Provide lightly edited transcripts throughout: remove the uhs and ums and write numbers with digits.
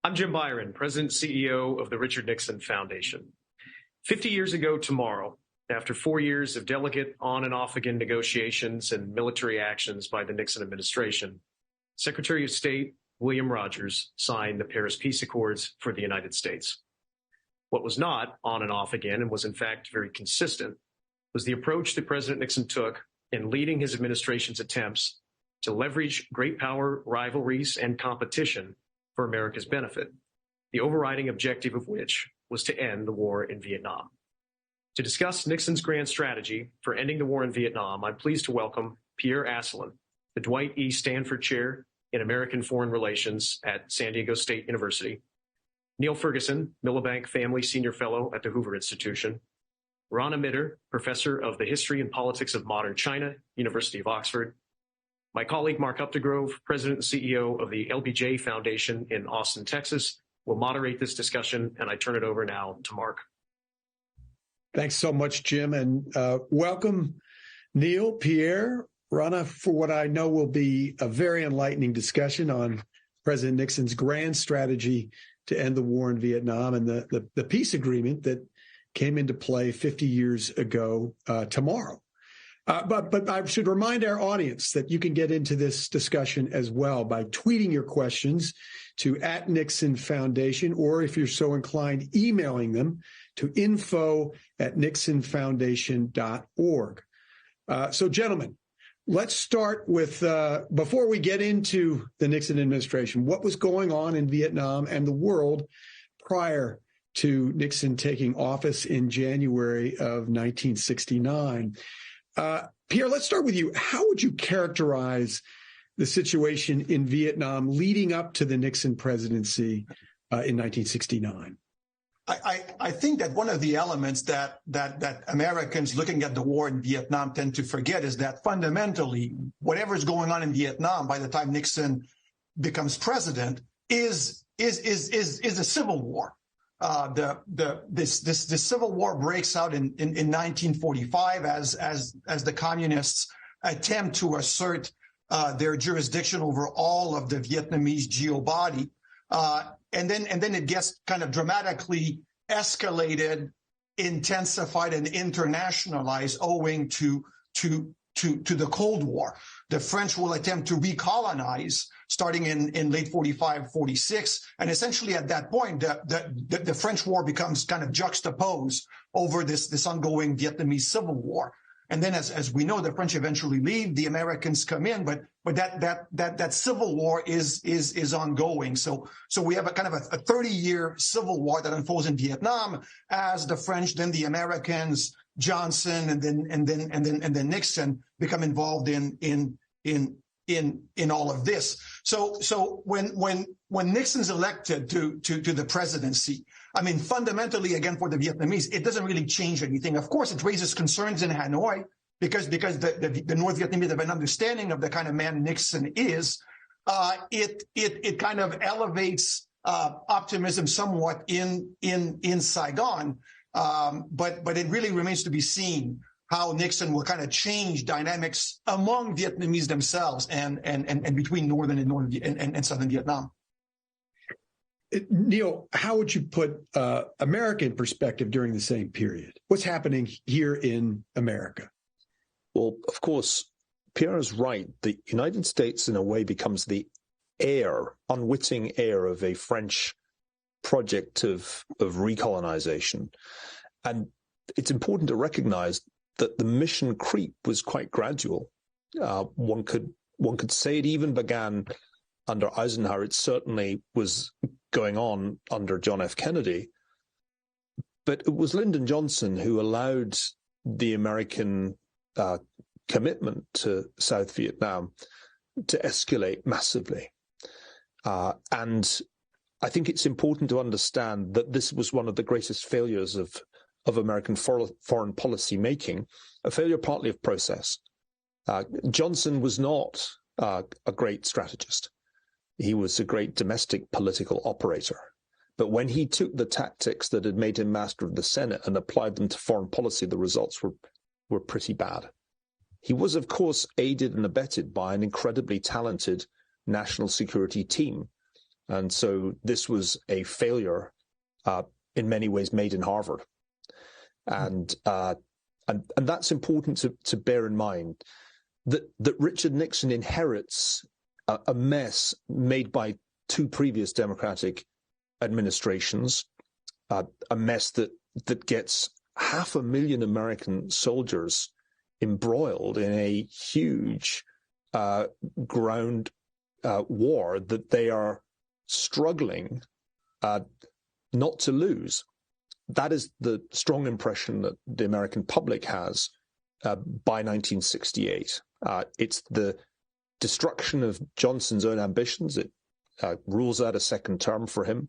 I'm Jim Byron, President and CEO of the Richard Nixon Foundation. 50 years ago tomorrow, after 4 years of delicate on and off again negotiations and military actions by the Nixon administration, Secretary of State William Rogers signed the Paris Peace Accords for the United States. What was not on and off again, and was in fact very consistent, was the approach that President Nixon took in leading his administration's attempts to leverage great power rivalries and competition for America's benefit, the overriding objective of which was to end the war in Vietnam. To discuss Nixon's grand strategy for ending the war in Vietnam, I'm pleased to welcome Pierre, the Dwight E. Stanford Chair in American Foreign Relations at San Diego State University, Neil Ferguson, Milbank Family Senior Fellow at the Hoover Institution, Rana, Professor of the History and Politics of Modern China, University of Oxford, my colleague Mark Updegrove, President and CEO of the LBJ Foundation in Austin, Texas, will moderate this discussion, and I turn it over now to Mark. Thanks so much, Jim, and welcome, Neil, Pierre, Rana, for what I know will be a very enlightening discussion on President Nixon's grand strategy to end the war in Vietnam and the peace agreement that came into play 50 years ago tomorrow. But I should remind our audience that you can get into this discussion as well by tweeting your questions to @Nixon Foundation, or if you're so inclined, emailing them to info@nixonfoundation.org. So, gentlemen, let's start with, before we get into the Nixon administration, what was going on in Vietnam and the world prior to Nixon taking office in January of 1969. Pierre, let's start with you. How would you characterize the situation in Vietnam leading up to the Nixon presidency in 1969? I think that one of the elements that Americans looking at the war in Vietnam tend to forget is that fundamentally, whatever's going on in Vietnam by the time Nixon becomes president is a civil war. This civil war breaks out in 1945 as the communists attempt to assert their jurisdiction over all of the Vietnamese geo-body, and then it gets kind of dramatically escalated, intensified, and internationalized owing to the Cold War. The French will attempt to recolonize starting in late 45, 46. And essentially at that point, the French war becomes kind of juxtaposed over this ongoing Vietnamese civil war. And then as we know, the French eventually leave, the Americans come in, but that civil war is ongoing. So we have a kind of a 30-year civil war that unfolds in Vietnam as the French, then the Americans, Johnson, and then Nixon become involved in all of this. So when Nixon's elected to the presidency, I mean, fundamentally, again, for the Vietnamese, it doesn't really change anything. Of course, it raises concerns in Hanoi because the North Vietnamese have an understanding of the kind of man Nixon is. It kind of elevates optimism somewhat in Saigon, but it really remains to be seen how Nixon will kind of change dynamics among Vietnamese themselves and between northern and southern Vietnam. Neil, how would you put American perspective during the same period? What's happening here in America? Well, of course, Pierre is right. The United States, in a way, becomes the unwitting heir of a French project of recolonization. And it's important to recognize that the mission creep was quite gradual. One could say it even began under Eisenhower. It certainly was going on under John F. Kennedy. But it was Lyndon Johnson who allowed the American commitment to South Vietnam to escalate massively. And I think it's important to understand that this was one of the greatest failures of American foreign policy making, a failure partly of process. Johnson was not a great strategist. He was a great domestic political operator. But when he took the tactics that had made him master of the Senate and applied them to foreign policy, the results were pretty bad. He was, of course, aided and abetted by an incredibly talented national security team, And so this was a failure in many ways made in Harvard. And that's important to bear in mind, that Richard Nixon inherits a mess made by two previous Democratic administrations, a mess that gets 500,000 American soldiers embroiled in a huge ground war that they are struggling not to lose. That is the strong impression that the American public has by 1968. It's the destruction of Johnson's own ambitions. It rules out a second term for him.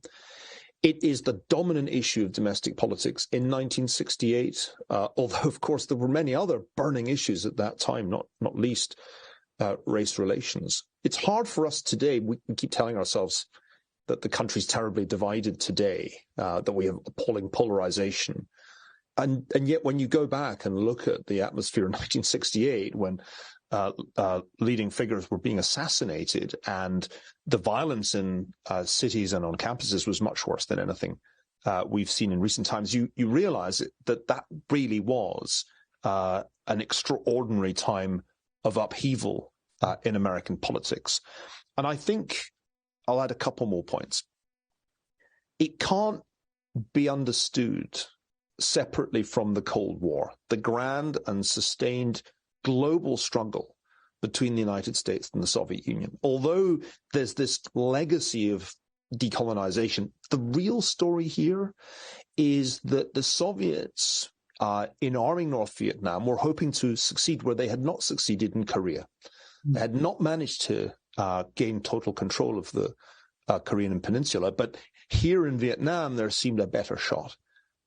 It is the dominant issue of domestic politics in 1968, although, of course, there were many other burning issues at that time, not least race relations. It's hard for us today. We keep telling ourselves that the country's terribly divided today, that we have appalling polarization. And yet when you go back and look at the atmosphere in 1968, when leading figures were being assassinated and the violence in cities and on campuses was much worse than anything we've seen in recent times, you realize that really was an extraordinary time of upheaval in American politics. And I think I'll add a couple more points. It can't be understood separately from the Cold War, the grand and sustained global struggle between the United States and the Soviet Union. Although there's this legacy of decolonization, the real story here is that the Soviets, in arming North Vietnam, were hoping to succeed where they had not succeeded in Korea. They had not managed to gain total control of the Korean Peninsula, but here in Vietnam, there seemed a better shot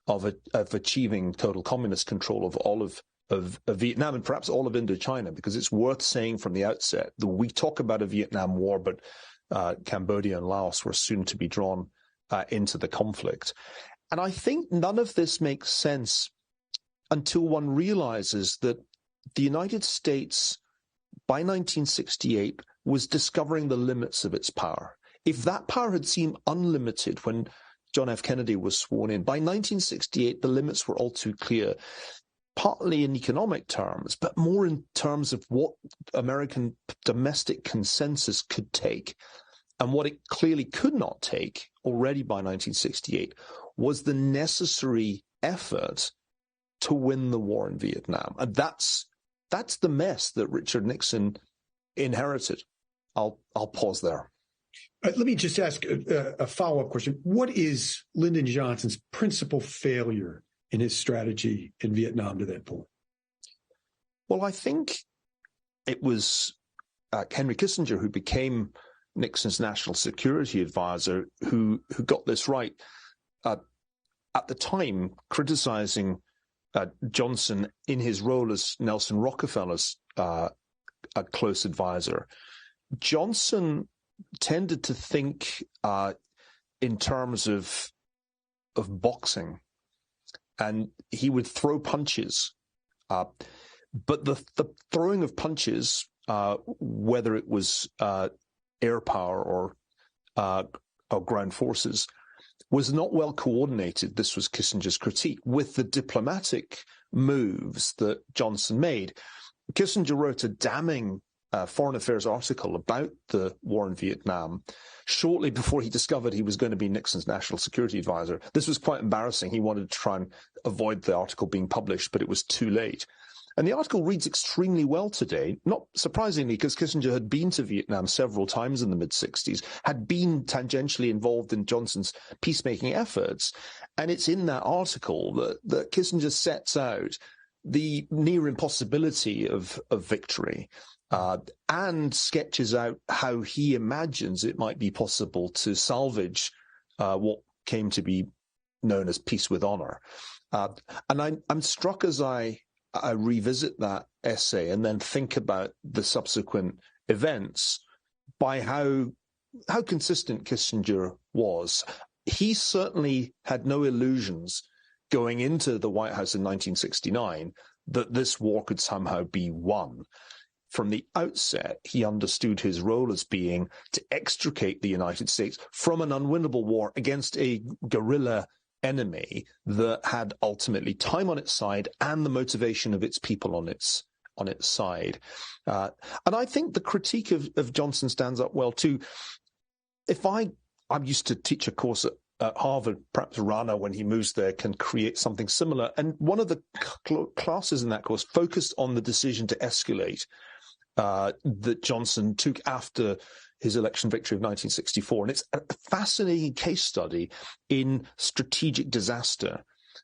of achieving total communist control of all of Vietnam and perhaps all of Indochina, because it's worth saying from the outset that we talk about a Vietnam War, but Cambodia and Laos were soon to be drawn into the conflict. And I think none of this makes sense until one realizes that the United States, by 1968, was discovering the limits of its power. If that power had seemed unlimited when John F. Kennedy was sworn in, by 1968, the limits were all too clear, partly in economic terms, but more in terms of what American domestic consensus could take. And what it clearly could not take already by 1968 was the necessary effort to win the war in Vietnam. And that's the mess that Richard Nixon inherited. I'll pause there. Let me just ask a follow-up question. What is Lyndon Johnson's principal failure in his strategy in Vietnam to that point? Well, I think it was Henry Kissinger, who became Nixon's national security advisor, who got this right at the time, criticizing Johnson in his role as Nelson Rockefeller's a close advisor. Johnson tended to think in terms of boxing, and he would throw punches. But the throwing of punches, whether it was air power or ground forces, was not well coordinated. This was Kissinger's critique with the diplomatic moves that Johnson made. Kissinger wrote a damning Foreign Affairs article about the war in Vietnam shortly before he discovered he was going to be Nixon's national security advisor. This was quite embarrassing. He wanted to try and avoid the article being published, but it was too late. And the article reads extremely well today, not surprisingly, because Kissinger had been to Vietnam several times in the mid-60s, had been tangentially involved in Johnson's peacemaking efforts. And it's in that article that Kissinger sets out the near impossibility of victory, and sketches out how he imagines it might be possible to salvage what came to be known as peace with honor. And I'm struck as I revisit that essay and then think about the subsequent events by how consistent Kissinger was. He certainly had no illusions going into the White House in 1969 that this war could somehow be won. from the outset, he understood his role as being to extricate the United States from an unwinnable war against a guerrilla enemy that had ultimately time on its side and the motivation of its people on its side. And I think the critique of Johnson stands up well too. I used to teach a course at Harvard, perhaps Rana, when he moves there, can create something similar. And one of the classes in that course focused on the decision to escalate that Johnson took after his election victory of 1964. And it's a fascinating case study in strategic disaster,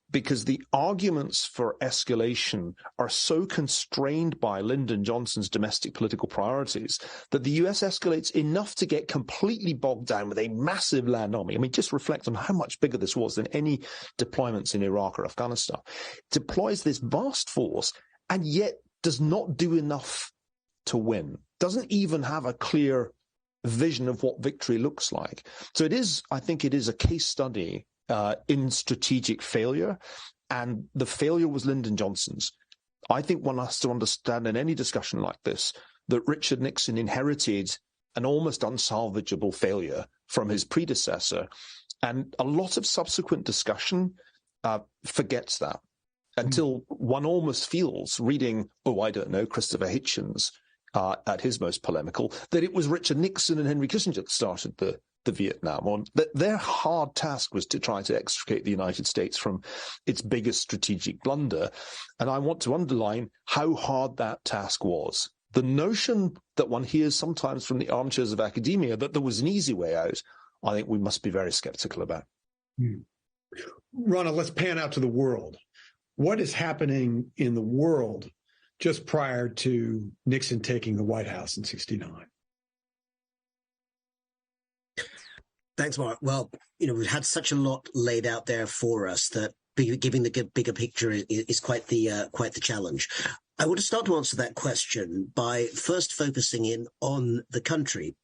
because the arguments for escalation are so constrained by Lyndon Johnson's domestic political priorities that the US escalates enough to get completely bogged down with a massive land army. I mean, just reflect on how much bigger this was than any deployments in Iraq or Afghanistan. It deploys this vast force and yet does not do enough to win, doesn't even have a clear vision of what victory looks like. So I think it is a case study in strategic failure, and the failure was Lyndon Johnson's. I think one has to understand in any discussion like this that Richard Nixon inherited an almost unsalvageable failure from his predecessor, and a lot of subsequent discussion forgets that until one almost feels, reading, Christopher Hitchens at his most polemical, that it was Richard Nixon and Henry Kissinger that started the Vietnam War. Their hard task was to try to extricate the United States from its biggest strategic blunder. And I want to underline how hard that task was. The notion that one hears sometimes from the armchairs of academia that there was an easy way out, I think we must be very skeptical about. Rana, let's pan out to the world. What is happening in the world just prior to Nixon taking the White House in 1969? Thanks, Mark. Well, we've had such a lot laid out there for us that giving the bigger picture is quite the challenge. I want to start to answer that question by first focusing in on the country,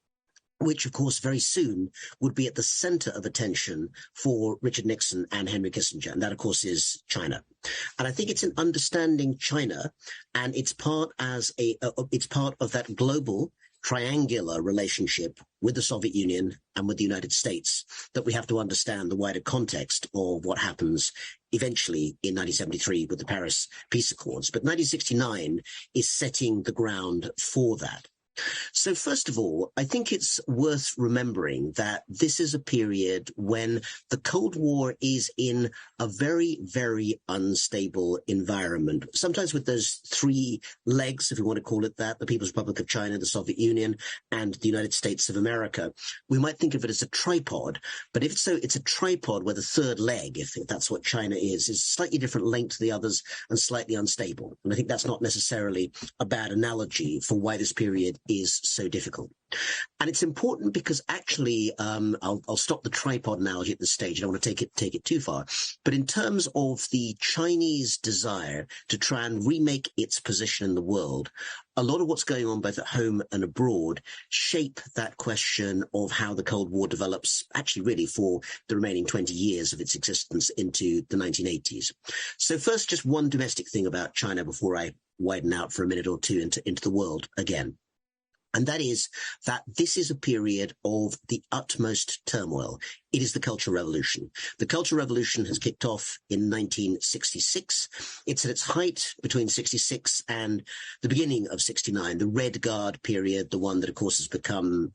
which, of course, very soon would be at the center of attention for Richard Nixon and Henry Kissinger. And that, of course, is China. And I think it's in understanding China and its part it's part of that global triangular relationship with the Soviet Union and with the United States that we have to understand the wider context of what happens eventually in 1973 with the Paris Peace Accords. But 1969 is setting the ground for that. So first of all, I think it's worth remembering that this is a period when the Cold War is in a very, very unstable environment, sometimes with those three legs, if you want to call it that, the People's Republic of China, the Soviet Union, and the United States of America. We might think of it as a tripod, but if so, it's a tripod where the third leg, if that's what China is slightly different length to the others and slightly unstable. And I think that's not necessarily a bad analogy for why this period is so difficult. And it's important because actually, I'll stop the tripod analogy at this stage. I don't want to take it too far. But in terms of the Chinese desire to try and remake its position in the world, a lot of what's going on both at home and abroad shape that question of how the Cold War develops actually really for the remaining 20 years of its existence into the 1980s. So first, just one domestic thing about China before I widen out for a minute or two into the world again. And that is that this is a period of the utmost turmoil. It is the Cultural Revolution. The Cultural Revolution has kicked off in 1966. It's at its height between 66 and the beginning of 69, the Red Guard period, the one that, of course, has become,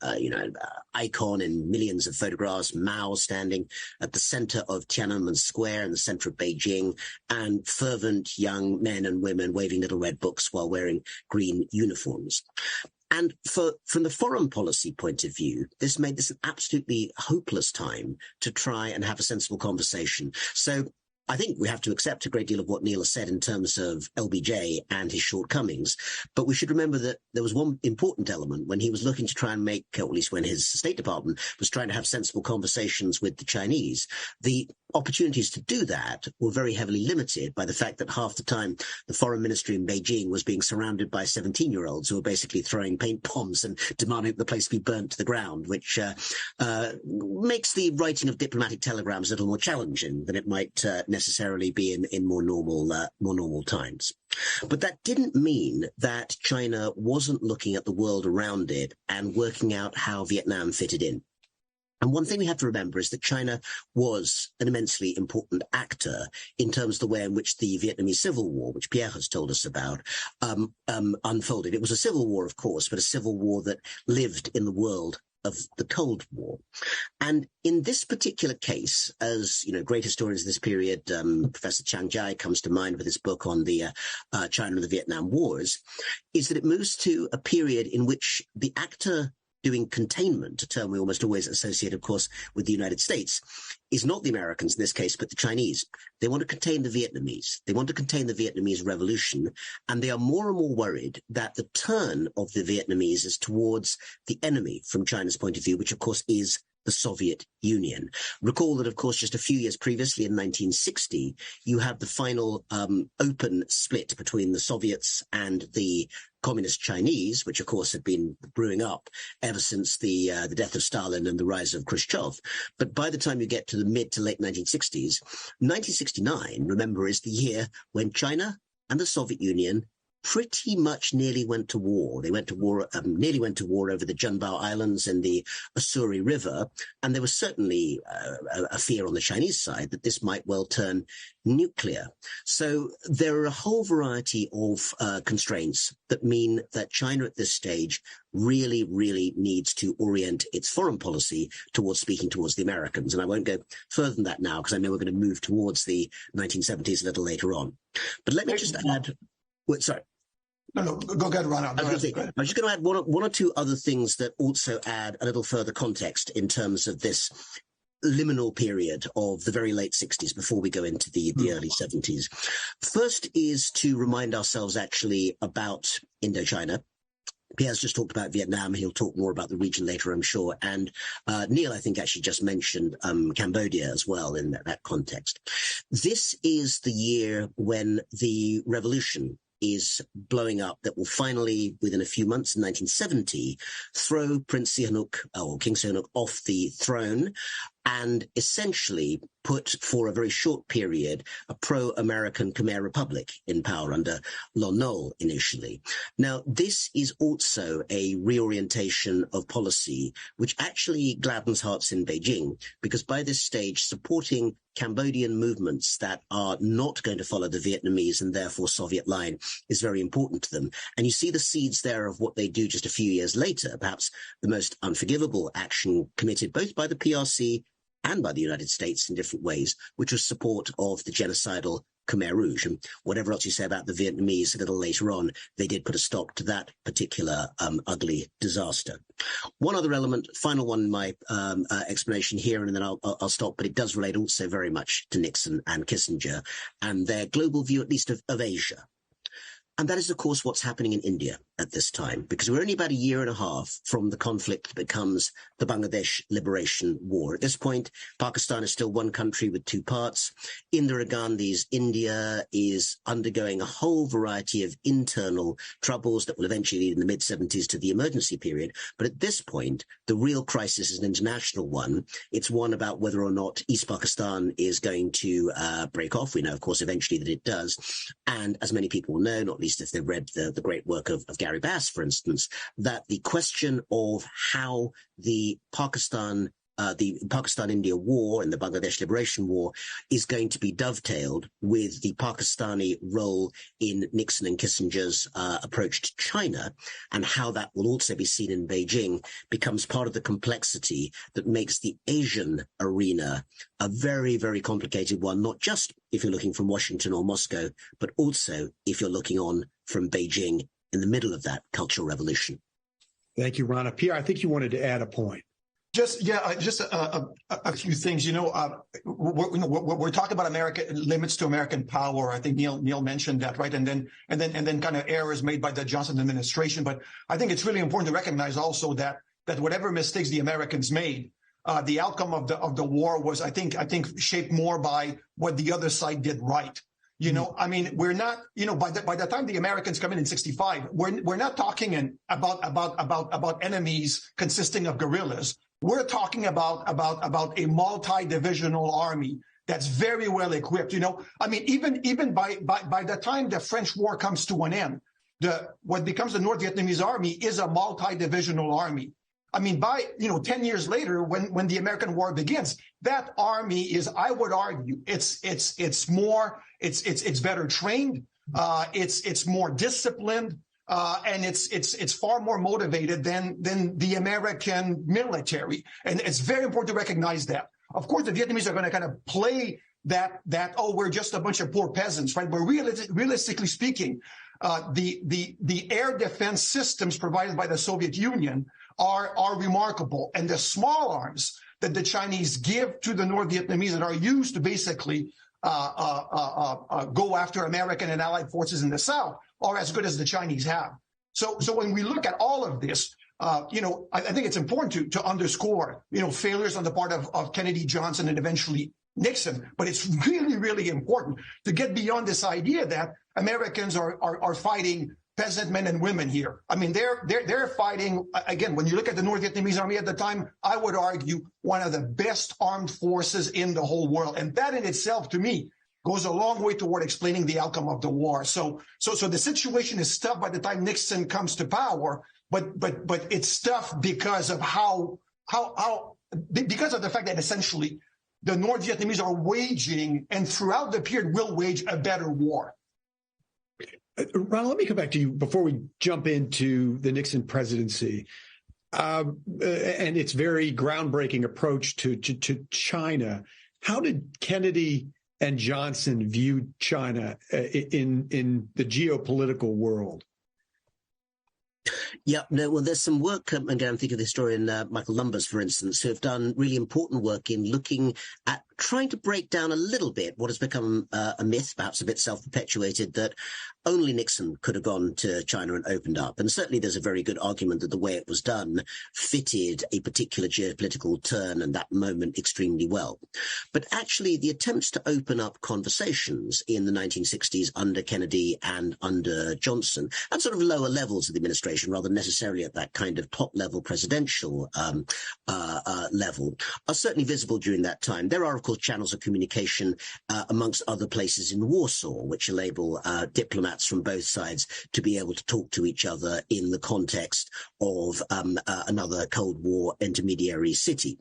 icon in millions of photographs, Mao standing at the center of Tiananmen Square in the center of Beijing, and fervent young men and women waving little red books while wearing green uniforms. And from the foreign policy point of view, this made this an absolutely hopeless time to try and have a sensible conversation. So I think we have to accept a great deal of what Neil has said in terms of LBJ and his shortcomings. But we should remember that there was one important element when he was looking to try and make, or at least when his State Department was trying to have sensible conversations with the Chinese. The opportunities to do that were very heavily limited by the fact that half the time the foreign ministry in Beijing was being surrounded by 17-year-olds who were basically throwing paint bombs and demanding that the place be burnt to the ground, which makes the writing of diplomatic telegrams a little more challenging than it might necessarily be in more normal times. But that didn't mean that China wasn't looking at the world around it and working out how Vietnam fitted in. And one thing we have to remember is that China was an immensely important actor in terms of the way in which the Vietnamese Civil War, which Pierre has told us about, unfolded. It was a civil war, of course, but a civil war that lived in the world of the Cold War. And in this particular case, as you know, great historians of this period, Professor Chiang Jai comes to mind with his book on the China and the Vietnam Wars, is that it moves to a period in which the actor doing containment, a term we almost always associate, of course, with the United States, is not the Americans in this case, but the Chinese. They want to contain the Vietnamese. They want to contain the Vietnamese revolution, and they are more and more worried that the turn of the Vietnamese is towards the enemy from China's point of view, which, of course, is the Soviet Union. Recall that, of course, just a few years previously, in 1960, you had the final open split between the Soviets and the Communist Chinese, which, of course, had been brewing up ever since the death of Stalin and the rise of Khrushchev. But by the time you get to the mid to late 1960s, 1969, remember, is the year when China and the Soviet Union pretty much nearly went to war. They went to war, nearly went to war over the Junbao Islands and the Ussuri River. And there was certainly a fear on the Chinese side that this might well turn nuclear. So there are a whole variety of constraints that mean that China at this stage really, really needs to orient its foreign policy towards speaking towards the Americans. And I won't go further than that now, because I know we're going to move towards the 1970s a little later on. But let me just add... Wait, sorry. No, go ahead, Rana. I was just going to add one or two other things that also add a little further context in terms of this liminal period of the very late 60s before we go into the early 70s. First is to remind ourselves actually about Indochina. Pierre's just talked about Vietnam. He'll talk more about the region later, I'm sure. And Neil, I think, actually just mentioned Cambodia as well in that context. This is the year when the revolution is blowing up that will finally, within a few months in 1970, throw Prince Sihanouk, or King Sihanouk, off the throne and essentially put for a very short period a pro-American Khmer Republic in power under Lon Nol initially. Now, this is also a reorientation of policy which actually gladdens hearts in Beijing, because by this stage, supporting Cambodian movements that are not going to follow the Vietnamese and therefore Soviet line is very important to them. And you see the seeds there of what they do just a few years later, perhaps the most unforgivable action committed both by the PRC and by the United States in different ways, which was support of the genocidal Khmer Rouge. And whatever else you say about the Vietnamese a little later on, they did put a stop to that particular ugly disaster. One other element, final one in my explanation here, and then I'll stop, but it does relate also very much to Nixon and Kissinger and their global view, at least of Asia. And that is, of course, what's happening in India at this time, because we're only about a year and a half from the conflict that becomes the Bangladesh Liberation War. At this point, Pakistan is still one country with two parts. Indira Gandhi's India is undergoing a whole variety of internal troubles that will eventually lead in the mid-70s to the emergency period. But at this point, the real crisis is an international one. It's one about whether or not East Pakistan is going to break off. We know, of course, eventually that it does. And as many people know, not least if they've read the great work of Gary Bass, for instance, that the question of how the Pakistan-India war and the Bangladesh Liberation War is going to be dovetailed with the Pakistani role in Nixon and Kissinger's approach to China, and how that will also be seen in Beijing becomes part of the complexity that makes the Asian arena a very, very complicated one, not just if you're looking from Washington or Moscow, but also if you're looking on from Beijing in the middle of that Cultural Revolution. Thank you, Rana. Pierre, I think you wanted to add a point. Just a few things. We're talking about America, limits to American power. I think Neil mentioned that, right? And then kind of errors made by the Johnson administration. But I think it's really important to recognize also that whatever mistakes the Americans made, the outcome of the war was, I think shaped more by what the other side did right. I mean, we're not, by the time the Americans come in 1965, we're not talking about enemies consisting of guerrillas. We're talking about a multi-divisional army that's very well equipped. I mean, even by the time the French War comes to an end, what becomes the North Vietnamese army is a multi-divisional army. I mean, by 10 years later, when the American War begins, that army is, I would argue, it's better trained, it's more disciplined, and it's far more motivated than the American military. And it's very important to recognize that. Of course, the Vietnamese are going to kind of play that we're just a bunch of poor peasants, right? But realistically speaking, the air defense systems provided by the Soviet Union are remarkable. And the small arms that the Chinese give to the North Vietnamese that are used to basically go after American and Allied forces in the South are as good as the Chinese have. So when we look at all of this, I think it's important to underscore, failures on the part of Kennedy, Johnson, and eventually Nixon. But it's really, really important to get beyond this idea that Americans are fighting peasant men and women here. I mean, they're fighting, again, when you look at the North Vietnamese army at the time, I would argue one of the best armed forces in the whole world. And that in itself, to me, goes a long way toward explaining the outcome of the war. So the situation is tough by the time Nixon comes to power, but it's tough because of because of the fact that essentially the North Vietnamese are waging, and throughout the period will wage, a better war. Rana, let me come back to you before we jump into the Nixon presidency and its very groundbreaking approach to China. How did Kennedy and Johnson view China in the geopolitical world? Yeah, no, well, there's some work, and I'm thinking of the historian Michael Lumbers, for instance, who have done really important work in looking at trying to break down a little bit what has become a myth, perhaps a bit self-perpetuated, that only Nixon could have gone to China and opened up. And certainly there's a very good argument that the way it was done fitted a particular geopolitical turn and that moment extremely well. But actually, the attempts to open up conversations in the 1960s under Kennedy and under Johnson, at sort of lower levels of the administration, rather than necessarily at that kind of top-level presidential level, are certainly visible during that time. There are, of course, channels of communication amongst other places in Warsaw, which enable diplomats from both sides to be able to talk to each other in the context of another Cold War intermediary city.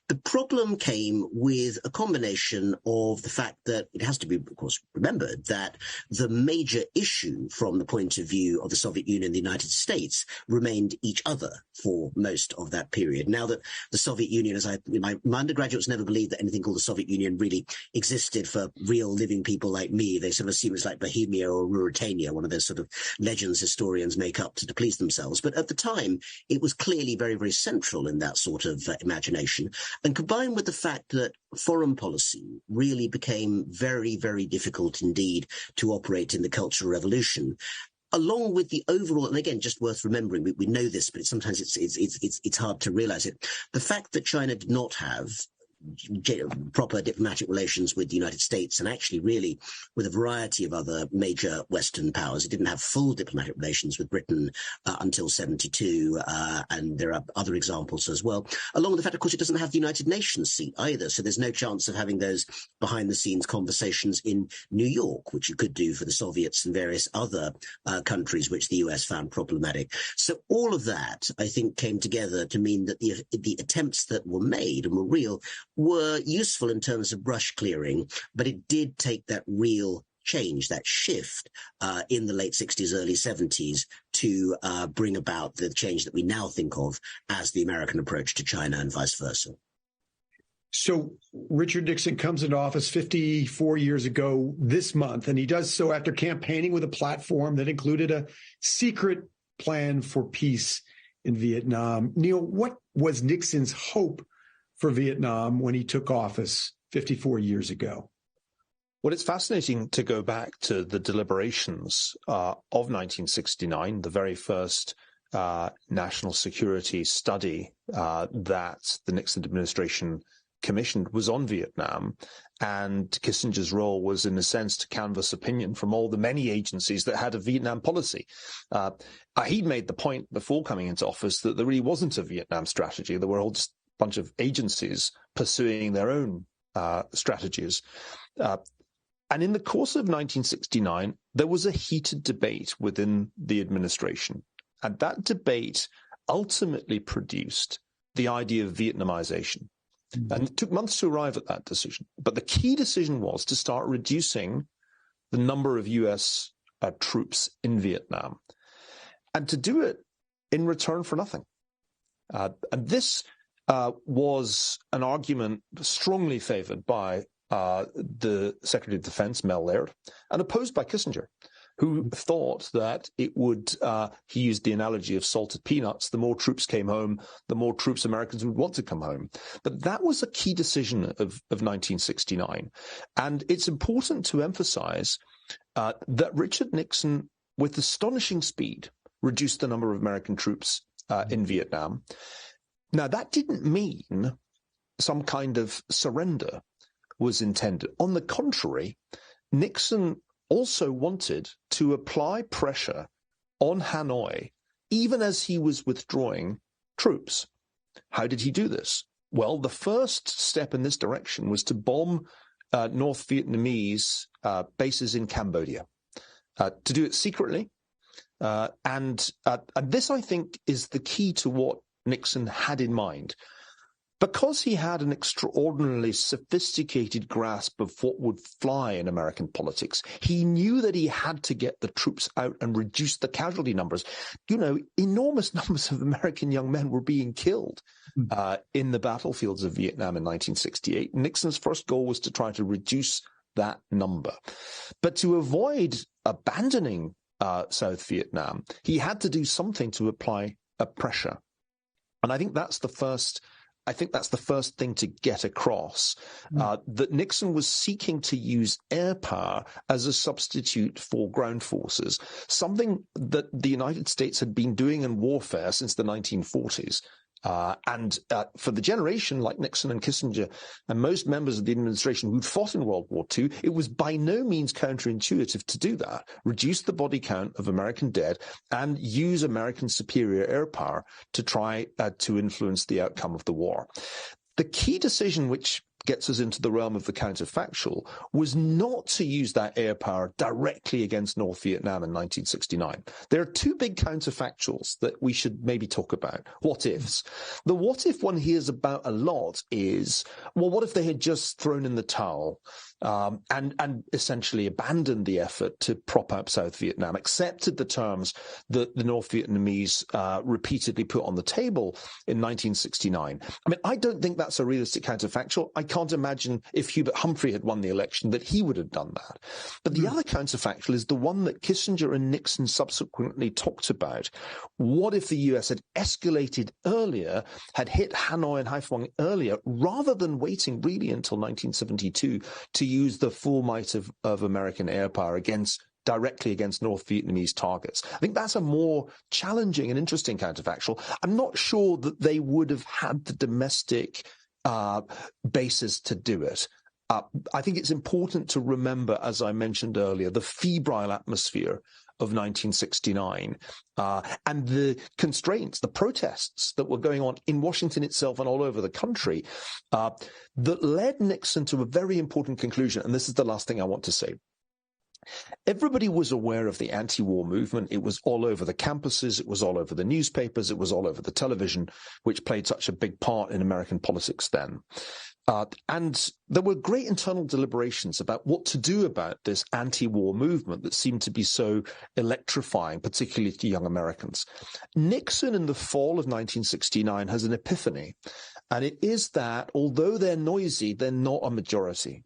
The problem came with a combination of the fact that it has to be, of course, remembered that the major issue from the point of view of the Soviet Union and the United States remained each other for most of that period. Now that the Soviet Union, as my undergraduates never believed that anything called the Soviet Union really existed for real living people like me. They sort of assume it's like Bohemia or Ruritania, one of those sort of legends historians make up to please themselves. But at the time, it was clearly very, very central in that sort of imagination. And combined with the fact that foreign policy really became very, very difficult indeed to operate in the Cultural Revolution, along with the overall, and again, just worth remembering, we know this, but sometimes it's hard to realize it. The fact that China did not have proper diplomatic relations with the United States, and actually really with a variety of other major Western powers. It didn't have full diplomatic relations with Britain until 1972, and there are other examples as well. Along with the fact, of course, it doesn't have the United Nations seat either, so there's no chance of having those behind-the-scenes conversations in New York, which you could do for the Soviets and various other countries which the US found problematic. So all of that, I think, came together to mean that the attempts that were made and were real were useful in terms of brush clearing, but it did take that real change, that shift in the late 60s, early 70s to bring about the change that we now think of as the American approach to China and vice versa. So Richard Nixon comes into office 54 years ago this month, and he does so after campaigning with a platform that included a secret plan for peace in Vietnam. Neil, what was Nixon's hope for Vietnam when he took office 54 years ago? Well, it's fascinating to go back to the deliberations of 1969, the very first national security study that the Nixon administration commissioned was on Vietnam. And Kissinger's role was, in a sense, to canvass opinion from all the many agencies that had a Vietnam policy. He'd made the point before coming into office that there really wasn't a Vietnam strategy. There were all just bunch of agencies pursuing their own strategies. And in the course of 1969, there was a heated debate within the administration. And that debate ultimately produced the idea of Vietnamization. Mm-hmm. And it took months to arrive at that decision. But the key decision was to start reducing the number of U.S. troops in Vietnam, and to do it in return for nothing. And this was an argument strongly favored by the Secretary of Defense, Mel Laird, and opposed by Kissinger, who thought that it would, he used the analogy of salted peanuts, the more troops came home, the more troops Americans would want to come home. But that was a key decision of 1969. And it's important to emphasize that Richard Nixon, with astonishing speed, reduced the number of American troops in Vietnam. Now, that didn't mean some kind of surrender was intended. On the contrary, Nixon also wanted to apply pressure on Hanoi, even as he was withdrawing troops. How did he do this? Well, the first step in this direction was to bomb North Vietnamese bases in Cambodia, to do it secretly. And this, I think, is the key to what Nixon had in mind. Because he had an extraordinarily sophisticated grasp of what would fly in American politics, he knew that he had to get the troops out and reduce the casualty numbers. You know, enormous numbers of American young men were being killed in the battlefields of Vietnam in 1968. Nixon's first goal was to try to reduce that number. But to avoid abandoning South Vietnam, he had to do something to apply a pressure. And I think that's the first thing to get across, that Nixon was seeking to use air power as a substitute for ground forces, something that the United States had been doing in warfare since the 1940s. And for the generation like Nixon and Kissinger and most members of the administration who'd fought in World War II, it was by no means counterintuitive to do that, reduce the body count of American dead and use American superior air power to try to influence the outcome of the war. The key decision, which gets us into the realm of the counterfactual, was not to use that air power directly against North Vietnam in 1969. There are two big counterfactuals that we should maybe talk about. What ifs? The what if one hears about a lot is, well, what if they had just thrown in the towel and essentially abandoned the effort to prop up South Vietnam, accepted the terms that the North Vietnamese repeatedly put on the table in 1969. I mean, I don't think that's a realistic counterfactual. I can't imagine if Hubert Humphrey had won the election that he would have done that. But the other counterfactual is the one that Kissinger and Nixon subsequently talked about. What if the US had escalated earlier, had hit Hanoi and Haiphong earlier, rather than waiting really until 1972 to use the full might of American air power directly against North Vietnamese targets? I think that's a more challenging and interesting counterfactual. I'm not sure that they would have had the domestic basis to do it. I think it's important to remember, as I mentioned earlier, the febrile atmosphere of 1969 and the constraints, the protests that were going on in Washington itself and all over the country that led Nixon to a very important conclusion. And this is the last thing I want to say. Everybody was aware of the anti-war movement. It was all over the campuses. It was all over the newspapers. It was all over the television, which played such a big part in American politics then. And there were great internal deliberations about what to do about this anti-war movement that seemed to be so electrifying, particularly to young Americans. Nixon, in the fall of 1969, has an epiphany, and it is that although they're noisy, they're not a majority.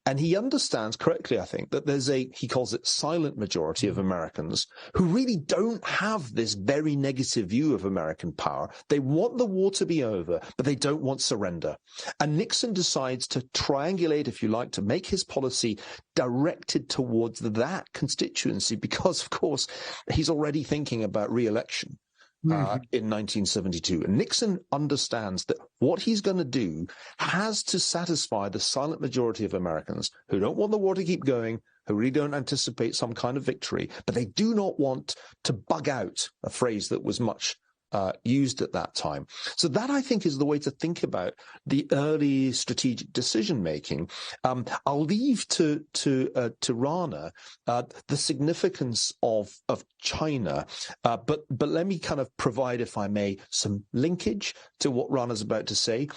And he understands correctly, I think, that there's he calls it silent majority of Americans who really don't have this very negative view of American power. They want the war to be over, but they don't want surrender. And Nixon decides to triangulate, if you like, to make his policy directed towards that constituency because, of course, he's already thinking about re-election. In 1972. And Nixon understands that what he's going to do has to satisfy the silent majority of Americans who don't want the war to keep going, who really don't anticipate some kind of victory, but they do not want to bug out, a phrase that was much used at that time. So that, I think, is the way to think about the early strategic decision making. I'll leave to Rana the significance of China, but let me kind of provide, if I may, some linkage to what Rana's about to say.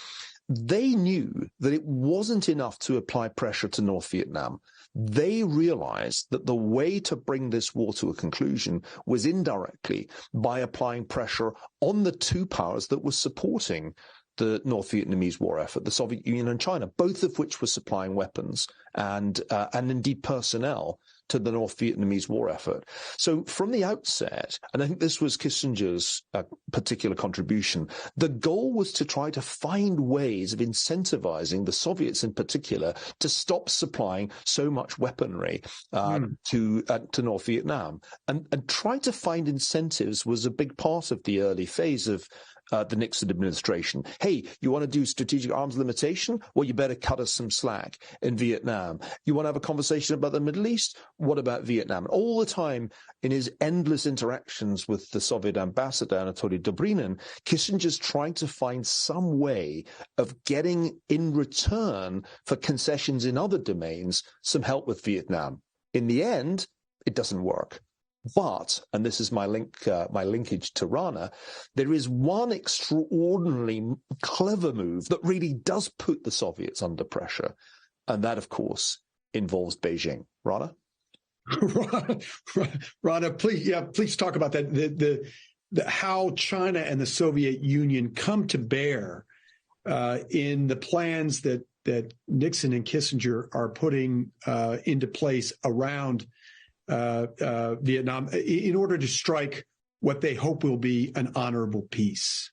They knew that it wasn't enough to apply pressure to North Vietnam. They realized that the way to bring this war to a conclusion was indirectly by applying pressure on the two powers that were supporting the North Vietnamese war effort, the Soviet Union and China, both of which were supplying weapons and indeed personnel to the North Vietnamese war effort. So from the outset, and I think this was Kissinger's particular contribution, the goal was to try to find ways of incentivizing the Soviets in particular to stop supplying so much weaponry to North Vietnam. And trying to find incentives was a big part of the early phase of the Nixon administration. Hey, you want to do strategic arms limitation? Well, you better cut us some slack in Vietnam. You want to have a conversation about the Middle East? What about Vietnam? All the time in his endless interactions with the Soviet ambassador, Anatoly Dobrinin, Kissinger's trying to find some way of getting in return for concessions in other domains some help with Vietnam. In the end, it doesn't work. But, and this is my linkage to Rana, there is one extraordinarily clever move that really does put the Soviets under pressure, and that, of course, involves Beijing. Rana? Rana, please talk about that. The how China and the Soviet Union come to bear in the plans that Nixon and Kissinger are putting into place around Vietnam in order to strike what they hope will be an honorable peace.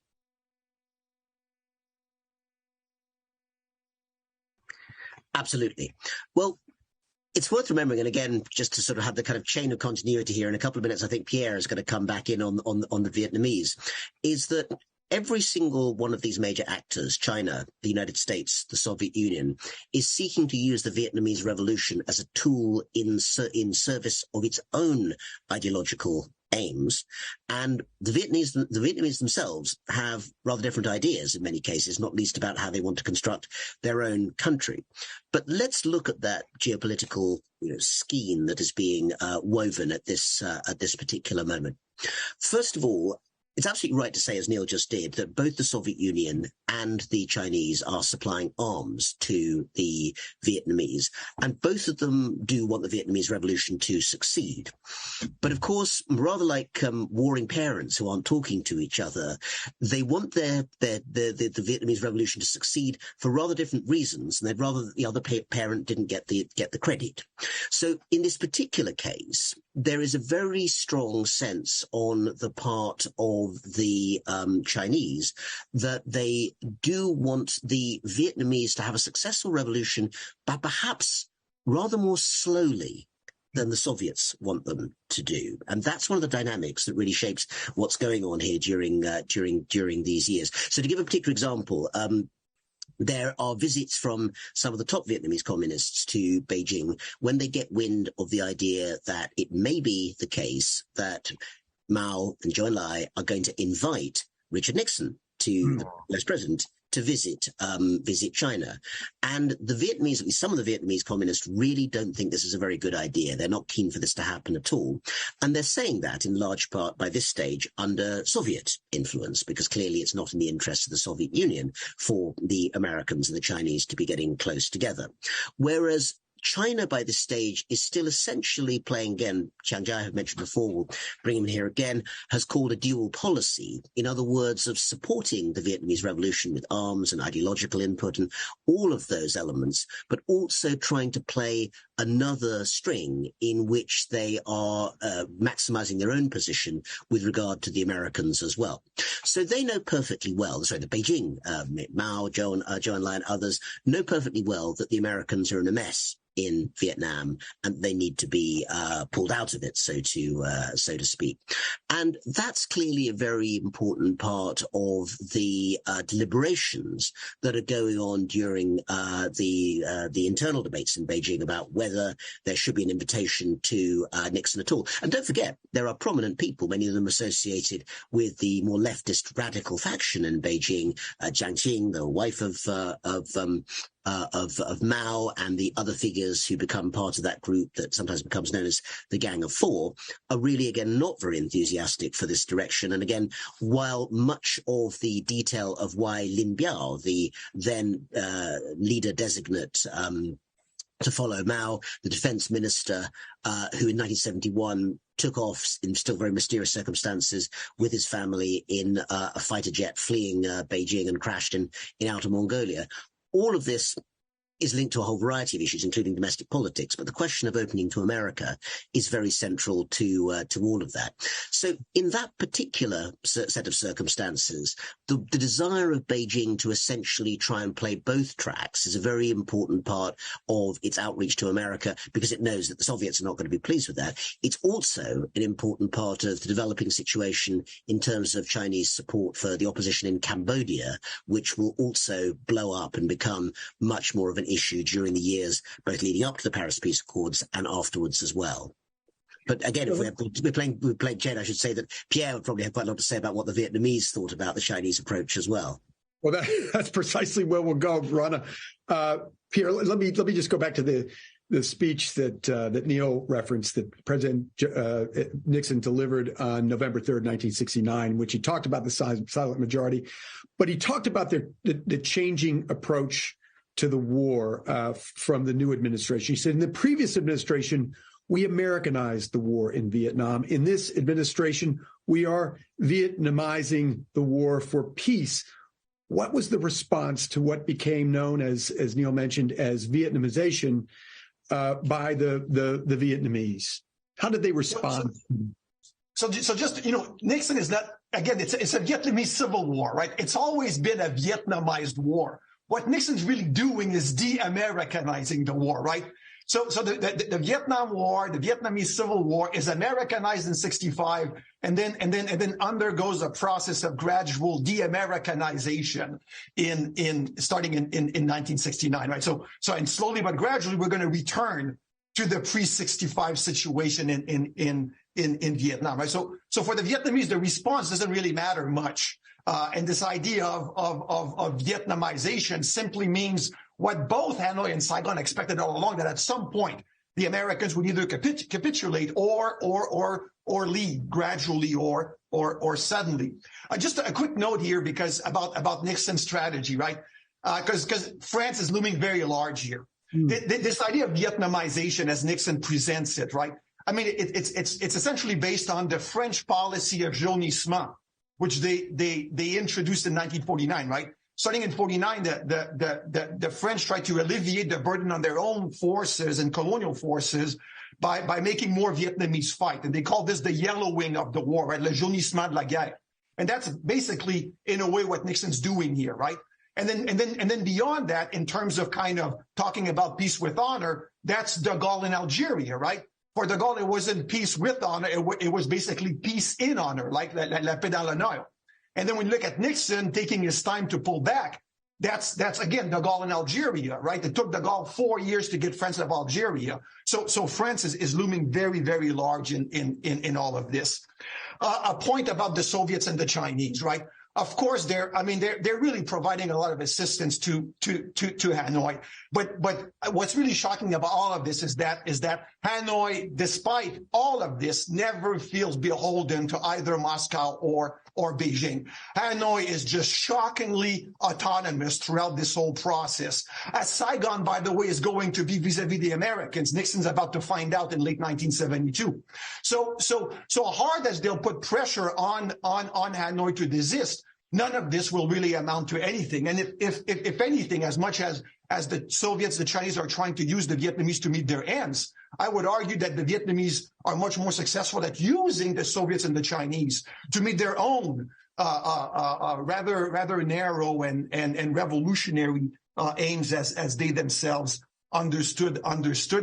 Absolutely. Well, it's worth remembering, and again, just to sort of have the kind of chain of continuity here, in a couple of minutes, I think Pierre is going to come back in on the Vietnamese, is that every single one of these major actors, China, the United States, the Soviet Union, is seeking to use the Vietnamese Revolution as a tool in service of its own ideological aims. And the Vietnamese themselves have rather different ideas in many cases, not least about how they want to construct their own country. But let's look at that geopolitical scheme that is being woven at this particular moment. First of all, it's absolutely right to say, as Neil just did, that both the Soviet Union and the Chinese are supplying arms to the Vietnamese, and both of them do want the Vietnamese Revolution to succeed. But of course, rather like warring parents who aren't talking to each other, they want the Vietnamese Revolution to succeed for rather different reasons, and they'd rather that the other parent didn't get the credit. So in this particular case, there is a very strong sense on the part of the Chinese that they do want the Vietnamese to have a successful revolution, but perhaps rather more slowly than the Soviets want them to do. And that's one of the dynamics that really shapes what's going on here during these years. So to give a particular example, there are visits from some of the top Vietnamese communists to Beijing when they get wind of the idea that it may be the case that Mao and Zhou Enlai are going to invite Richard Nixon, to the US president, to visit China. And the Vietnamese, at least some of the Vietnamese communists, really don't think this is a very good idea. They're not keen for this to happen at all. And they're saying that in large part by this stage under Soviet influence, because clearly it's not in the interest of the Soviet Union for the Americans and the Chinese to be getting close together. Whereas China, by this stage, is still essentially playing, again, Chiang Jai, I've mentioned before, we'll bring him here again, has called a dual policy. In other words, of supporting the Vietnamese Revolution with arms and ideological input and all of those elements, but also trying to play another string in which they are maximizing their own position with regard to the Americans as well. So they know perfectly well, the Beijing, Mao, Zhou Enlai and others know perfectly well that the Americans are in a mess in Vietnam, and they need to be pulled out of it, so to speak. And that's clearly a very important part of the deliberations that are going on during the internal debates in Beijing about whether there should be an invitation to Nixon at all. And don't forget, there are prominent people, many of them associated with the more leftist radical faction in Beijing. Jiang Qing, the wife of Mao, and the other figures who become part of that group that sometimes becomes known as the Gang of Four, are really, again, not very enthusiastic for this direction. And again, while much of the detail of why Lin Biao, the then leader designate to follow Mao, the defense minister, who in 1971 took off in still very mysterious circumstances with his family in a fighter jet fleeing Beijing and crashed in Outer Mongolia. All of this is linked to a whole variety of issues, including domestic politics. But the question of opening to America is very central to all of that. So in that particular set of circumstances, the desire of Beijing to essentially try and play both tracks is a very important part of its outreach to America, because it knows that the Soviets are not going to be pleased with that. It's also an important part of the developing situation in terms of Chinese support for the opposition in Cambodia, which will also blow up and become much more of an issue during the years both leading up to the Paris Peace Accords and afterwards as well. But again, if we're playing Jane, I should say that Pierre would probably have quite a lot to say about what the Vietnamese thought about the Chinese approach as well. Well, that's precisely where we'll go, Rana. Pierre, let me just go back to the speech that Neil referenced that President Nixon delivered on November 3rd, 1969, which he talked about the silent majority, but he talked about the changing approach to the war from the new administration. He said, in the previous administration, we Americanized the war in Vietnam. In this administration, we are Vietnamizing the war for peace. What was the response to what became known as Neil mentioned, as Vietnamization by the Vietnamese? How did they respond? So just, Nixon is not, again, it's a Vietnamese civil war, right? It's always been a Vietnamized war. What Nixon's really doing is de-Americanizing the war, right? So the Vietnam War, the Vietnamese Civil War, is Americanized in 65, and then undergoes a process of gradual de-Americanization starting in 1969, right? So and slowly but gradually we're going to return to the pre-65 situation in Vietnam, right? So for the Vietnamese, the response doesn't really matter much. And this idea of Vietnamization simply means what both Hanoi and Saigon expected all along, that at some point the Americans would either capitulate or leave gradually or suddenly. Just a quick note here, because about Nixon's strategy, right? Because France is looming very large here. This idea of Vietnamization, as Nixon presents it, right? I mean, it's essentially based on the French policy of jaunissement, which they introduced in 1949, right? Starting in 49, the French tried to alleviate the burden on their own forces and colonial forces by making more Vietnamese fight. And they call this the yellowing of the war, right? Le jaunissement de la guerre. And that's basically, in a way, what Nixon's doing here, right? And then beyond that, in terms of kind of talking about peace with honor, that's de Gaulle in Algeria, right? For de Gaulle, it wasn't peace with honor. It was basically peace in honor, like la paix dans l'honneur. And then when you look at Nixon taking his time to pull back, that's again de Gaulle in Algeria, right? It took de Gaulle 4 years to get France out of Algeria. So France is looming very, very large in all of this. A point about the Soviets and the Chinese, right? Of course, they're really providing a lot of assistance to Hanoi. But what's really shocking about all of this is that Hanoi, despite all of this, never feels beholden to either Moscow or Beijing. Hanoi is just shockingly autonomous throughout this whole process. As Saigon, by the way, is going to be vis-a-vis the Americans, Nixon's about to find out in late 1972. So hard as they'll put pressure on Hanoi to desist, none of this will really amount to anything. And if anything, as much as the Soviets, the Chinese are trying to use the Vietnamese to meet their ends, I would argue that the Vietnamese are much more successful at using the Soviets and the Chinese to meet their own rather narrow and revolutionary aims as they themselves understood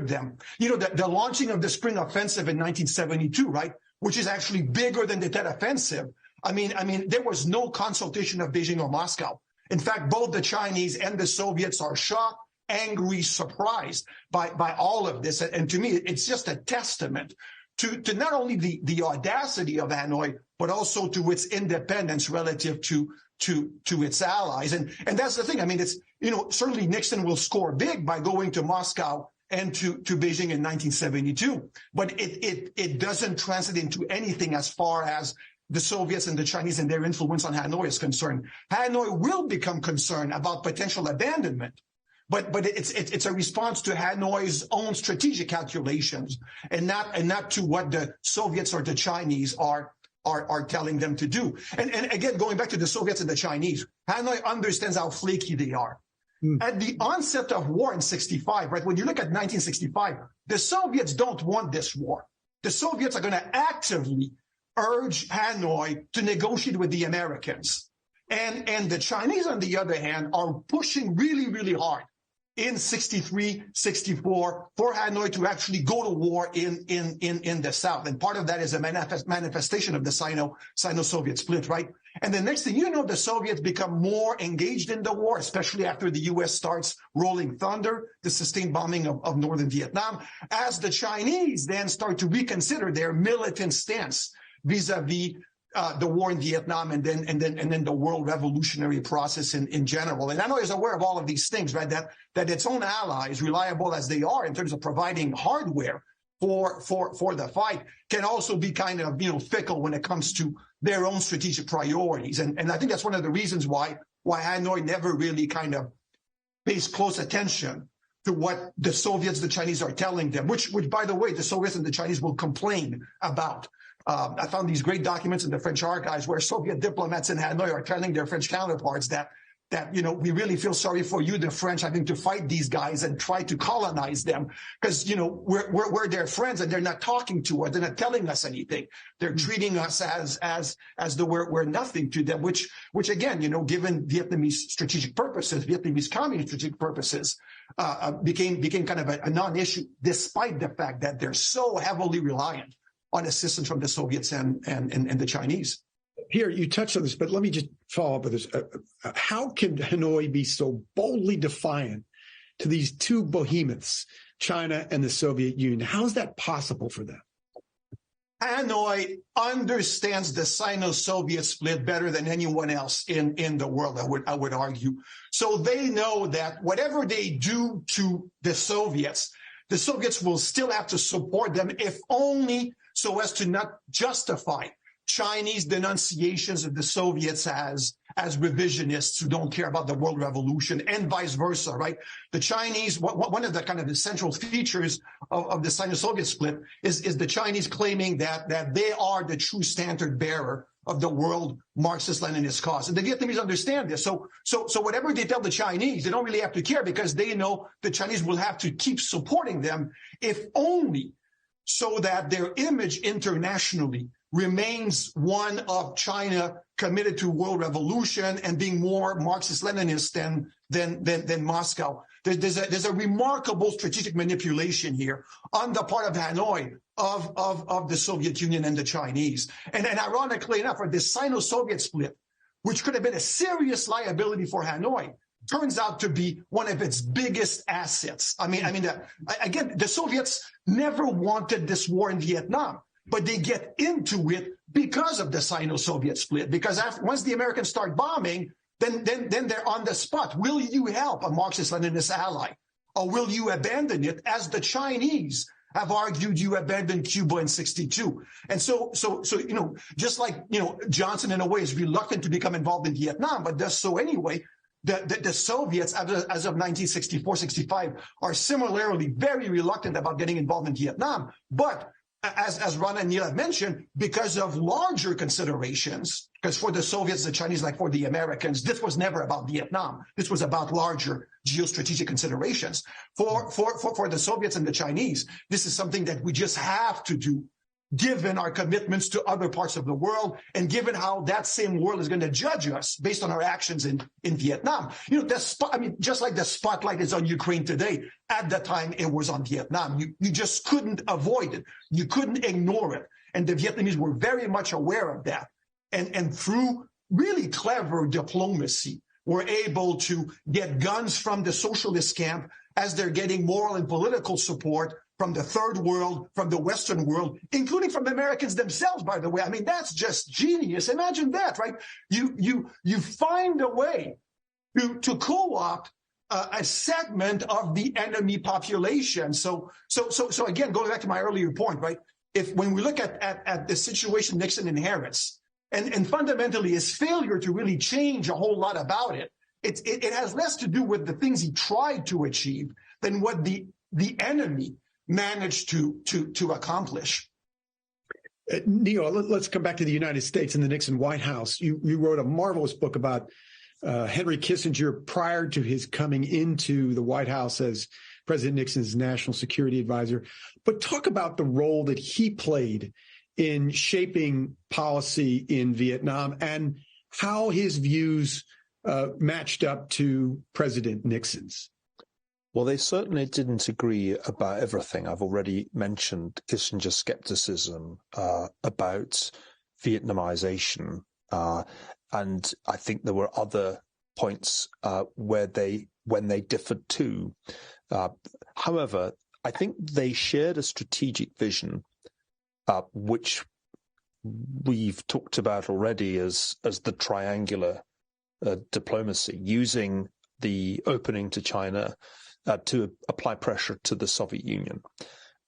them. You know, the launching of the Spring Offensive in 1972, right, which is actually bigger than the Tet Offensive. I mean, there was no consultation of Beijing or Moscow. In fact, both the Chinese and the Soviets are shocked, angry, surprised by all of this. And to me, it's just a testament to not only the audacity of Hanoi, but also to its independence relative to its allies. And that's the thing. I mean, it's, you know, certainly Nixon will score big by going to Moscow and to Beijing in 1972, but it doesn't translate into anything as far as the Soviets and the Chinese and their influence on Hanoi is concerned. Hanoi will become concerned about potential abandonment, but it's a response to Hanoi's own strategic calculations and not to what the Soviets or the Chinese are telling them to do. And again, going back to the Soviets and the Chinese, Hanoi understands how flaky they are. At the onset of war in 65, right, when you look at 1965, the Soviets don't want this war. The Soviets are going to actively urge Hanoi to negotiate with the Americans. And the Chinese, on the other hand, are pushing really, really hard in 63, 64 for Hanoi to actually go to war in the South. And part of that is a manifestation of the Sino-Soviet split, right? And the next thing you know, the Soviets become more engaged in the war, especially after the U.S. starts rolling thunder, the sustained bombing of northern Vietnam, as the Chinese then start to reconsider their militant stance vis-a-vis the war in Vietnam and then the world revolutionary process in general. And Hanoi is aware of all of these things, right? That its own allies, reliable as they are in terms of providing hardware for the fight, can also be kind of, you know, fickle when it comes to their own strategic priorities. And I think that's one of the reasons why Hanoi never really kind of pays close attention to what the Soviets, the Chinese are telling them, which by the way, the Soviets and the Chinese will complain about. I found these great documents in the French archives where Soviet diplomats in Hanoi are telling their French counterparts that, you know, we really feel sorry for you, the French, having to fight these guys and try to colonize them because, you know, we're their friends and they're not talking to us. They're not telling us anything. They're treating us as though we're nothing to them, which again, you know, given Vietnamese strategic purposes, Vietnamese communist strategic purposes, became kind of a non-issue, despite the fact that they're so heavily reliant on assistance from the Soviets and the Chinese. Pierre, you touched on this, but let me just follow up with this. How can Hanoi be so boldly defiant to these two behemoths, China and the Soviet Union? How is that possible for them? Hanoi understands the Sino-Soviet split better than anyone else in the world, I would argue. So they know that whatever they do to the Soviets will still have to support them, if only so as to not justify Chinese denunciations of the Soviets as revisionists who don't care about the world revolution, and vice versa, right? The Chinese, one of the kind of essential features of the Sino-Soviet split is the Chinese claiming that they are the true standard bearer of the world Marxist-Leninist cause. And the Vietnamese understand this. So whatever they tell the Chinese, they don't really have to care because they know the Chinese will have to keep supporting them, if only so that their image internationally remains one of China committed to world revolution and being more Marxist-Leninist than Moscow. There's a remarkable strategic manipulation here on the part of Hanoi of the Soviet Union and the Chinese. And ironically enough, for this Sino-Soviet split, which could have been a serious liability for Hanoi, turns out to be one of its biggest assets. I mean, again, the Soviets never wanted this war in Vietnam, but they get into it because of the Sino-Soviet split. Because once the Americans start bombing, then they're on the spot. Will you help a Marxist-Leninist ally, or will you abandon it, as the Chinese have argued you abandoned Cuba in 62? And so you know, just like, you know, Johnson in a way is reluctant to become involved in Vietnam, but does so anyway. The Soviets, as of 1964, 65, are similarly very reluctant about getting involved in Vietnam. But as Rana and Neil have mentioned, because of larger considerations, because for the Soviets, the Chinese, like for the Americans, this was never about Vietnam. This was about larger geostrategic considerations. For the Soviets and the Chinese, this is something that we just have to do given our commitments to other parts of the world and given how that same world is going to judge us based on our actions in Vietnam. You know, just like the spotlight is on Ukraine today, at that time it was on Vietnam. You just couldn't avoid it. You couldn't ignore it. And the Vietnamese were very much aware of that. And through really clever diplomacy, were able to get guns from the socialist camp as they're getting moral and political support from the third world, from the Western world, including from the Americans themselves, by the way. I mean, that's just genius. Imagine that, right? You find a way to co-opt a segment of the enemy population. So again, going back to my earlier point, right? When we look at the situation Nixon inherits, and fundamentally his failure to really change a whole lot about it, it has less to do with the things he tried to achieve than what the enemy managed to accomplish. Neil, let's come back to the United States and the Nixon White House. You wrote a marvelous book about Henry Kissinger prior to his coming into the White House as President Nixon's national security advisor. But talk about the role that he played in shaping policy in Vietnam and how his views matched up to President Nixon's. Well, they certainly didn't agree about everything. I've already mentioned Kissinger's skepticism about Vietnamization, and I think there were other points when they differed too. However, I think they shared a strategic vision, which we've talked about already as the triangular diplomacy, using the opening to China to apply pressure to the Soviet Union.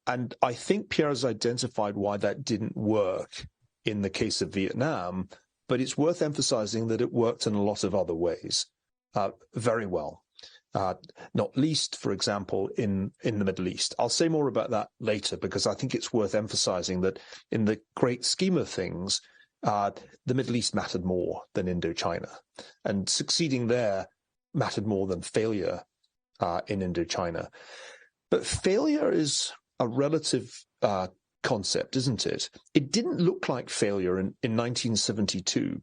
And I think Pierre has identified why that didn't work in the case of Vietnam, but it's worth emphasizing that it worked in a lot of other ways very well. Not least, for example, in the Middle East. I'll say more about that later because I think it's worth emphasizing that in the great scheme of things, the Middle East mattered more than Indochina. And succeeding there mattered more than failure in Indochina. But failure is a relative concept, isn't it? It didn't look like failure in 1972.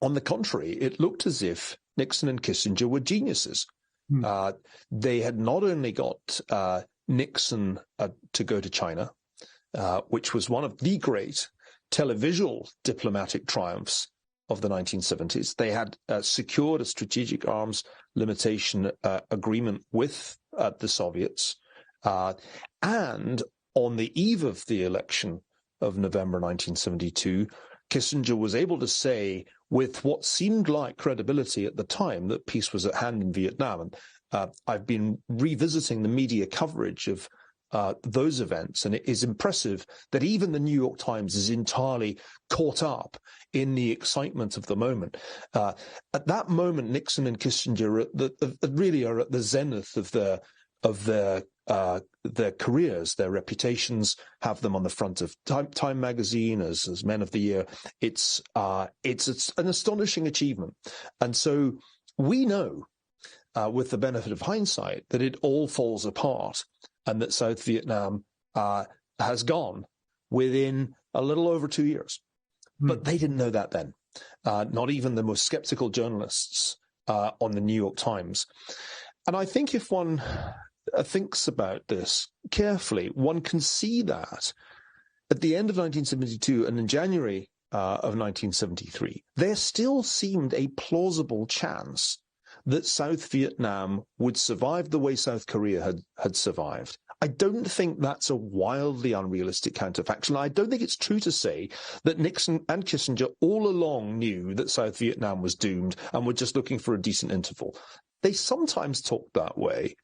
On the contrary, it looked as if Nixon and Kissinger were geniuses. They had not only got Nixon to go to China, which was one of the great televisual diplomatic triumphs of the 1970s. They had secured a strategic arms limitation agreement with the Soviets. And on the eve of the election of November 1972, Kissinger was able to say, with what seemed like credibility at the time, that peace was at hand in Vietnam. And I've been revisiting the media coverage of those events, and it is impressive that even the New York Times is entirely caught up in the excitement of the moment. At that moment, Nixon and Kissinger really are at the zenith of their careers. Their reputations have them on the front of Time magazine as Men of the Year. It's an astonishing achievement, and so we know, with the benefit of hindsight, that it all falls apart, and that South Vietnam has gone within a little over 2 years. But they didn't know that then. Not even the most skeptical journalists on the New York Times. And I think if one thinks about this carefully, one can see that at the end of 1972 and in January of 1973, there still seemed a plausible chance that South Vietnam would survive the way South Korea had survived. I don't think that's a wildly unrealistic counterfactual. I don't think it's true to say that Nixon and Kissinger all along knew that South Vietnam was doomed and were just looking for a decent interval. They sometimes talked that way,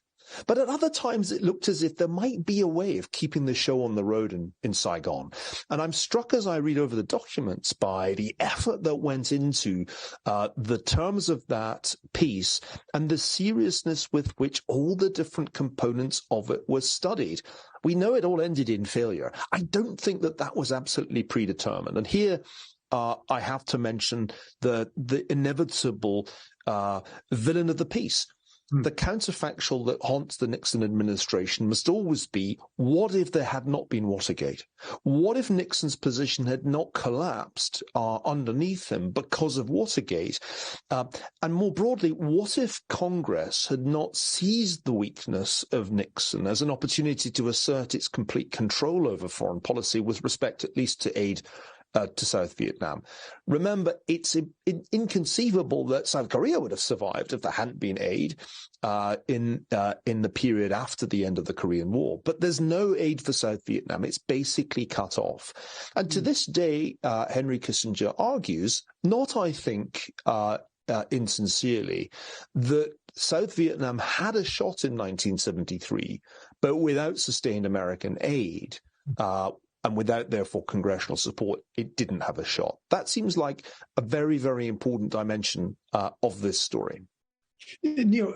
but at other times it looked as if there might be a way of keeping the show on the road in Saigon. And I'm struck as I read over the documents by the effort that went into the terms of that peace and the seriousness with which all the different components of it were studied. We know it all ended in failure. I don't think that was absolutely predetermined. And here I have to mention the inevitable villain of the peace. the counterfactual that haunts the Nixon administration must always be, what if there had not been Watergate? What if Nixon's position had not collapsed underneath him because of Watergate? And more broadly, what if Congress had not seized the weakness of Nixon as an opportunity to assert its complete control over foreign policy with respect at least to aid to South Vietnam? Remember, it's inconceivable that South Korea would have survived if there hadn't been aid in the period after the end of the Korean War. But there's no aid for South Vietnam. It's basically cut off. And to this day, Henry Kissinger argues, not, I think, insincerely, that South Vietnam had a shot in 1973, but without sustained American aid, and without, therefore, congressional support, it didn't have a shot. That seems like a very, very important dimension of this story. Neil,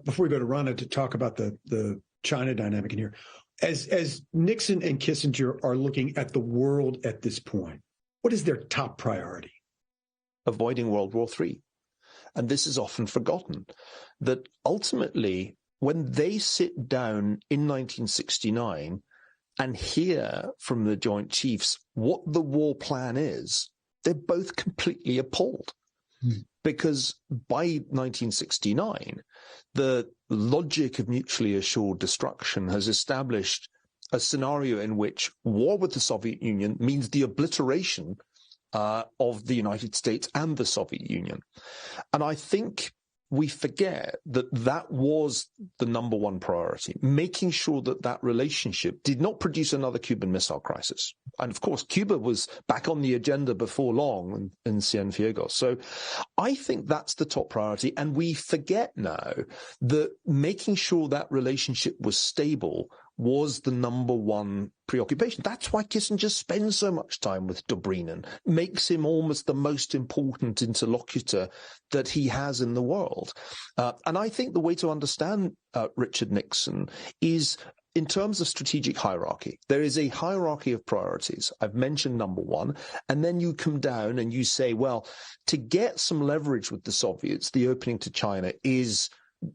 before we go to Rana to talk about the China dynamic in here, as Nixon and Kissinger are looking at the world at this point, what is their top priority? Avoiding World War III. And this is often forgotten, that ultimately, when they sit down in 1969 and hear from the Joint Chiefs what the war plan is, they're both completely appalled. Because by 1969, the logic of mutually assured destruction has established a scenario in which war with the Soviet Union means the obliteration of the United States and the Soviet Union. And I think we forget that that was the number one priority, making sure that that relationship did not produce another Cuban Missile Crisis. And of course, Cuba was back on the agenda before long in Cienfuegos. So I think that's the top priority. And we forget now that making sure that relationship was stable was the number one preoccupation. That's why Kissinger spends so much time with Dobrynin, makes him almost the most important interlocutor that he has in the world. And I think the way to understand Richard Nixon is in terms of strategic hierarchy. There is a hierarchy of priorities. I've mentioned number one, and then you come down and you say, well, to get some leverage with the Soviets, the opening to China is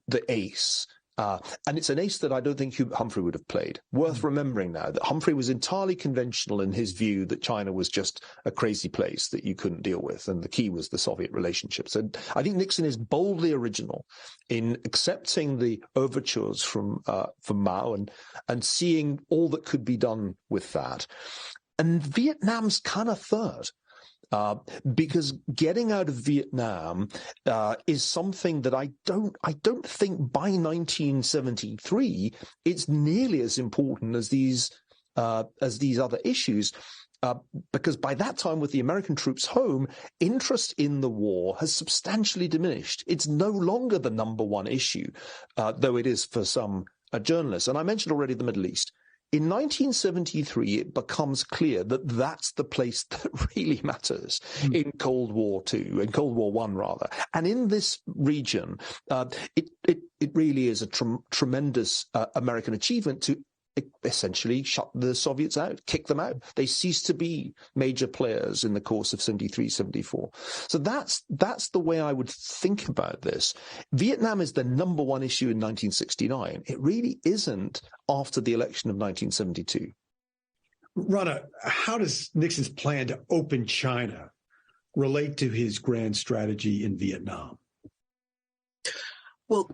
the ace. And it's an ace that I don't think Humphrey would have played. Worth remembering now that Humphrey was entirely conventional in his view that China was just a crazy place that you couldn't deal with, and the key was the Soviet relationship. So I think Nixon is boldly original in accepting the overtures from Mao and seeing all that could be done with that. And Vietnam's kind of third. Because getting out of Vietnam is something that I don't think by 1973 it's nearly as important as these other issues. Because by that time, with the American troops home, interest in the war has substantially diminished. It's no longer the number one issue, though it is for some journalists. And I mentioned already the Middle East. In 1973, it becomes clear that that's the place that really matters in Cold War II, in Cold War I, rather. And in this region, it really is a tremendous American achievement to essentially shut the Soviets out, kick them out. They ceased to be major players in the course of 73, 74. So that's the way I would think about this. Vietnam is the number one issue in 1969. It really isn't after the election of 1972. Rana, how does Nixon's plan to open China relate to his grand strategy in Vietnam? Well,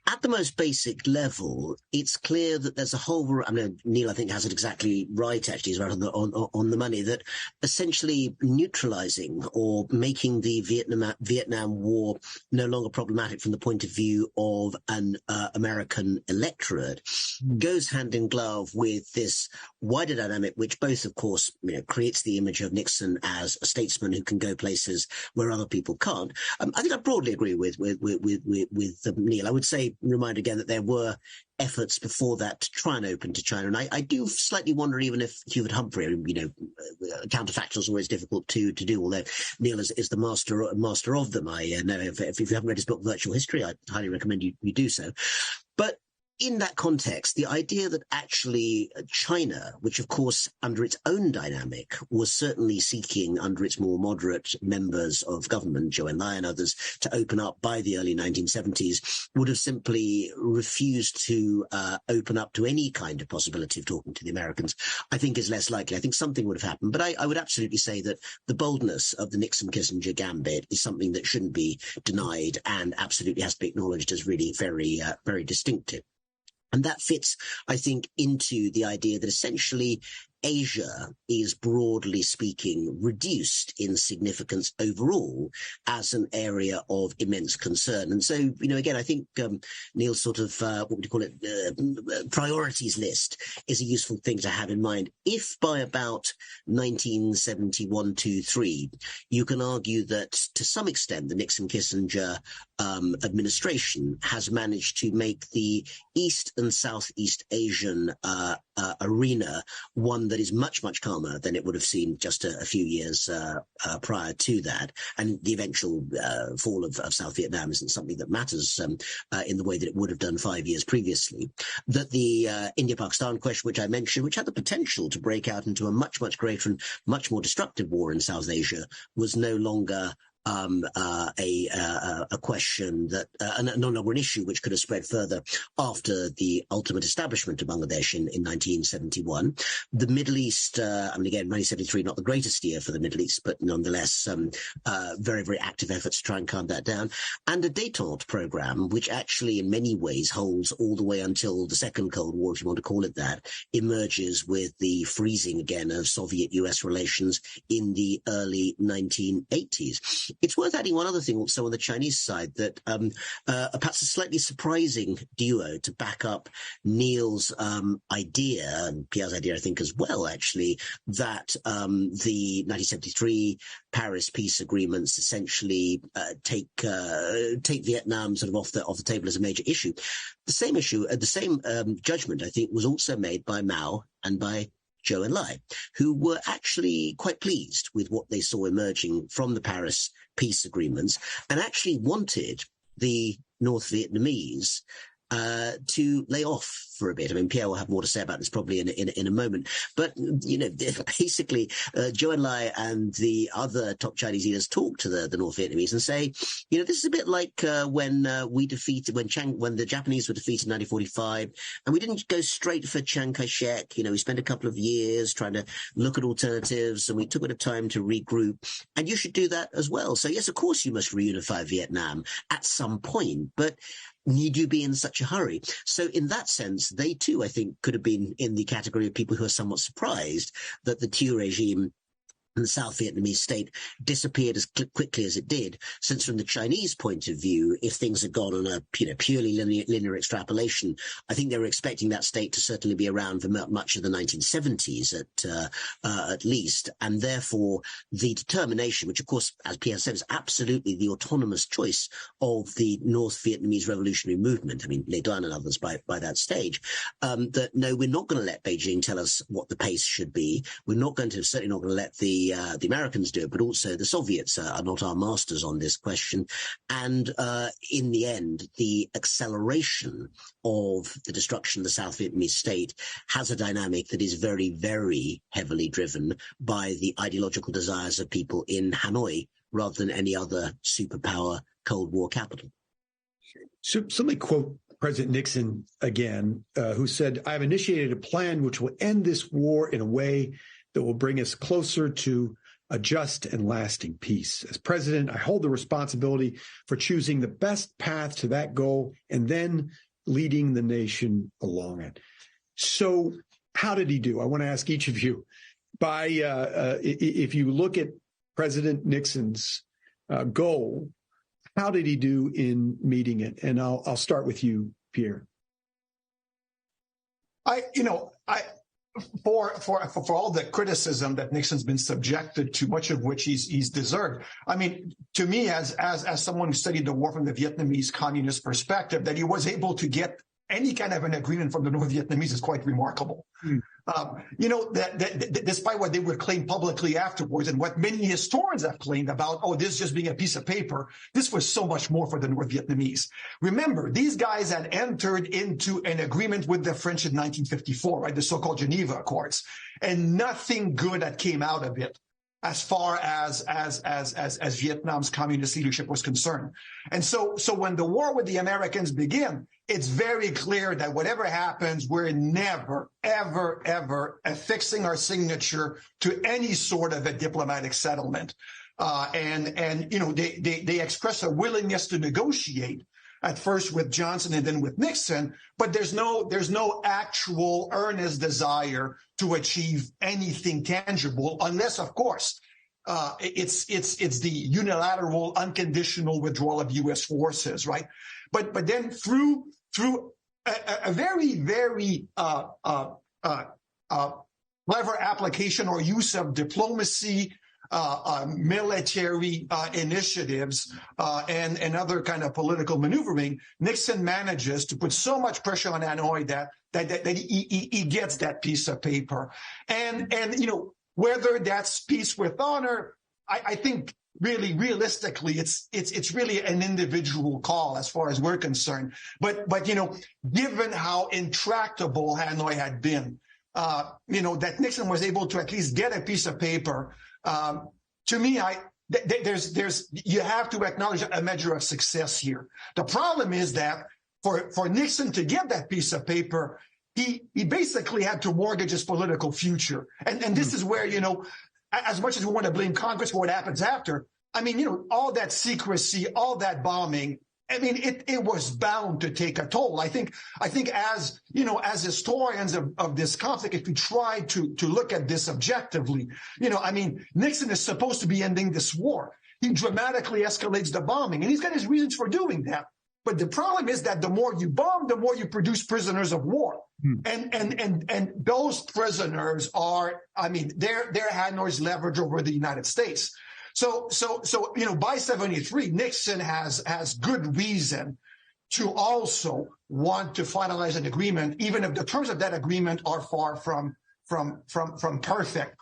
at the most basic level, it's clear that there's a whole. I mean, Neil, I think, has it exactly right. Actually, he's right on the money. That essentially neutralizing or making the Vietnam War no longer problematic from the point of view of an American electorate goes hand in glove with this wider dynamic, which both, of course, creates the image of Nixon as a statesman who can go places where other people can't. I think I broadly agree with Neil. I would say, remind again that there were efforts before that to try and open to China. And I do slightly wonder even if Hubert Humphrey, counterfactual is always difficult to do, although Neil is the master of them. I know if you haven't read his book, Virtual History, I highly recommend you do so. But in that context, the idea that actually China, which of course under its own dynamic was certainly seeking under its more moderate members of government, Zhou Enlai and others, to open up by the early 1970s, would have simply refused to open up to any kind of possibility of talking to the Americans, I think is less likely. I think something would have happened. But I would absolutely say that the boldness of the Nixon-Kissinger gambit is something that shouldn't be denied and absolutely has to be acknowledged as really very, very distinctive. And that fits, I think, into the idea that essentially Asia is, broadly speaking, reduced in significance overall as an area of immense concern. And so, again, I think Neil's sort of, what would you call it, priorities list is a useful thing to have in mind. If by about 1971-3, you can argue that to some extent the Nixon-Kissinger administration has managed to make the East and Southeast Asian arena one that is much, much calmer than it would have seemed just a few years prior to that. And the eventual fall of South Vietnam isn't something that matters in the way that it would have done 5 years previously. That the India-Pakistan question, which I mentioned, which had the potential to break out into a much, much greater and much more destructive war in South Asia, was no longer a question that no longer an issue which could have spread further after the ultimate establishment of Bangladesh in 1971. The Middle East, again, 1973, not the greatest year for the Middle East, but nonetheless, very, very active efforts to try and calm that down. And a détente program, which actually in many ways holds all the way until the Second Cold War, if you want to call it that, emerges with the freezing again of Soviet-US relations in the early 1980s. It's worth adding one other thing also on the Chinese side, that perhaps a slightly surprising duo to back up Neil's idea, and Pierre's idea, I think, as well, actually, that the 1973 Paris peace agreements essentially take Vietnam sort of off the table as a major issue. The same issue, the same judgment, I think, was also made by Mao and by Zhou Enlai, who were actually quite pleased with what they saw emerging from the Paris peace agreements and actually wanted the North Vietnamese to lay off for a bit. I mean, Pierre will have more to say about this probably in a moment. But, basically, Zhou Enlai and the other top Chinese leaders talk to the North Vietnamese and say, this is a bit like when the Japanese were defeated in 1945, and we didn't go straight for Chiang Kai-shek. We spent a couple of years trying to look at alternatives, and we took a bit of time to regroup. And you should do that as well. So, yes, of course, you must reunify Vietnam at some point, but need you be in such a hurry? So in that sense, they too, I think, could have been in the category of people who are somewhat surprised that the Thieu regime and the South Vietnamese state disappeared as quickly as it did, since from the Chinese point of view, if things had gone on a purely linear extrapolation, I think they were expecting that state to certainly be around for much of the 1970s at least, and therefore the determination, which of course, as Pierre said, is absolutely the autonomous choice of the North Vietnamese revolutionary movement. I mean, Le Duan and others by that stage, that no, we're not going to let Beijing tell us what the pace should be. We're certainly not going to let the Americans do it, but also the Soviets are not our masters on this question. And in the end, the acceleration of the destruction of the South Vietnamese state has a dynamic that is very, very heavily driven by the ideological desires of people in Hanoi rather than any other superpower Cold War capital. So let me quote President Nixon again, who said, "I have initiated a plan which will end this war in a way that will bring us closer to a just and lasting peace. As president, I hold the responsibility for choosing the best path to that goal and then leading the nation along it." So how did he do? I want to ask each of you, if you look at President Nixon's goal, how did he do in meeting it? And I'll start with you, Pierre. For all the criticism that Nixon's been subjected to, much of which he's deserved. I mean, to me, as someone who studied the war from the Vietnamese communist perspective, that he was able to get any kind of an agreement from the North Vietnamese is quite remarkable. Despite what they would claim publicly afterwards and what many historians have claimed about, oh, this just being a piece of paper, this was so much more for the North Vietnamese. Remember, these guys had entered into an agreement with the French in 1954, right, the so-called Geneva Accords, and nothing good that came out of it as far as Vietnam's communist leadership was concerned. And so when the war with the Americans began, it's very clear that whatever happens, we're never, ever, ever affixing our signature to any sort of a diplomatic settlement. They express a willingness to negotiate, at first with Johnson and then with Nixon, but there's no actual earnest desire to achieve anything tangible, unless, of course, it's the unilateral, unconditional withdrawal of U.S. forces, right? But then through a very, very clever application or use of diplomacy, military initiatives, and other kind of political maneuvering, Nixon manages to put so much pressure on Hanoi that he gets that piece of paper. And whether that's peace with honor, I think really realistically, it's really an individual call as far as we're concerned. But given how intractable Hanoi had been, that Nixon was able to at least get a piece of paper. To me, you have to acknowledge a measure of success here. The problem is that for Nixon to get that piece of paper, he basically had to mortgage his political future. And this is where, as much as we want to blame Congress for what happens after, all that secrecy, all that bombing, it was bound to take a toll. I think as historians of this conflict, if we try to look at this objectively, Nixon is supposed to be ending this war. He dramatically escalates the bombing, and he's got his reasons for doing that. But the problem is that the more you bomb, the more you produce prisoners of war. And those prisoners are, they're Hanoi's leverage over the United States. So by 73, Nixon has good reason to also want to finalize an agreement, even if the terms of that agreement are far from perfect.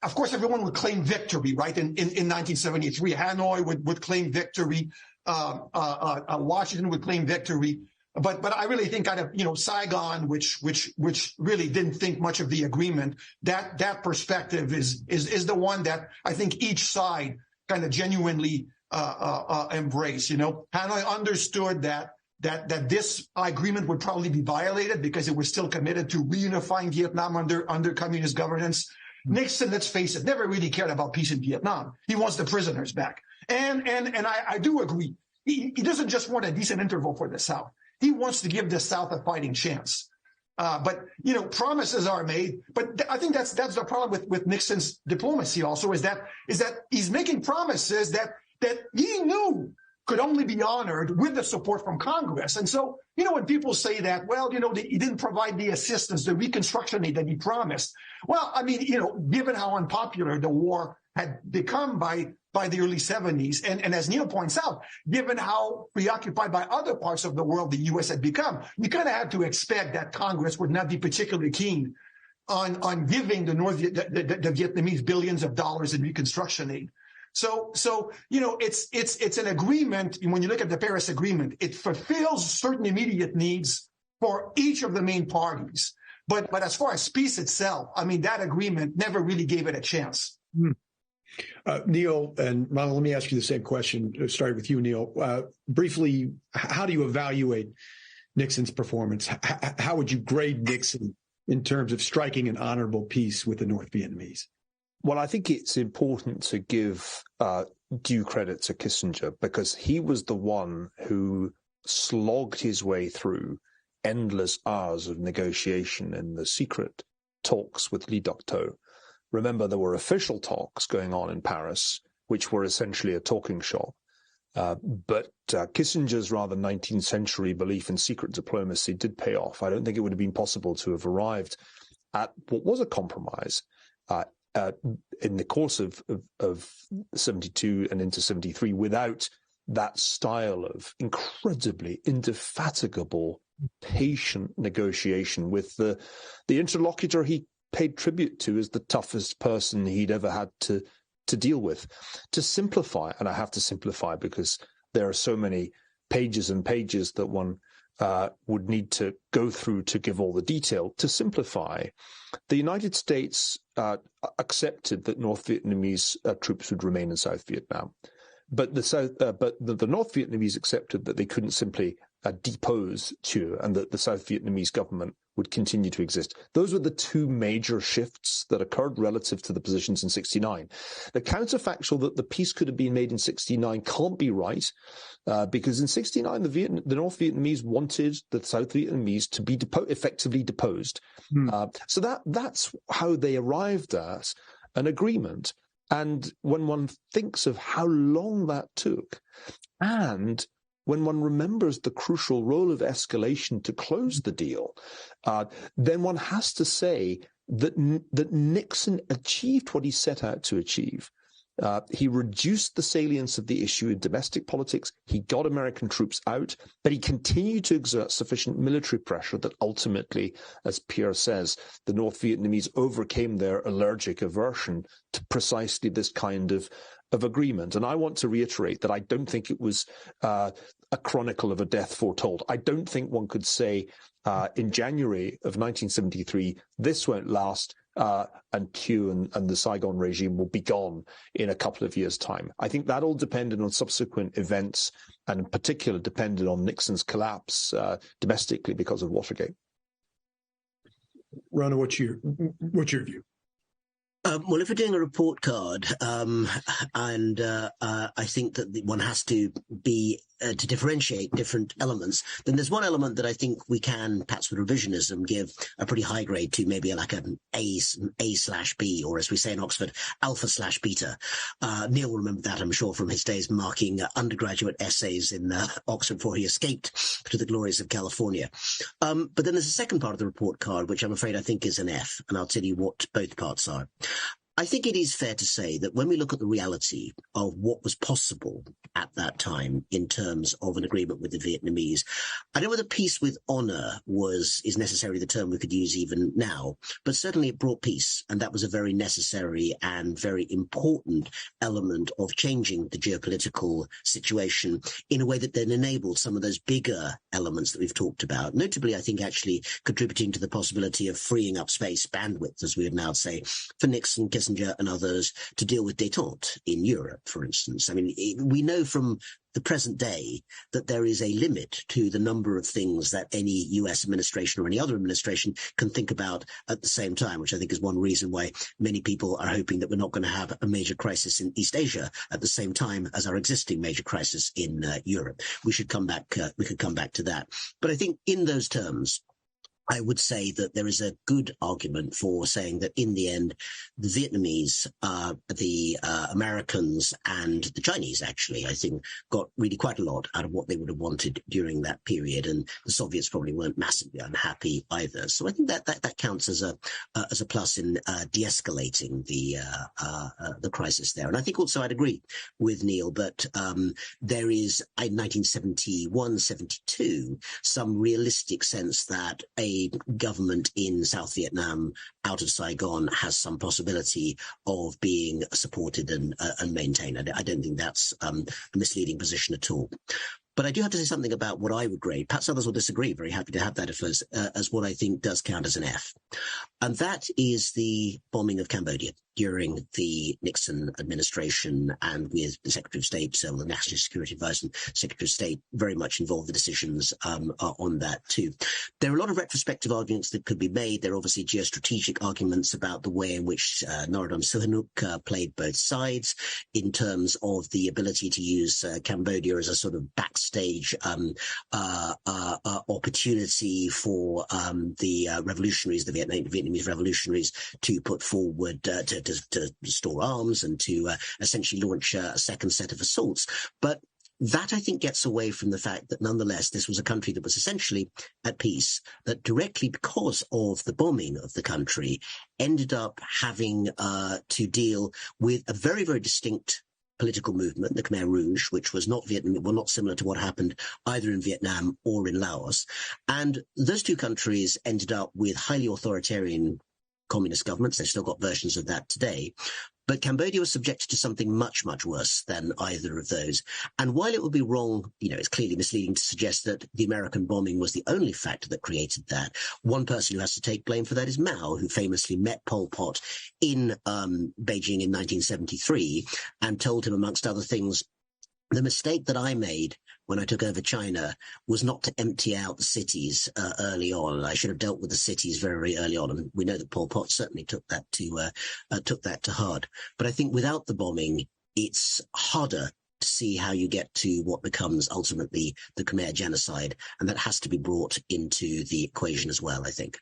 Of course, everyone would claim victory, right? In 1973, Hanoi would claim victory. Washington would claim victory. But I really think Saigon, which really didn't think much of the agreement, that perspective is the one that I think each side kind of genuinely embraced. Hanoi understood that this agreement would probably be violated because it was still committed to reunifying Vietnam under communist governance. Nixon, let's face it, never really cared about peace in Vietnam. He wants the prisoners back. And I do agree. He doesn't just want a decent interval for the South. He wants to give the South a fighting chance. But promises are made. But I think that's the problem with Nixon's diplomacy also is that he's making promises that he knew could only be honored with the support from Congress. And so, when people say that, well, he didn't provide the assistance, the reconstruction aid that he promised. Well, given how unpopular the war had become by the early 70s, and as Neil points out, given how preoccupied by other parts of the world the U.S. had become, you kind of had to expect that Congress would not be particularly keen on giving the Vietnamese billions of dollars in reconstruction aid. So it's an agreement. When you look at the Paris Agreement, it fulfills certain immediate needs for each of the main parties. But as far as peace itself, that agreement never really gave it a chance. Neil and Rana, let me ask you the same question. Starting with you, Neil. Briefly, how do you evaluate Nixon's performance? How would you grade Nixon in terms of striking an honorable peace with the North Vietnamese? Well, I think it's important to give due credit to Kissinger because he was the one who slogged his way through endless hours of negotiation in the secret talks with Lee Duc-Tho. Remember, there were official talks going on in Paris, which were essentially a talking shop. But Kissinger's rather 19th century belief in secret diplomacy did pay off. I don't think it would have been possible to have arrived at what was a compromise in the course of 72 and into 73 without that style of incredibly indefatigable, patient negotiation with the interlocutor he paid tribute to as the toughest person he'd ever had to deal with. To simplify, and I have to simplify because there are so many pages and pages that one would need to go through to give all the detail. To simplify, the United States accepted that North Vietnamese troops would remain in South Vietnam, but the North Vietnamese accepted that they couldn't simply depose Thieu and that the South Vietnamese government would continue to exist. Those were the two major shifts that occurred relative to the positions in 1969. The counterfactual that the peace could have been made in 1969 can't be right, because in 1969 the North Vietnamese wanted the South Vietnamese to be effectively deposed. So that's how they arrived at an agreement. And when one thinks of how long that took, and when one remembers the crucial role of escalation to close the deal, then one has to say that Nixon achieved what he set out to achieve. He reduced the salience of the issue in domestic politics. He got American troops out, but he continued to exert sufficient military pressure that ultimately, as Pierre says, the North Vietnamese overcame their allergic aversion to precisely this kind of agreement. And I want to reiterate that I don't think it was a chronicle of a death foretold. I don't think one could say in January of 1973, this won't last, and Thieu and the Saigon regime will be gone in a couple of years' time. I think that all depended on subsequent events, and in particular depended on Nixon's collapse domestically because of Watergate. Rana, what's your view? Well, if we're doing a report card, and I think that one has to be to differentiate different elements, then there's one element that I think we can, perhaps with revisionism, give a pretty high grade to, maybe like an A/B, or as we say in Oxford, alpha/beta. Neil will remember that, I'm sure, from his days marking undergraduate essays in Oxford before he escaped to the glories of California. But then there's a second part of the report card, which I'm afraid I think is an F, and I'll tell you what both parts are. I think it is fair to say that when we look at the reality of what was possible at that time in terms of an agreement with the Vietnamese, I don't know whether peace with honor is necessarily the term we could use even now, but certainly it brought peace, and that was a very necessary and very important element of changing the geopolitical situation in a way that then enabled some of those bigger elements that we've talked about, notably I think actually contributing to the possibility of freeing up space, bandwidth, as we would now say, for Nixon, Kissinger and others to deal with détente in Europe, for instance. I mean, we know from the present day that there is a limit to the number of things that any US administration or any other administration can think about at the same time, which I think is one reason why many people are hoping that we're not going to have a major crisis in East Asia at the same time as our existing major crisis in Europe. We could come back to that. But I think in those terms, I would say that there is a good argument for saying that in the end, the Vietnamese, the Americans and the Chinese actually, I think, got really quite a lot out of what they would have wanted during that period. And the Soviets probably weren't massively unhappy either. So I think that counts as a plus in de-escalating the crisis there. And I think also I'd agree with Neil that there is, in 1971-72, some realistic sense that a government in South Vietnam out of Saigon has some possibility of being supported and maintained. I don't think that's a misleading position at all. But I do have to say something about what I would grade. Perhaps others will disagree. Very happy to have that as what I think does count as an F. And that is the bombing of Cambodia during the Nixon administration, and with the Secretary of State, so the National Security Advisor and Secretary of State very much involved in the decisions on that too. There are a lot of retrospective arguments that could be made. There are obviously geostrategic arguments about the way in which Norodom Sihanouk played both sides in terms of the ability to use Cambodia as a sort of backstage opportunity for the revolutionaries, the Vietnamese revolutionaries, to put forward to store arms and to essentially launch a second set of assaults. But that, I think, gets away from the fact that nonetheless this was a country that was essentially at peace, that directly because of the bombing of the country ended up having to deal with a very, very distinct political movement, the Khmer Rouge, which was not similar to what happened either in Vietnam or in Laos. And those two countries ended up with highly authoritarian communist governments. They've still got versions of that today. But Cambodia was subjected to something much, much worse than either of those. And while it would be wrong, it's clearly misleading to suggest that the American bombing was the only factor that created that. One person who has to take blame for that is Mao, who famously met Pol Pot in Beijing in 1973 and told him, amongst other things, the mistake that I made when I took over China was not to empty out the cities early on. I should have dealt with the cities very, very early on. And we know that Pol Pot certainly took that to heart. But I think without the bombing, it's harder to see how you get to what becomes ultimately the Khmer genocide. And that has to be brought into the equation as well, I think.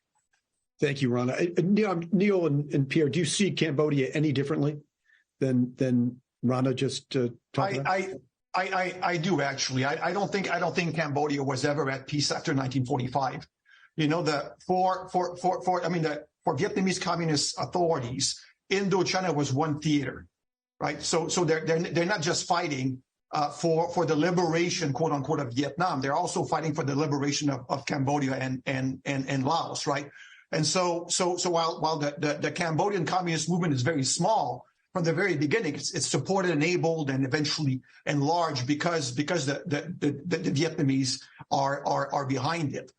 Thank you, Rana. Neil and Pierre, do you see Cambodia any differently than Rana just talked about? I do actually. I don't think Cambodia was ever at peace after 1945. For Vietnamese communist authorities, Indochina was one theater, right? So they're not just fighting for the liberation, quote unquote, of Vietnam. They're also fighting for the liberation of Cambodia and Laos, right? And so while the Cambodian communist movement is very small, from the very beginning, it's supported, enabled, and eventually enlarged because the Vietnamese are behind it.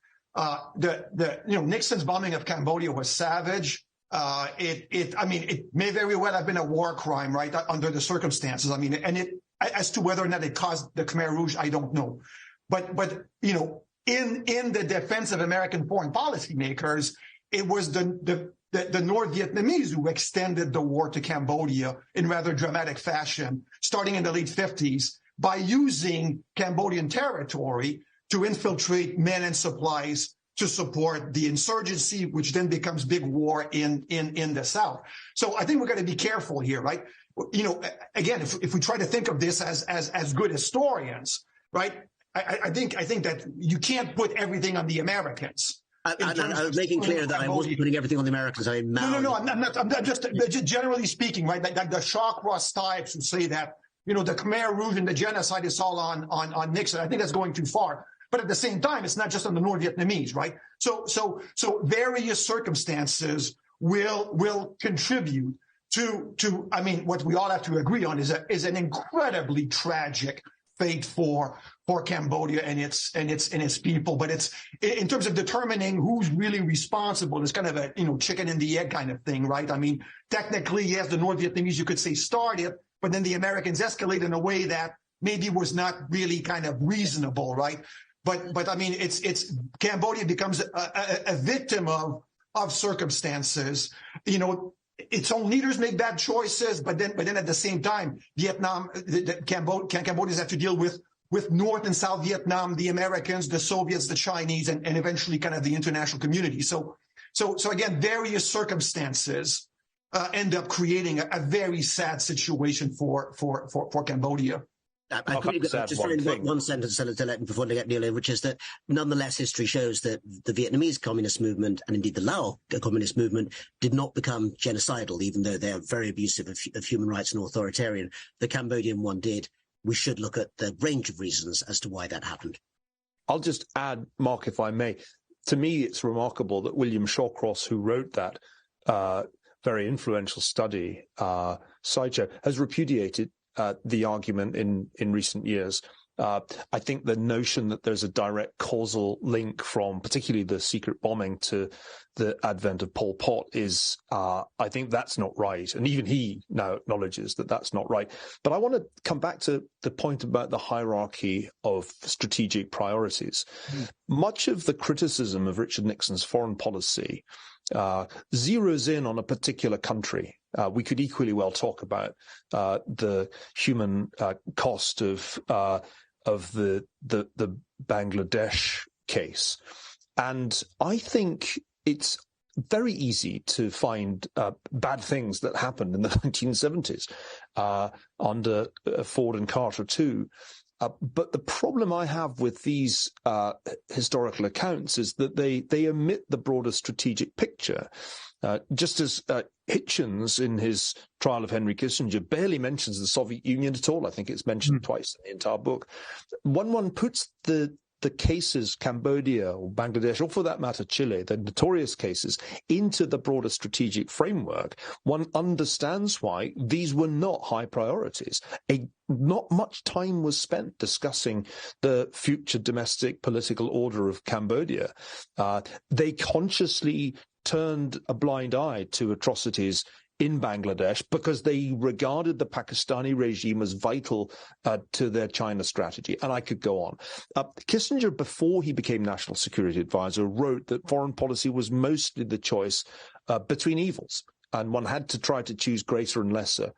Nixon's bombing of Cambodia was savage. It may very well have been a war crime, right, under the circumstances. As to whether or not it caused the Khmer Rouge, I don't know. But in the defense of American foreign policy makers, it was the North Vietnamese who extended the war to Cambodia in rather dramatic fashion, starting in the late 50s, by using Cambodian territory to infiltrate men and supplies to support the insurgency, which then becomes big war in the South. So I think we've got to be careful here, right? Again, if we try to think of this as good historians, right? I think that you can't put everything on the Americans. I was making clear that I wasn't putting everything on the Americans. No, I'm not. I'm just generally speaking, right? Like the Shawcross types who say that, the Khmer Rouge and the genocide is all on Nixon. I think that's going too far. But at the same time, it's not just on the North Vietnamese, right? So various circumstances will contribute to what we all have to agree on is an incredibly tragic fate for Cambodia and its people. But it's in terms of determining who's really responsible, it's kind of a chicken and the egg kind of thing, right? Technically, yes, the North Vietnamese, you could say, started, but then the Americans escalated in a way that maybe was not really kind of reasonable, right? But it's Cambodia becomes a victim of circumstances. Its own leaders make bad choices, but then at the same time, Cambodians have to deal with North and South Vietnam, the Americans, the Soviets, the Chinese, and eventually kind of the international community. So again, various circumstances end up creating a very sad situation for Cambodia. I quickly just one sentence to let before I get Neil in, which is that nonetheless history shows that the Vietnamese communist movement and indeed the Lao communist movement did not become genocidal, even though they are very abusive of human rights and authoritarian. The Cambodian one did. We should look at the range of reasons as to why that happened. I'll just add, Mark, if I may. To me, it's remarkable that William Shawcross, who wrote that very influential study, Sideshow, has repudiated the argument in recent years. I think the notion that there's a direct causal link from particularly the secret bombing to the advent of Pol Pot is, I think that's not right. And even he now acknowledges that that's not right. But I want to come back to the point about the hierarchy of strategic priorities. Much of the criticism of Richard Nixon's foreign policy zeroes in on a particular country. We could equally well talk about the human cost of the Bangladesh case, and I think it's very easy to find bad things that happened in the 1970s under Ford and Carter too. But the problem I have with these historical accounts is that they omit the broader strategic picture. Just as Hitchens, in his trial of Henry Kissinger, barely mentions the Soviet Union at all. I think it's mentioned twice in the entire book. One puts the cases, Cambodia or Bangladesh, or for that matter, Chile, the notorious cases, into the broader strategic framework, one understands why these were not high priorities. Not much time was spent discussing the future domestic political order of Cambodia. They consciously turned a blind eye to atrocities in Bangladesh because they regarded the Pakistani regime as vital to their China strategy. And I could go on. Kissinger, before he became National Security Advisor, wrote that foreign policy was mostly the choice between evils. And one had to try to choose lesser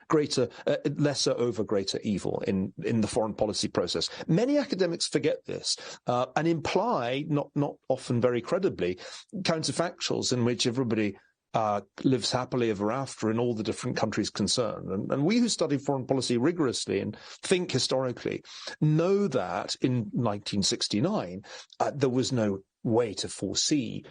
over greater evil in the foreign policy process. Many academics forget this and imply, not often very credibly, counterfactuals in which everybody lives happily ever after in all the different countries concerned. And we who study foreign policy rigorously and think historically know that in 1969 there was no way to foresee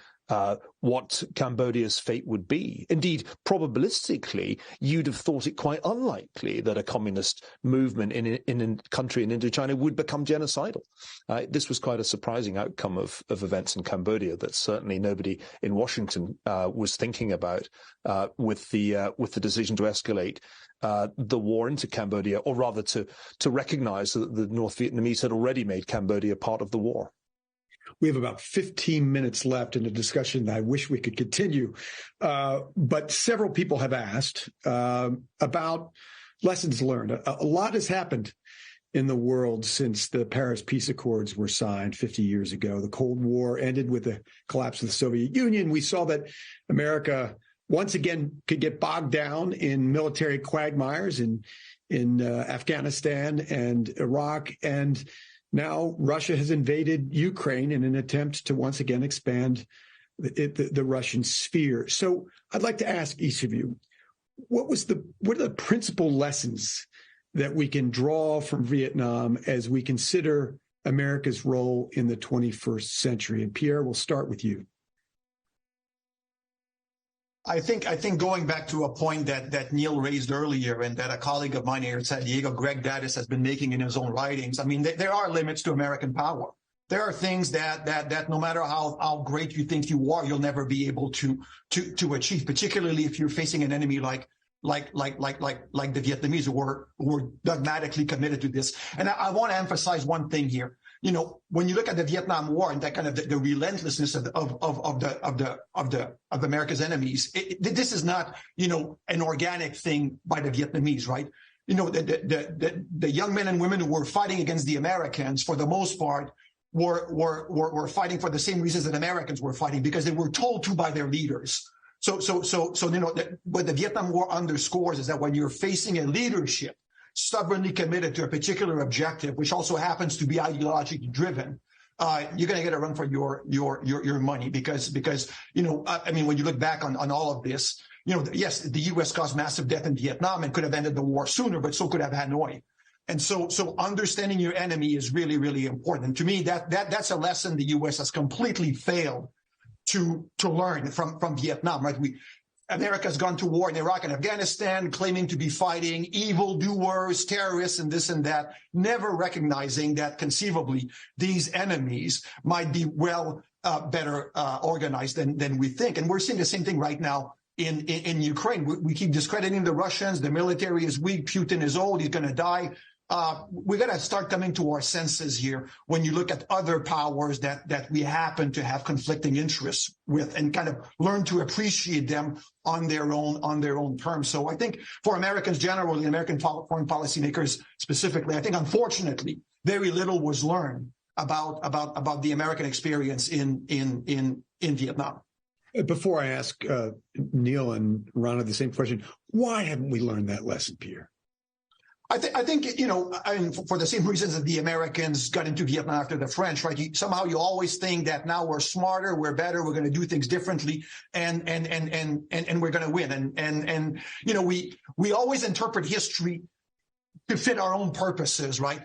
what Cambodia's fate would be. Indeed, probabilistically, you'd have thought it quite unlikely that a communist movement in a country in Indochina would become genocidal. This was quite a surprising outcome of events in Cambodia that certainly nobody in Washington was thinking about with the decision to escalate the war into Cambodia, or rather to recognize that the North Vietnamese had already made Cambodia part of the war. We have about 15 minutes left in a discussion that I wish we could continue. But several people have asked about lessons learned. A lot has happened in the world since the Paris Peace Accords were signed 50 years ago. The Cold War ended with the collapse of the Soviet Union. We saw that America once again could get bogged down in military quagmires in Afghanistan and Iraq, and now Russia has invaded Ukraine in an attempt to once again expand the Russian sphere. So I'd like to ask each of you, what are the principal lessons that we can draw from Vietnam as we consider America's role in the 21st century? And Pierre, we'll start with you. I think going back to a point that Neil raised earlier, and that a colleague of mine here at San Diego, Greg Daddis, has been making in his own writings. I mean, there are limits to American power. There are things that no matter how great you think you are, you'll never be able to achieve, particularly if you're facing an enemy like the Vietnamese, who were dogmatically committed to this. And I want to emphasize one thing here. You know, when you look at the Vietnam War and that kind of the relentlessness of America's enemies, this is not, you know, an organic thing by the Vietnamese, right? You know, the young men and women who were fighting against the Americans, for the most part, were fighting for the same reasons that Americans were fighting, because they were told to by their leaders. So you know, what the Vietnam War underscores is that when you're facing a leadership stubbornly committed to a particular objective, which also happens to be ideologically driven, you're going to get a run for your money, because you know, I mean, when you look back on all of this, you know, yes, the U.S. caused massive death in Vietnam and could have ended the war sooner, but so could have Hanoi. And so understanding your enemy is really, really important. And to me, that's a lesson the U.S. has completely failed to learn from Vietnam, right? America's gone to war in Iraq and Afghanistan, claiming to be fighting evildoers, terrorists, and this and that, never recognizing that conceivably these enemies might be better organized than we think. And we're seeing the same thing right now in Ukraine. We keep discrediting the Russians. The military is weak. Putin is old. He's going to die. We got to start coming to our senses here when you look at other powers that we happen to have conflicting interests with, and kind of learn to appreciate them on their own terms. So I think for Americans generally, American foreign policymakers specifically, I think unfortunately very little was learned about the American experience in Vietnam. Before I ask Neil and Rana the same question, why haven't we learned that lesson, Pierre? I think, you know, I mean, for the same reasons that the Americans got into Vietnam after the French, right? Somehow you always think that now we're smarter, we're better, we're going to do things differently, and we're going to win. And you know, we always interpret history to fit our own purposes, right?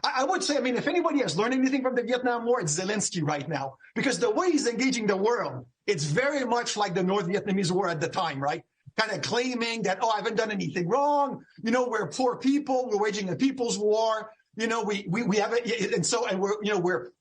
I would say, I mean, if anybody has learned anything from the Vietnam War, it's Zelensky right now, because the way he's engaging the world, it's very much like the North Vietnamese War at the time, right? Kind of claiming that, I haven't done anything wrong. We're poor people. We're waging a people's war. We haven't, and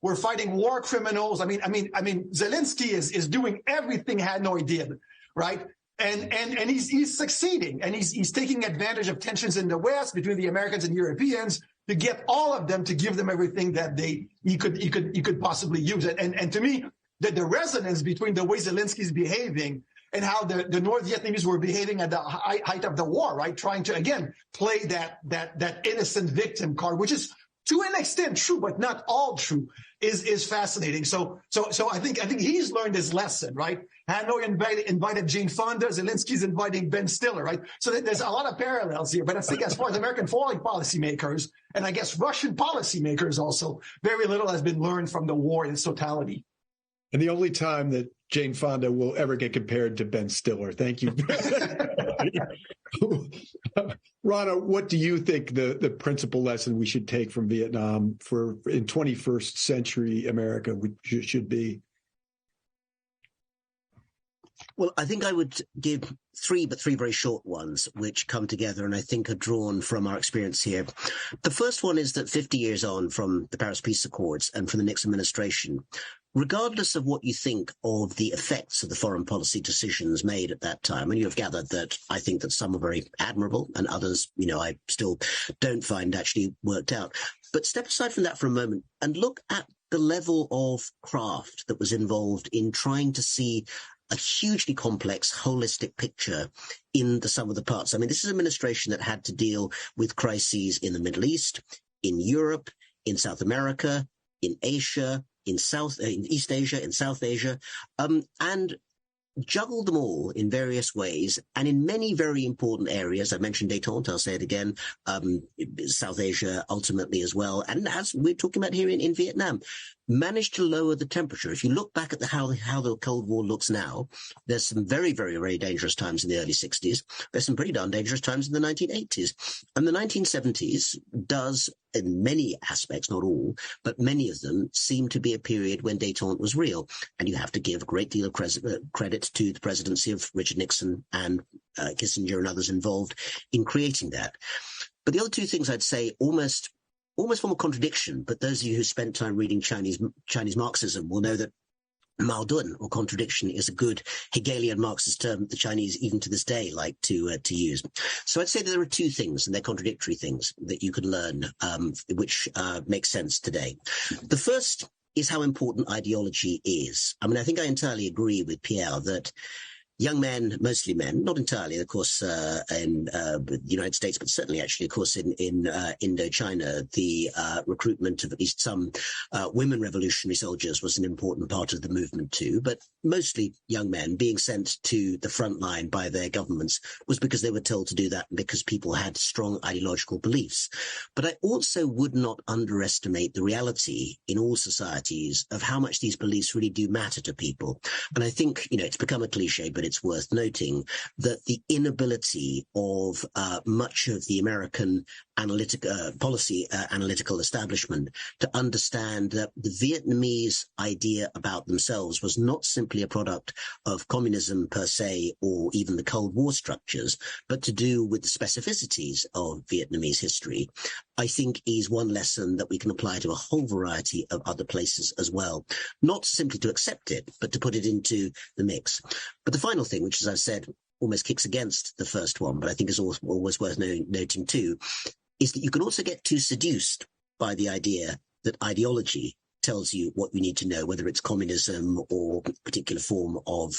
we're fighting war criminals. I mean, Zelensky is doing everything Hanoi did, right? And he's succeeding, and he's taking advantage of tensions in the West between the Americans and Europeans to get all of them to give them everything that he could possibly use. And to me, the resonance between the way Zelensky's behaving and how the North Vietnamese were behaving at the height of the war, right, trying to again play that innocent victim card, which is to an extent true, but not all true, is fascinating. So I think he's learned his lesson, right? Hanoi invited Jane Fonda, Zelensky's inviting Ben Stiller, right? So there's a lot of parallels here. But I think as far as American foreign policymakers, and I guess Russian policymakers also, very little has been learned from the war in its totality. And the only time that Jane Fonda will ever get compared to Ben Stiller. Thank you. Rana, what do you think the principal lesson we should take from Vietnam in 21st century America should be? Well, I think I would give three very short ones, which come together and I think are drawn from our experience here. The first one is that 50 years on from the Paris Peace Accords and from the Nixon administration, regardless of what you think of the effects of the foreign policy decisions made at that time, and you have gathered that I think that some are very admirable and others, I still don't find actually worked out. But step aside from that for a moment and look at the level of craft that was involved in trying to see a hugely complex, holistic picture in the sum of the parts. I mean, this is an administration that had to deal with crises in the Middle East, in Europe, in South America, in Asia, in East Asia, in South Asia, and juggled them all in various ways and in many very important areas. I mentioned détente, I'll say it again, South Asia ultimately as well. And as we're talking about here in Vietnam, managed to lower the temperature. If you look back at how the Cold War looks now, there's some very, very, very dangerous times in the early 60s. There's some pretty darn dangerous times in the 1980s. And the 1970s does, in many aspects, not all, but many of them seem to be a period when détente was real. And you have to give a great deal of credit to the presidency of Richard Nixon and Kissinger and others involved in creating that. But the other two things I'd say almost form a contradiction, but those of you who spent time reading Chinese Marxism will know that Maodun, or contradiction, is a good Hegelian Marxist term the Chinese, even to this day, like to use. So I'd say that there are two things, and they're contradictory things, that you can learn, which make sense today. The first is how important ideology is. I mean, I think I entirely agree with Pierre that young men, mostly men, not entirely, of course, in the United States, but certainly actually, of course, in Indochina, the recruitment of at least some women revolutionary soldiers was an important part of the movement too. But mostly young men being sent to the front line by their governments was because they were told to do that and because people had strong ideological beliefs. But I also would not underestimate the reality in all societies of how much these beliefs really do matter to people. And I think, it's become a cliche, but it's worth noting that the inability of much of the American analytical establishment to understand that the Vietnamese idea about themselves was not simply a product of communism per se or even the Cold War structures, but to do with the specificities of Vietnamese history, I think is one lesson that we can apply to a whole variety of other places as well. Not simply to accept it, but to put it into the mix. But the final thing, which, as I've said, almost kicks against the first one, but I think is always worth noting too, is that you can also get too seduced by the idea that ideology tells you what you need to know, whether it's communism or a particular form of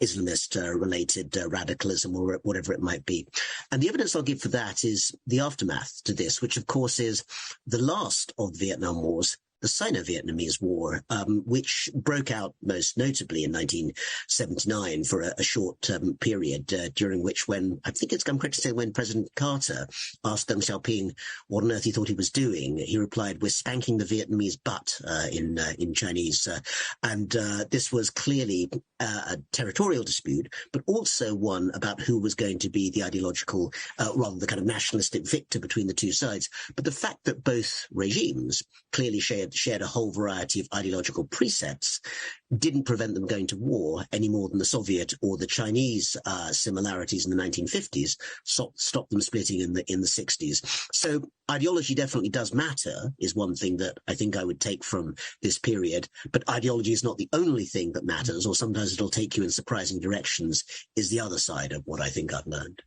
Islamist-related radicalism or whatever it might be. And the evidence I'll give for that is the aftermath to this, which, of course, is the last of the Vietnam Wars the Sino-Vietnamese War, which broke out most notably in 1979 for a short period, during which, when I think I'm correct to say, when President Carter asked Deng Xiaoping what on earth he thought he was doing, he replied, "We're spanking the Vietnamese butt," in Chinese. And this was clearly a territorial dispute, but also one about who was going to be the ideological, rather the kind of nationalistic victor between the two sides. But the fact that both regimes clearly shared a whole variety of ideological precepts didn't prevent them going to war any more than the Soviet or the Chinese similarities in the 1950s stopped them splitting in the 60s. So ideology definitely does matter, is one thing that I think I would take from this period. But ideology is not the only thing that matters, or sometimes it'll take you in surprising directions, is the other side of what I think I've learned.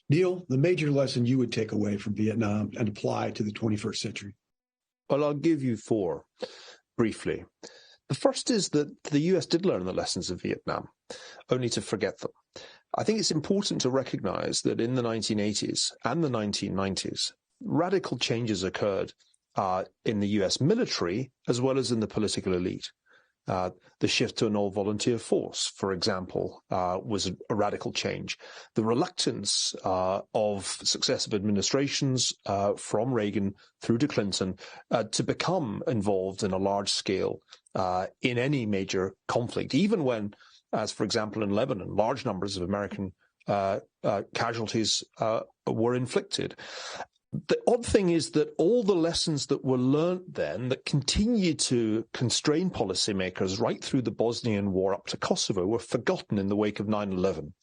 Neil, the major lesson you would take away from Vietnam and apply to the 21st century? Well, I'll give you four briefly. The first is that the US did learn the lessons of Vietnam, only to forget them. I think it's important to recognize that in the 1980s and the 1990s, radical changes occurred in the US military as well as in the political elite. The shift to an all-volunteer force, for example, was a radical change. The reluctance of successive administrations from Reagan through to Clinton to become involved in a large scale in any major conflict, even when, as for example in Lebanon, large numbers of American casualties were inflicted. The odd thing is that all the lessons that were learnt then that continue to constrain policymakers right through the Bosnian War up to Kosovo were forgotten in the wake of 9/11.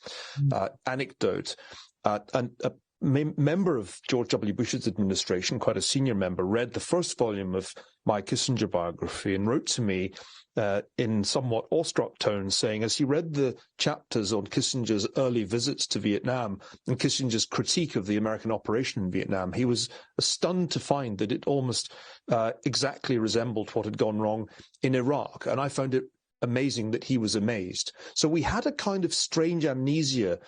Anecdote, and a member of George W. Bush's administration, quite a senior member, read the first volume of my Kissinger biography and wrote to me in somewhat awestruck tones, saying, as he read the chapters on Kissinger's early visits to Vietnam and Kissinger's critique of the American operation in Vietnam, he was stunned to find that it almost exactly resembled what had gone wrong in Iraq. And I found it amazing that he was amazed. So we had a kind of strange amnesia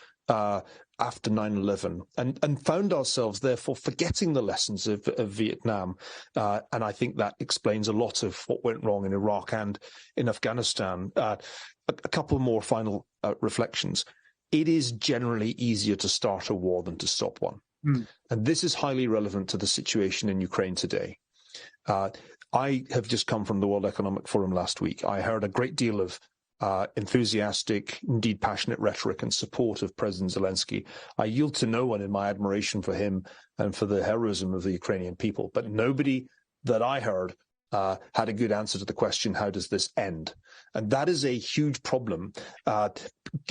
after 9/11 and found ourselves therefore forgetting the lessons of Vietnam. And I think that explains a lot of what went wrong in Iraq and in Afghanistan. A couple more final reflections. It is generally easier to start a war than to stop one. And this is highly relevant to the situation in Ukraine today. I have just come from the World Economic Forum last week. I heard a great deal of enthusiastic, indeed passionate rhetoric in support of President Zelensky. I yield to no one in my admiration for him and for the heroism of the Ukrainian people, but nobody that I heard had a good answer to the question, how does this end? And that is a huge problem. And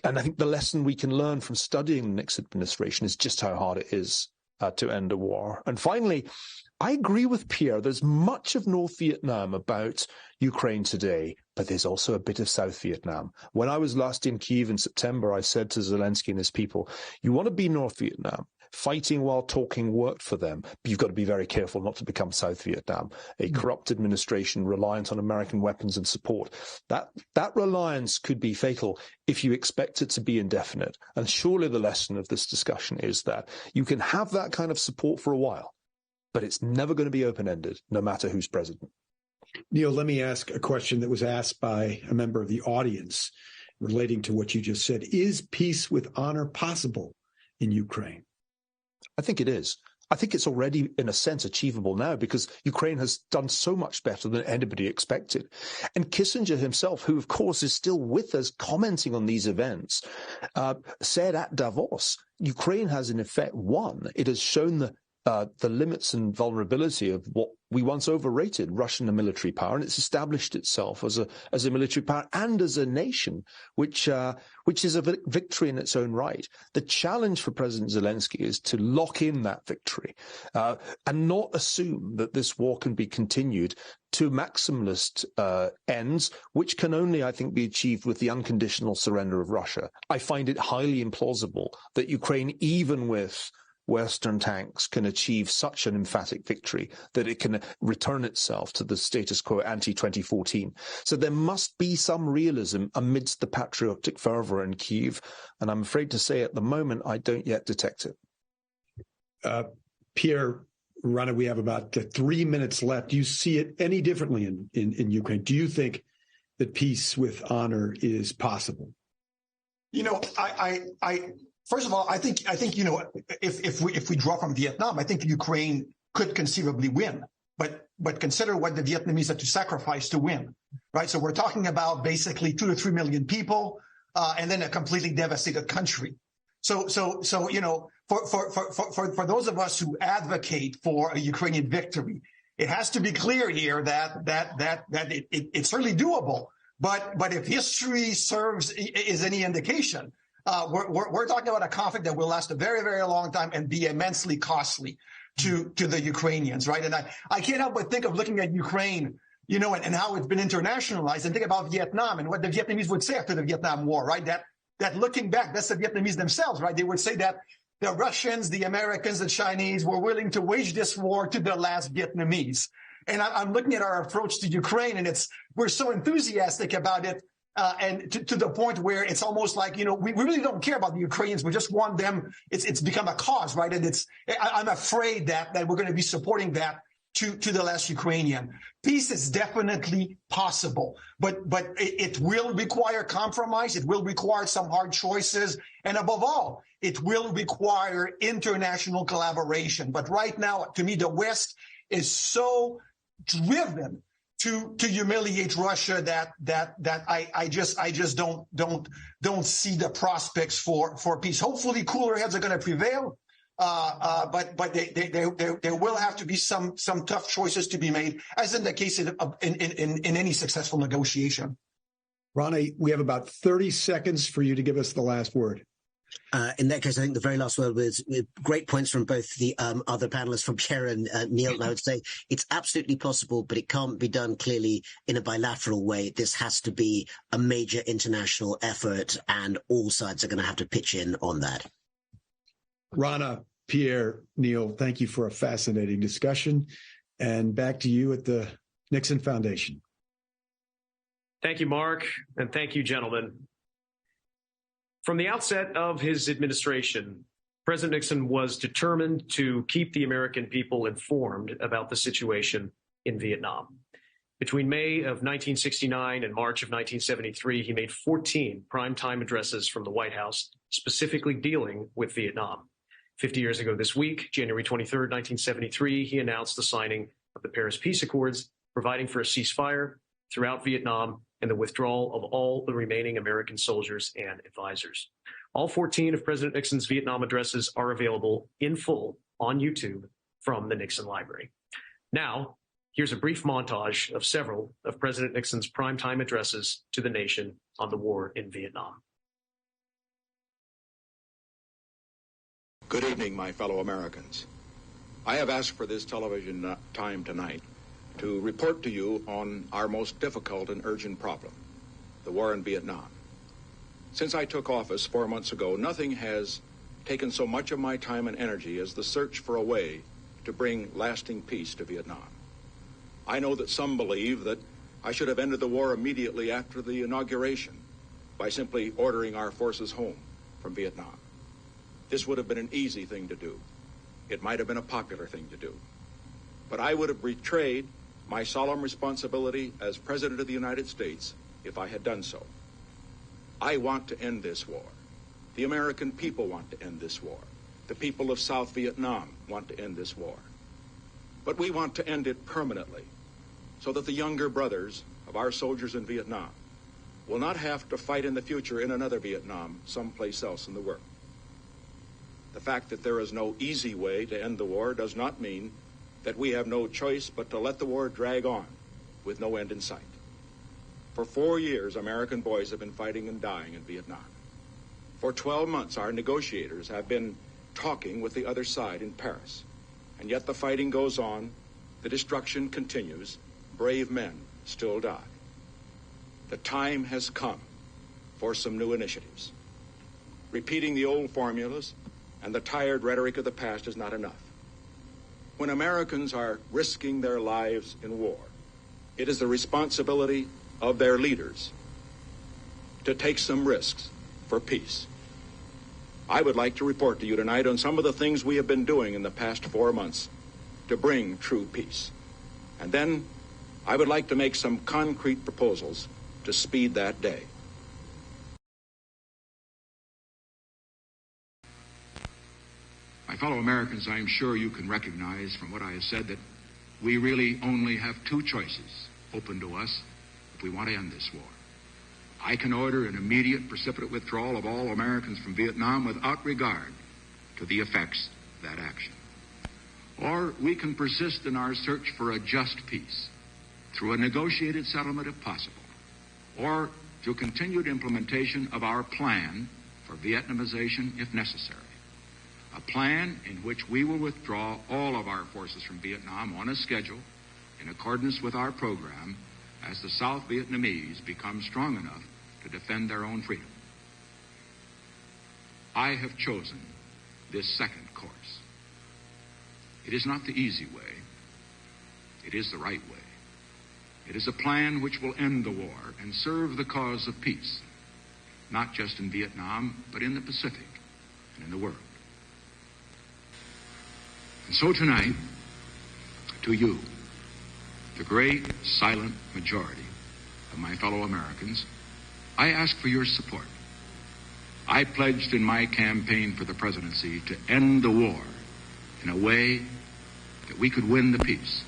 I think the lesson we can learn from studying the Nixon administration is just how hard it is to end a war. And finally, I agree with Pierre. There's much of North Vietnam about Ukraine today, but there's also a bit of South Vietnam. When I was last in Kyiv in September, I said to Zelensky and his people, you want to be North Vietnam. Fighting while talking worked for them, but you've got to be very careful not to become South Vietnam, a corrupt administration reliant on American weapons and support. That reliance could be fatal if you expect it to be indefinite. And surely the lesson of this discussion is that you can have that kind of support for a while, but it's never going to be open-ended, no matter who's president. Neil, let me ask a question that was asked by a member of the audience relating to what you just said. Is peace with honor possible in Ukraine? I think it is. I think it's already, in a sense, achievable now because Ukraine has done so much better than anybody expected. And Kissinger himself, who, of course, is still with us commenting on these events, said at Davos, Ukraine has, in effect, won. It has shown the limits and vulnerability of what we once overrated, Russian military power, and it's established itself as a military power and as a nation, which is a victory in its own right. The challenge for President Zelensky is to lock in that victory and not assume that this war can be continued to maximalist ends, which can only, I think, be achieved with the unconditional surrender of Russia. I find it highly implausible that Ukraine, even with Western tanks, can achieve such an emphatic victory that it can return itself to the status quo ante-2014. So there must be some realism amidst the patriotic fervor in Kyiv, and I'm afraid to say at the moment I don't yet detect it. Pierre, Rana, we have about 3 minutes left. Do you see it any differently in Ukraine? Do you think that peace with honor is possible? You know, I first of all, I think you know, if we draw from Vietnam, I think Ukraine could conceivably win. But consider what the Vietnamese had to sacrifice to win, right? So we're talking about basically 2 to 3 million people, and then a completely devastated country. So you know, for those of us who advocate for a Ukrainian victory, it has to be clear here that it's certainly doable. But if history is any indication, we're talking about a conflict that will last a very, very long time and be immensely costly to the Ukrainians, right? And I can't help but think of looking at Ukraine, you know, and how it's been internationalized, and think about Vietnam and what the Vietnamese would say after the Vietnam War, right? That looking back, that's the Vietnamese themselves, right? They would say that the Russians, the Americans, the Chinese were willing to wage this war to the last Vietnamese. And I'm looking at our approach to Ukraine, and we're so enthusiastic about it, and to the point where it's almost like, you know, we really don't care about the Ukrainians. We just want them. It's become a cause, right? And I'm afraid that we're going to be supporting that to the last Ukrainian. Peace is definitely possible, but it will require compromise. It will require some hard choices, and above all, it will require international collaboration. But right now, to me, the West is so driven to humiliate Russia that I just don't see the prospects for peace. Hopefully, cooler heads are going to prevail, but there will have to be some tough choices to be made, as in the case in any successful negotiation. Rana, we have about 30 seconds for you to give us the last word. In that case, I think the very last word was great points from both the other panelists, from Pierre and Neil. And I would say it's absolutely possible, but it can't be done clearly in a bilateral way. This has to be a major international effort, and all sides are going to have to pitch in on that. Rana, Pierre, Neil, thank you for a fascinating discussion. And back to you at the Nixon Foundation. Thank you, Mark, and thank you, gentlemen. From the outset of his administration, President Nixon was determined to keep the American people informed about the situation in Vietnam. Between May of 1969 and March of 1973, he made 14 primetime addresses from the White House specifically dealing with Vietnam. 50 years ago this week, January 23rd, 1973, he announced the signing of the Paris Peace Accords, providing for a ceasefire throughout Vietnam and the withdrawal of all the remaining American soldiers and advisors. All 14 of President Nixon's Vietnam addresses are available in full on YouTube from the Nixon Library. Now, here's a brief montage of several of President Nixon's primetime addresses to the nation on the war in Vietnam. Good evening, my fellow Americans. I have asked for this television time tonight to report to you on our most difficult and urgent problem, the war in Vietnam. Since I took office 4 months ago, nothing has taken so much of my time and energy as the search for a way to bring lasting peace to Vietnam. I know that some believe that I should have ended the war immediately after the inauguration by simply ordering our forces home from Vietnam. This would have been an easy thing to do. It might have been a popular thing to do. But I would have betrayed my solemn responsibility as President of the United States if I had done so. I want to end this war. The American people want to end this war. The people of South Vietnam want to end this war. But we want to end it permanently so that the younger brothers of our soldiers in Vietnam will not have to fight in the future in another Vietnam someplace else in the world. The fact that there is no easy way to end the war does not mean that we have no choice but to let the war drag on with no end in sight. For 4 years, American boys have been fighting and dying in Vietnam. For 12 months, our negotiators have been talking with the other side in Paris. And yet the fighting goes on, the destruction continues, brave men still die. The time has come for some new initiatives. Repeating the old formulas and the tired rhetoric of the past is not enough. When Americans are risking their lives in war, it is the responsibility of their leaders to take some risks for peace. I would like to report to you tonight on some of the things we have been doing in the past 4 months to bring true peace. And then I would like to make some concrete proposals to speed that day. My fellow Americans, I am sure you can recognize from what I have said that we really only have two choices open to us if we want to end this war. I can order an immediate, precipitate withdrawal of all Americans from Vietnam without regard to the effects of that action. Or we can persist in our search for a just peace through a negotiated settlement if possible, or through continued implementation of our plan for Vietnamization if necessary. A plan in which we will withdraw all of our forces from Vietnam on a schedule in accordance with our program as the South Vietnamese become strong enough to defend their own freedom. I have chosen this second course. It is not the easy way. It is the right way. It is a plan which will end the war and serve the cause of peace, not just in Vietnam, but in the Pacific and in the world. And so tonight, to you, the great silent majority of my fellow Americans, I ask for your support. I pledged in my campaign for the presidency to end the war in a way that we could win the peace.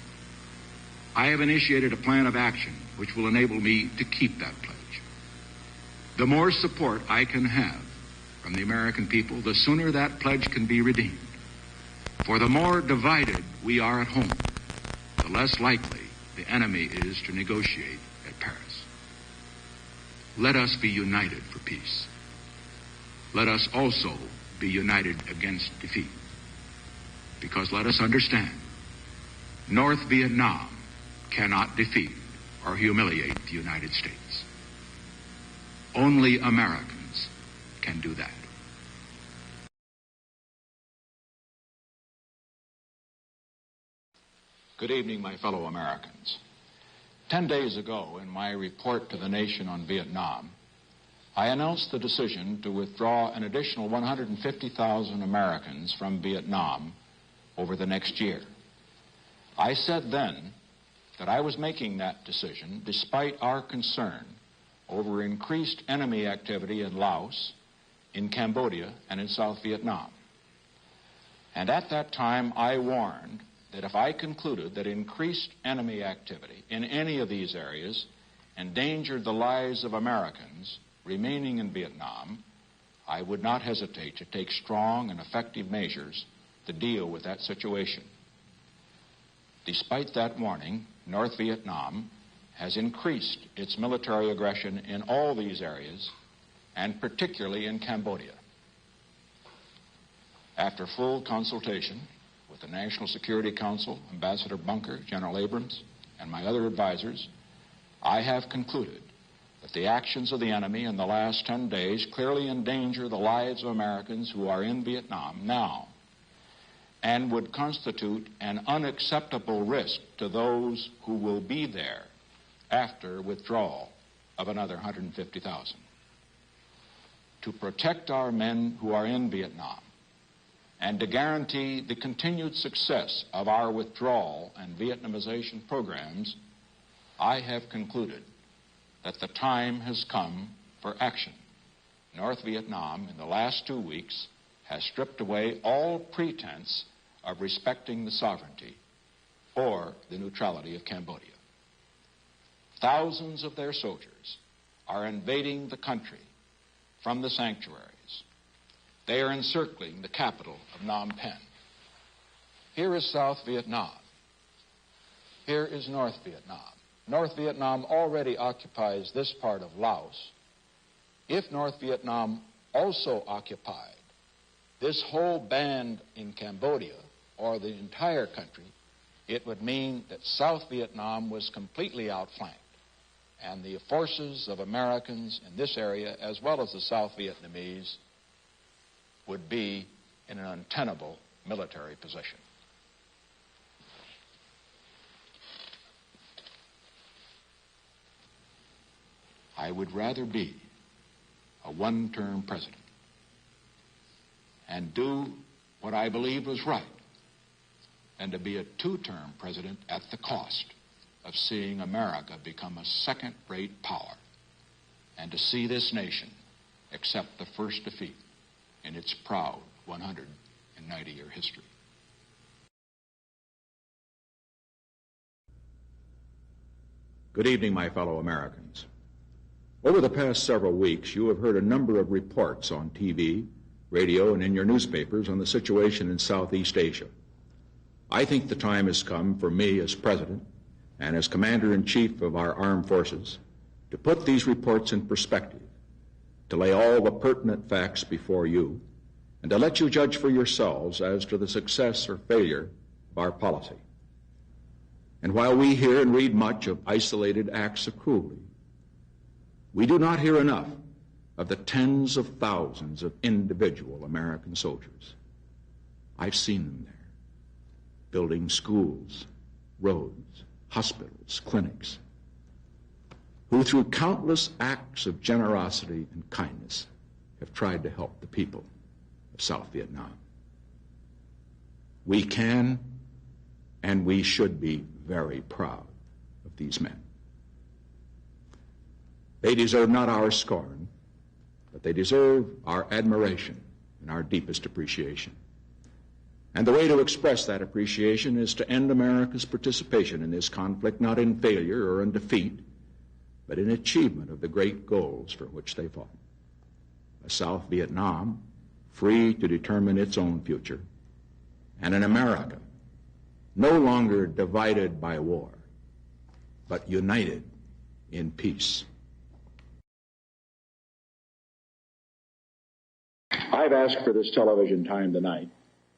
I have initiated a plan of action which will enable me to keep that pledge. The more support I can have from the American people, the sooner that pledge can be redeemed. For the more divided we are at home, the less likely the enemy is to negotiate at Paris. Let us be united for peace. Let us also be united against defeat. Because let us understand, North Vietnam cannot defeat or humiliate the United States. Only Americans can do that. Good evening, my fellow Americans. 10 days ago, in my report to the nation on Vietnam, I announced the decision to withdraw an additional 150,000 Americans from Vietnam over the next year. I said then that I was making that decision despite our concern over increased enemy activity in Laos, in Cambodia, and in South Vietnam. And at that time, I warned that if I concluded that increased enemy activity in any of these areas endangered the lives of Americans remaining in Vietnam, I would not hesitate to take strong and effective measures to deal with that situation. Despite that warning, North Vietnam has increased its military aggression in all these areas, and particularly in Cambodia. After full consultation with the National Security Council, Ambassador Bunker, General Abrams, and my other advisors, I have concluded that the actions of the enemy in the last 10 days clearly endanger the lives of Americans who are in Vietnam now and would constitute an unacceptable risk to those who will be there after withdrawal of another 150,000. To protect our men who are in Vietnam and to guarantee the continued success of our withdrawal and Vietnamization programs, I have concluded that the time has come for action. North Vietnam, in the last 2 weeks, has stripped away all pretense of respecting the sovereignty or the neutrality of Cambodia. Thousands of their soldiers are invading the country from the sanctuaries. They are encircling the capital of Phnom Penh. Here is South Vietnam. Here is North Vietnam. North Vietnam already occupies this part of Laos. If North Vietnam also occupied this whole band in Cambodia, or the entire country, it would mean that South Vietnam was completely outflanked, and the forces of Americans in this area, as well as the South Vietnamese, would be in an untenable military position. I would rather be a one-term president and do what I believe was right and to be a two-term president at the cost of seeing America become a second-rate power, and to see this nation accept the first defeat in its proud 190-year history. Good evening, my fellow Americans. Over the past several weeks, you have heard a number of reports on TV, radio, and in your newspapers on the situation in Southeast Asia. I think the time has come for me as President and as Commander-in-Chief of our armed forces to put these reports in perspective, to lay all the pertinent facts before you, and to let you judge for yourselves as to the success or failure of our policy. And while we hear and read much of isolated acts of cruelty, we do not hear enough of the tens of thousands of individual American soldiers. I've seen them there, building schools, roads, hospitals, clinics, who through countless acts of generosity and kindness have tried to help the people of South Vietnam. We can and we should be very proud of these men. They deserve not our scorn, but they deserve our admiration and our deepest appreciation. And the way to express that appreciation is to end America's participation in this conflict not in failure or in defeat, but in achievement of the great goals for which they fought. A South Vietnam free to determine its own future, and an America no longer divided by war, but united in peace. I've asked for this television time tonight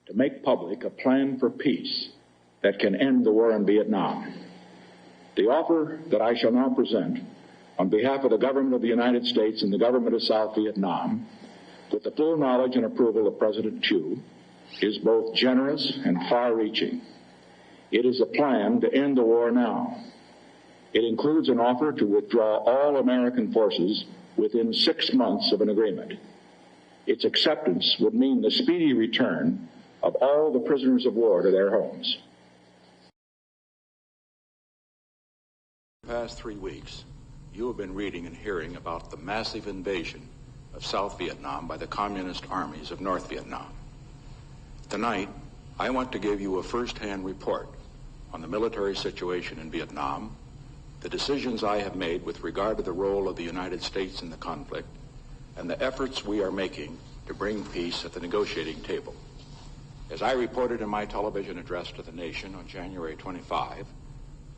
to make public a plan for peace that can end the war in Vietnam. The offer that I shall now present on behalf of the government of the United States and the government of South Vietnam, with the full knowledge and approval of President Thieu, is both generous and far-reaching. It is a plan to end the war now. It includes an offer to withdraw all American forces within 6 months of an agreement. Its acceptance would mean the speedy return of all the prisoners of war to their homes. For the past 3 weeks, you have been reading and hearing about the massive invasion of South Vietnam by the communist armies of North Vietnam. Tonight, I want to give you a first-hand report on the military situation in Vietnam, the decisions I have made with regard to the role of the United States in the conflict, and the efforts we are making to bring peace at the negotiating table. As I reported in my television address to the nation on January 25,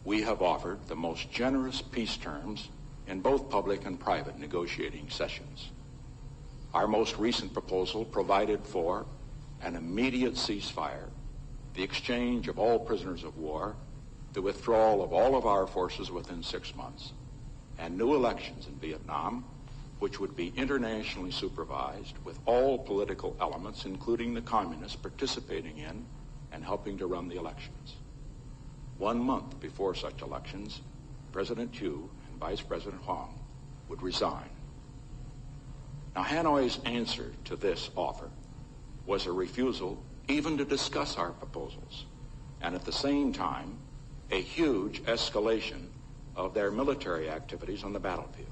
we have offered the most generous peace terms in both public and private negotiating sessions. Our most recent proposal provided for an immediate ceasefire, the exchange of all prisoners of war, the withdrawal of all of our forces within 6 months, and new elections in Vietnam, which would be internationally supervised with all political elements, including the communists, participating in and helping to run the elections. 1 month before such elections, President Thieu and Vice President Huang would resign. Now, Hanoi's answer to this offer was a refusal even to discuss our proposals, and at the same time, a huge escalation of their military activities on the battlefield.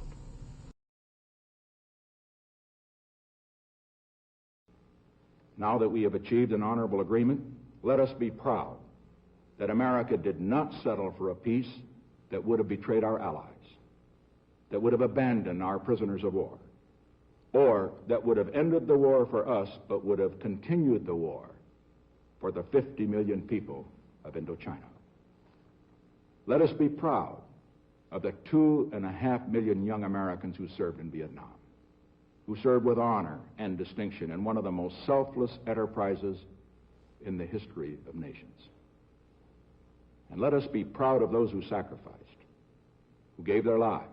Now that we have achieved an honorable agreement, let us be proud that America did not settle for a peace that would have betrayed our allies, that would have abandoned our prisoners of war, or that would have ended the war for us but would have continued the war for the 50 million people of Indochina. Let us be proud of the 2.5 million young Americans who served in Vietnam, who served with honor and distinction in one of the most selfless enterprises in the history of nations. And let us be proud of those who sacrificed, who gave their lives,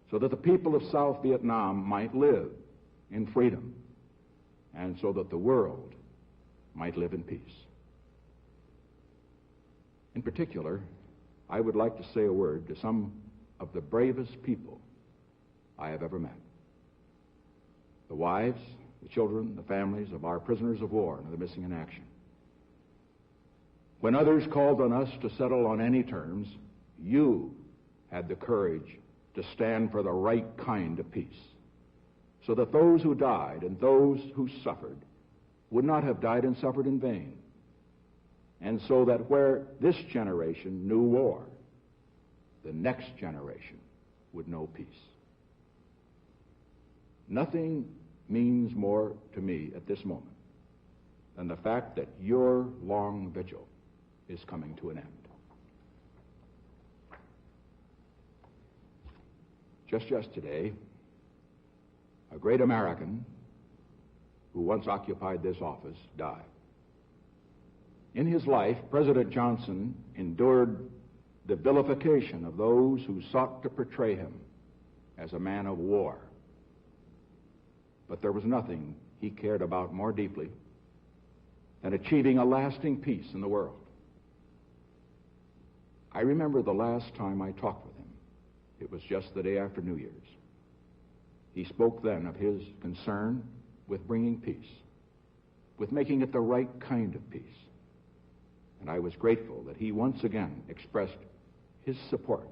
so that the people of South Vietnam might live in freedom, and so that the world might live in peace. In particular, I would like to say a word to some of the bravest people I have ever met. The wives, the children, the families of our prisoners of war and the missing in action. When others called on us to settle on any terms, you had the courage to stand for the right kind of peace, so that those who died and those who suffered would not have died and suffered in vain, and so that where this generation knew war, the next generation would know peace. Nothing means more to me at this moment than the fact that your long vigil is coming to an end. Just yesterday, a great American who once occupied this office died. In his life, President Johnson endured the vilification of those who sought to portray him as a man of war. But there was nothing he cared about more deeply than achieving a lasting peace in the world. I remember the last time I talked with him. It was just the day after New Year's. He spoke then of his concern with bringing peace, with making it the right kind of peace. And I was grateful that he once again expressed his support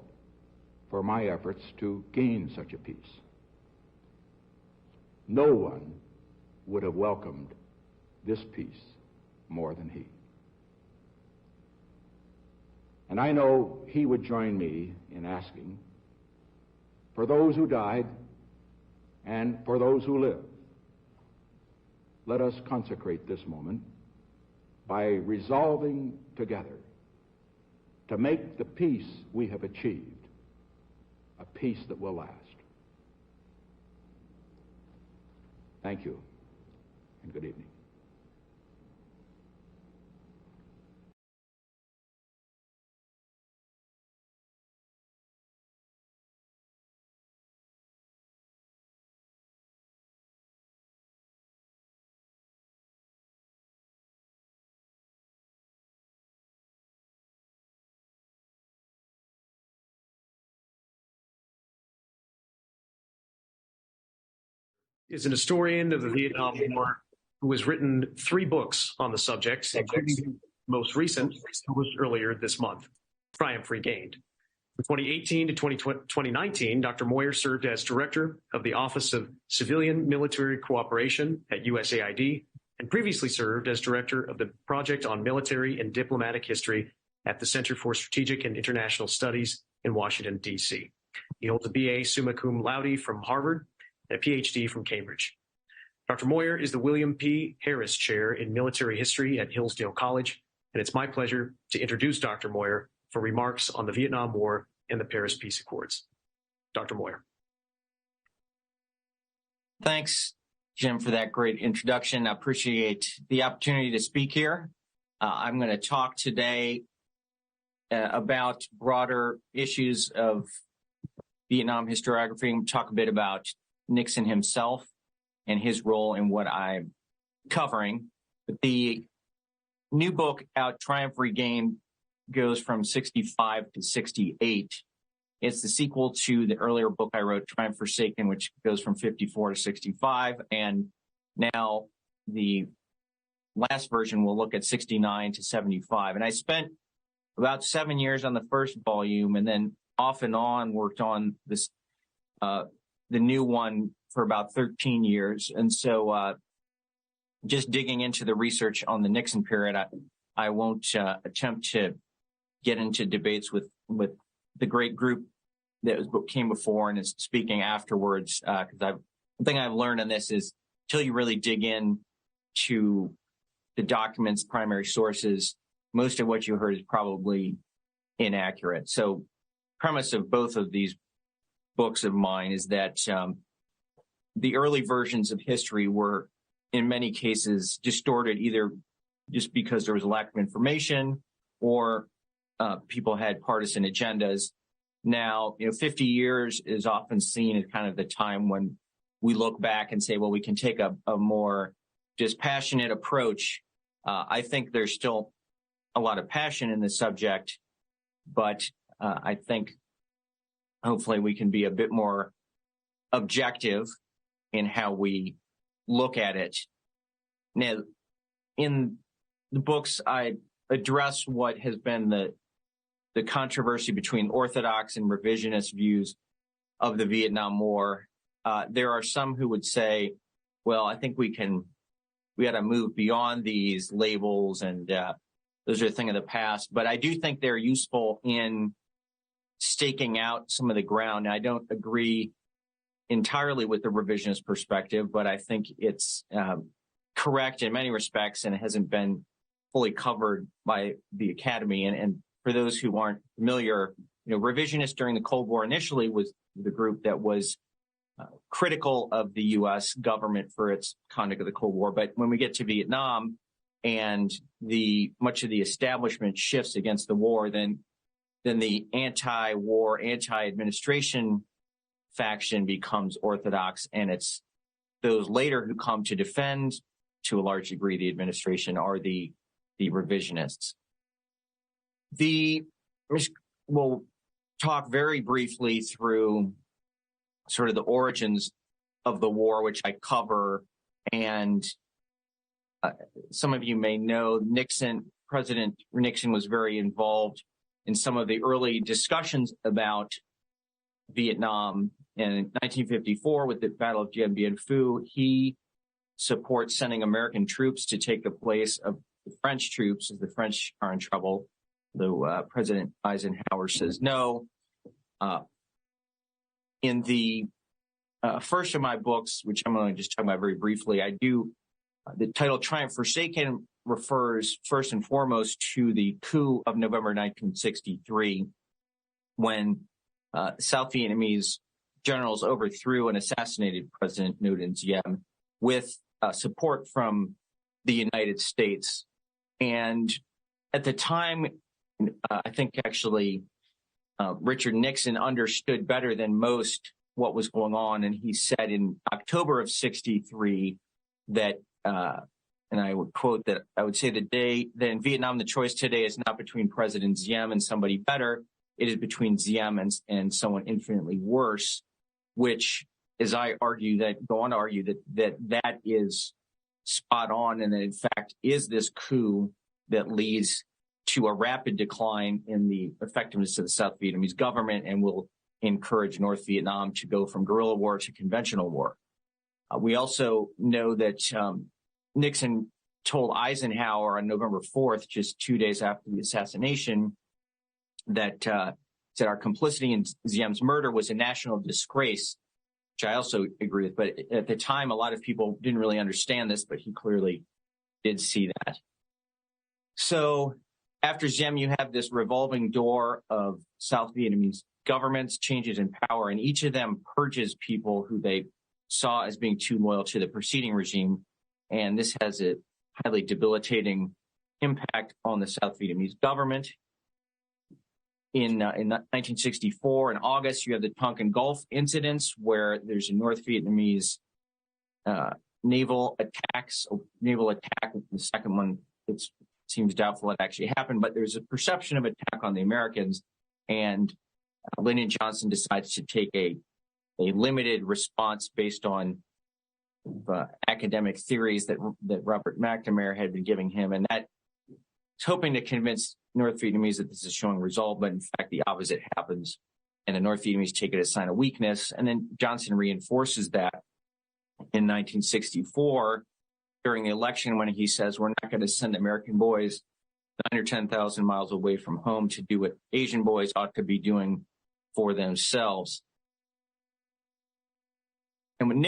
for my efforts to gain such a peace. No one would have welcomed this peace more than he. And I know he would join me in asking for those who died and for those who live. Let us consecrate this moment by resolving together to make the peace we have achieved a peace that will last. Thank you, and good evening. Is an historian of the Vietnam War who has written 3 books on the subject, including the most recent, published earlier this month, Triumph Regained. From 2018 to 2019, Dr. Moyar served as director of the Office of Civilian Military Cooperation at USAID and previously served as director of the Project on Military and Diplomatic History at the Center for Strategic and International Studies in Washington, D.C. He holds a BA summa cum laude from Harvard and a PhD from Cambridge. Dr. Moyar is the William P. Harris Chair in Military History at Hillsdale College, and it's my pleasure to introduce Dr. Moyar for remarks on the Vietnam War and the Paris Peace Accords. Dr. Moyar. Thanks, Jim, for that great introduction. I appreciate the opportunity to speak here. I'm going to talk today about broader issues of Vietnam historiography and talk a bit about Nixon himself and his role in what I'm covering. But the new book out, Triumph Regained, goes from 65 to 68. It's the sequel to the earlier book I wrote, Triumph Forsaken, which goes from 54 to 65. And now the last version will look at 69 to 75. And I spent about 7 years on the first volume and then off and on worked on this, the new one for about 13 years. And so just digging into the research on the Nixon period, I won't attempt to get into debates with the great group that came before and is speaking afterwards. Because the thing I've learned on this is until you really dig in to the documents, primary sources, most of what you heard is probably inaccurate. So premise of both of these books of mine is that the early versions of history were in many cases distorted, either just because there was a lack of information or people had partisan agendas. Now, 50 years is often seen as kind of the time when we look back and say, well, we can take a more dispassionate approach. I think there's still a lot of passion in the subject, but I think hopefully we can be a bit more objective in how we look at it. Now, in the books, I address what has been the controversy between orthodox and revisionist views of the Vietnam War. There are some who would say, well, I think we got to move beyond these labels, and those are a thing of the past. But I do think they're useful in staking out some of the ground. I don't agree entirely with the revisionist perspective, but I think it's correct in many respects, and it hasn't been fully covered by the Academy. And for those who aren't familiar, revisionists during the Cold War initially was the group that was critical of the U.S. government for its conduct of the Cold War. But when we get to Vietnam and much of the establishment shifts against the war, then the anti-war, anti-administration faction becomes orthodox, and it's those later who come to defend, to a large degree, the administration are the revisionists. We'll talk very briefly through sort of the origins of the war, which I cover. And some of you may know President Nixon was very involved in some of the early discussions about Vietnam. And in 1954, with the Battle of Dien Bien Phu, he supports sending American troops to take the place of the French troops as the French are in trouble, though President Eisenhower says no. In the first of my books, which I'm going to just talk about very briefly, the title Triumph Forsaken refers first and foremost to the coup of November 1963, when South Vietnamese generals overthrew and assassinated President Nguyen Diem with support from the United States. And at the time, I think actually Richard Nixon understood better than most what was going on. And he said in October of 63 that, and I would quote that, I would say that in Vietnam, the choice today is not between President Diem and somebody better. It is between Diem and someone infinitely worse, which, as I go on to argue that is spot on, and that in fact is this coup that leads to a rapid decline in the effectiveness of the South Vietnamese government and will encourage North Vietnam to go from guerrilla war to conventional war. We also know that Nixon told Eisenhower on November 4th, just 2 days after the assassination, that said our complicity in Diem's murder was a national disgrace, which I also agree with. But at the time, a lot of people didn't really understand this, but he clearly did see that. So after Diem, you have this revolving door of South Vietnamese governments, changes in power, and each of them purges people who they saw as being too loyal to the preceding regime. And this has a highly debilitating impact on the South Vietnamese government. In 1964, in August, you have the Tonkin Gulf incidents, where there's a North Vietnamese naval attack. The second one, it seems doubtful it actually happened, but there's a perception of attack on the Americans. And Lyndon Johnson decides to take a limited response based on academic theories that Robert McNamara had been giving him, and that is hoping to convince North Vietnamese that this is showing resolve, but in fact the opposite happens, and the North Vietnamese take it as a sign of weakness. And then Johnson reinforces that in 1964 during the election, when he says we're not going to send American boys 9 or 10,000 miles away from home to do what Asian boys ought to be doing for themselves. And when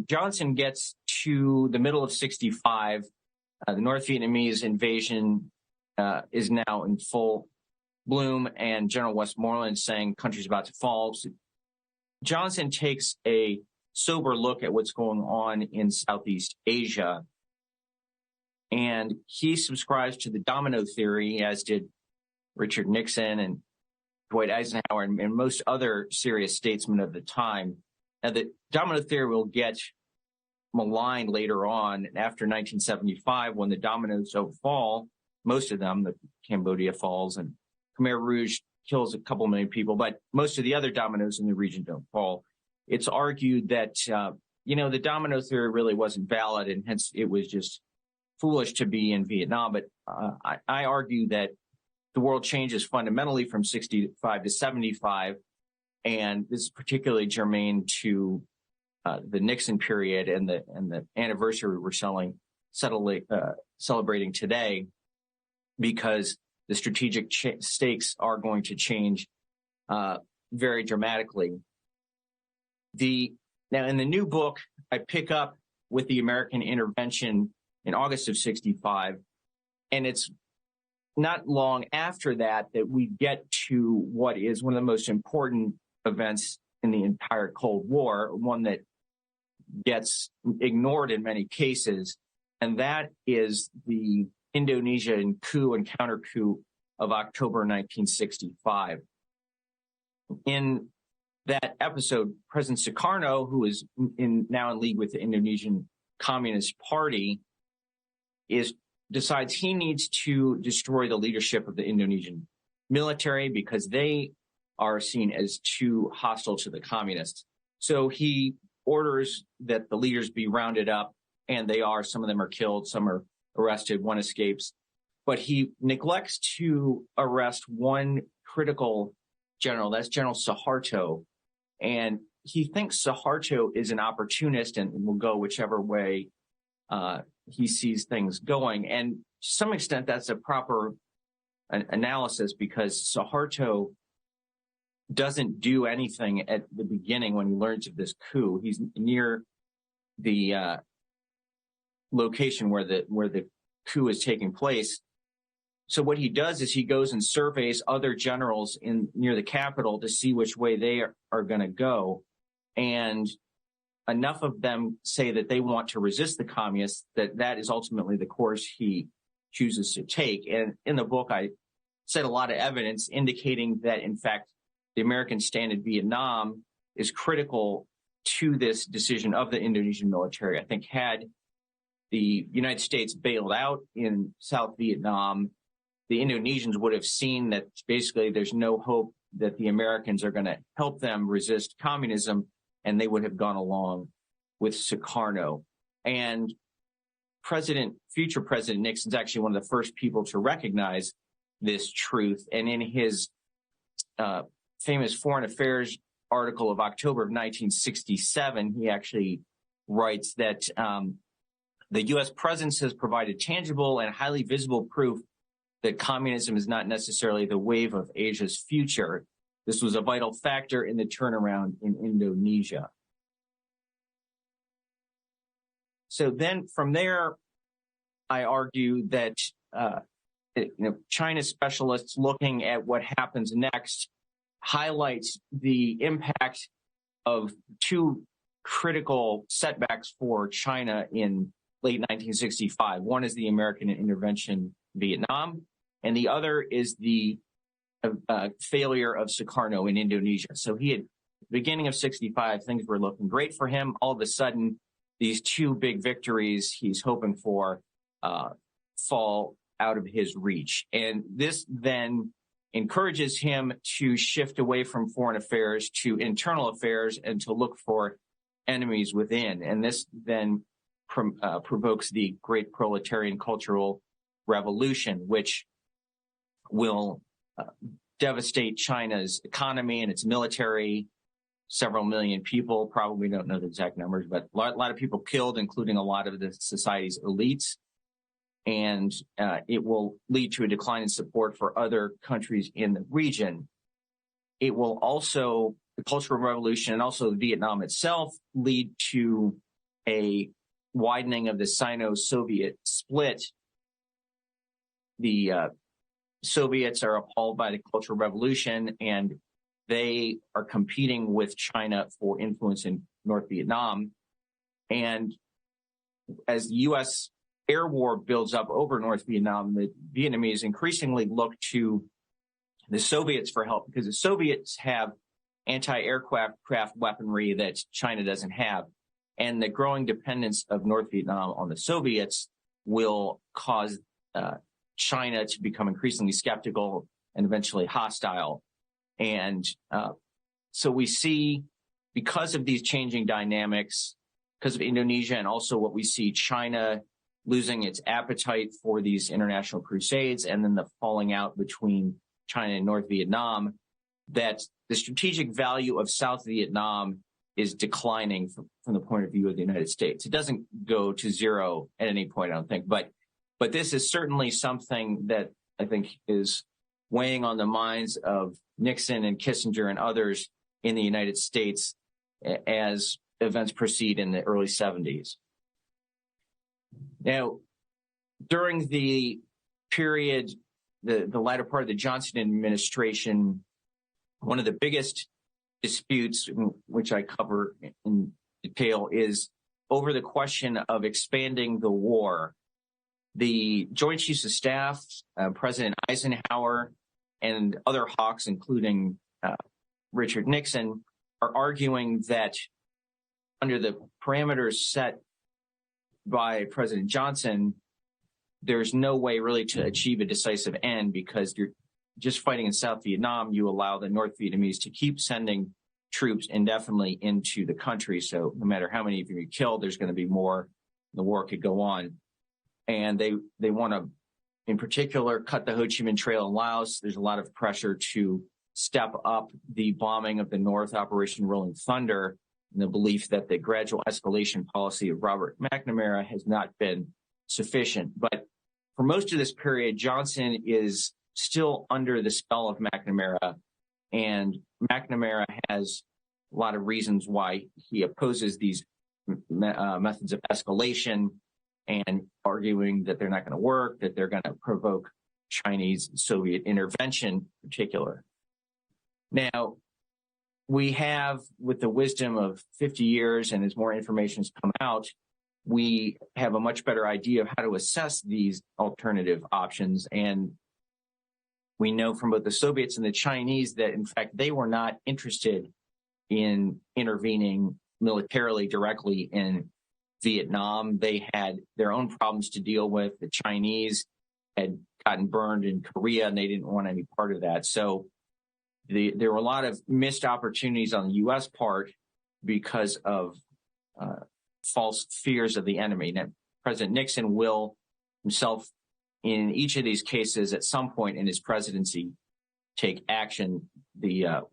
Johnson gets to the middle of 65, the North Vietnamese invasion is now in full bloom, and General Westmoreland saying country's about to fall. So Johnson takes a sober look at what's going on in Southeast Asia, and he subscribes to the domino theory, as did Richard Nixon and Dwight Eisenhower and most other serious statesmen of the time. Now, the domino theory will get maligned later on after 1975, when the dominoes don't fall. Most of them, the Cambodia falls and Khmer Rouge kills a couple million people, but most of the other dominoes in the region don't fall. It's argued that, the domino theory really wasn't valid, and hence it was just foolish to be in Vietnam, but I argue that the world changes fundamentally from 65 to 75, and this is particularly germane to the Nixon period and the anniversary we're celebrating today, because the strategic stakes are going to change very dramatically. Now, in the new book, I pick up with the American intervention in August of 65, and it's not long after that we get to what is one of the most important events in the entire Cold War, one that gets ignored in many cases, and that is the Indonesian coup and counter coup of October 1965. In that episode, President Sukarno, who is now in league with the Indonesian Communist Party, decides he needs to destroy the leadership of the Indonesian military because they are seen as too hostile to the communists. So he orders that the leaders be rounded up, and some of them are killed, some are arrested, one escapes. But he neglects to arrest one critical general, that's General Suharto. And he thinks Suharto is an opportunist and will go whichever way he sees things going. And to some extent, that's a proper analysis, because Suharto doesn't do anything at the beginning when he learns of this coup. He's near the location where the coup is taking place. So what he does is he goes and surveys other generals near the capital to see which way they are going to go. And enough of them say that they want to resist the communists, that is ultimately the course he chooses to take. And in the book, I cite a lot of evidence indicating that, in fact, the American stand in Vietnam is critical to this decision of the Indonesian military. I think had the United States bailed out in South Vietnam, the Indonesians would have seen that basically there's no hope that the Americans are going to help them resist communism, and they would have gone along with Sukarno. And future President Nixon's actually one of the first people to recognize this truth. And in his famous Foreign Affairs article of October of 1967, he actually writes that the U.S. presence has provided tangible and highly visible proof that communism is not necessarily the wave of Asia's future. This was a vital factor in the turnaround in Indonesia. So then from there, I argue that China specialists looking at what happens next highlights the impact of two critical setbacks for China in late 1965. One is the American intervention in Vietnam, and the other is the failure of Sukarno in Indonesia. So at the beginning of 65, things were looking great for him. All of a sudden, these two big victories he's hoping for fall out of his reach. And this then encourages him to shift away from foreign affairs to internal affairs and to look for enemies within. And this then provokes the Great Proletarian Cultural Revolution, which will devastate China's economy and its military. Several million people, probably don't know the exact numbers, but a lot of people killed, including a lot of the society's elites. And it will lead to a decline in support for other countries in the region. It will also, the Cultural Revolution and also Vietnam itself, lead to a widening of the Sino-Soviet split. The Soviets are appalled by the Cultural Revolution, and they are competing with China for influence in North Vietnam. And as the U.S. air war builds up over North Vietnam, the Vietnamese increasingly look to the Soviets for help, because the Soviets have anti-aircraft weaponry that China doesn't have. And the growing dependence of North Vietnam on the Soviets will cause China to become increasingly skeptical and eventually hostile. And so we see, because of these changing dynamics, because of Indonesia, and also what we see China losing its appetite for these international crusades, and then the falling out between China and North Vietnam, that the strategic value of South Vietnam is declining from the point of view of the United States. It doesn't go to zero at any point, I don't think, but this is certainly something that I think is weighing on the minds of Nixon and Kissinger and others in the United States as events proceed in the early 70s. Now, during the period, the latter part of the Johnson administration, one of the biggest disputes, which I cover in detail, is over the question of expanding the war. The Joint Chiefs of Staff, President Eisenhower, and other hawks, including Richard Nixon, are arguing that under the parameters set by President Johnson, there's no way really to achieve a decisive end, because you're just fighting in South Vietnam. You allow the North Vietnamese to keep sending troops indefinitely into the country. So no matter how many of you are killed, there's going to be more. The war could go on. And they want to, in particular, cut the Ho Chi Minh Trail in Laos. There's a lot of pressure to step up the bombing of the North, Operation Rolling Thunder, and the belief that the gradual escalation policy of Robert McNamara has not been sufficient. But for most of this period, Johnson is still under the spell of McNamara, and McNamara has a lot of reasons why he opposes these methods of escalation, and arguing that they're not going to work, that they're going to provoke Chinese-Soviet intervention in particular. Now, we have, with the wisdom of 50 years and as more information has come out, we have a much better idea of how to assess these alternative options. And we know from both the Soviets and the Chinese that, in fact, they were not interested in intervening militarily directly in Vietnam. They had their own problems to deal with. The Chinese had gotten burned in Korea, and they didn't want any part of that. So there were a lot of missed opportunities on the U.S. part because of false fears of the enemy. Now, President Nixon will himself, in each of these cases, at some point in his presidency, take action. The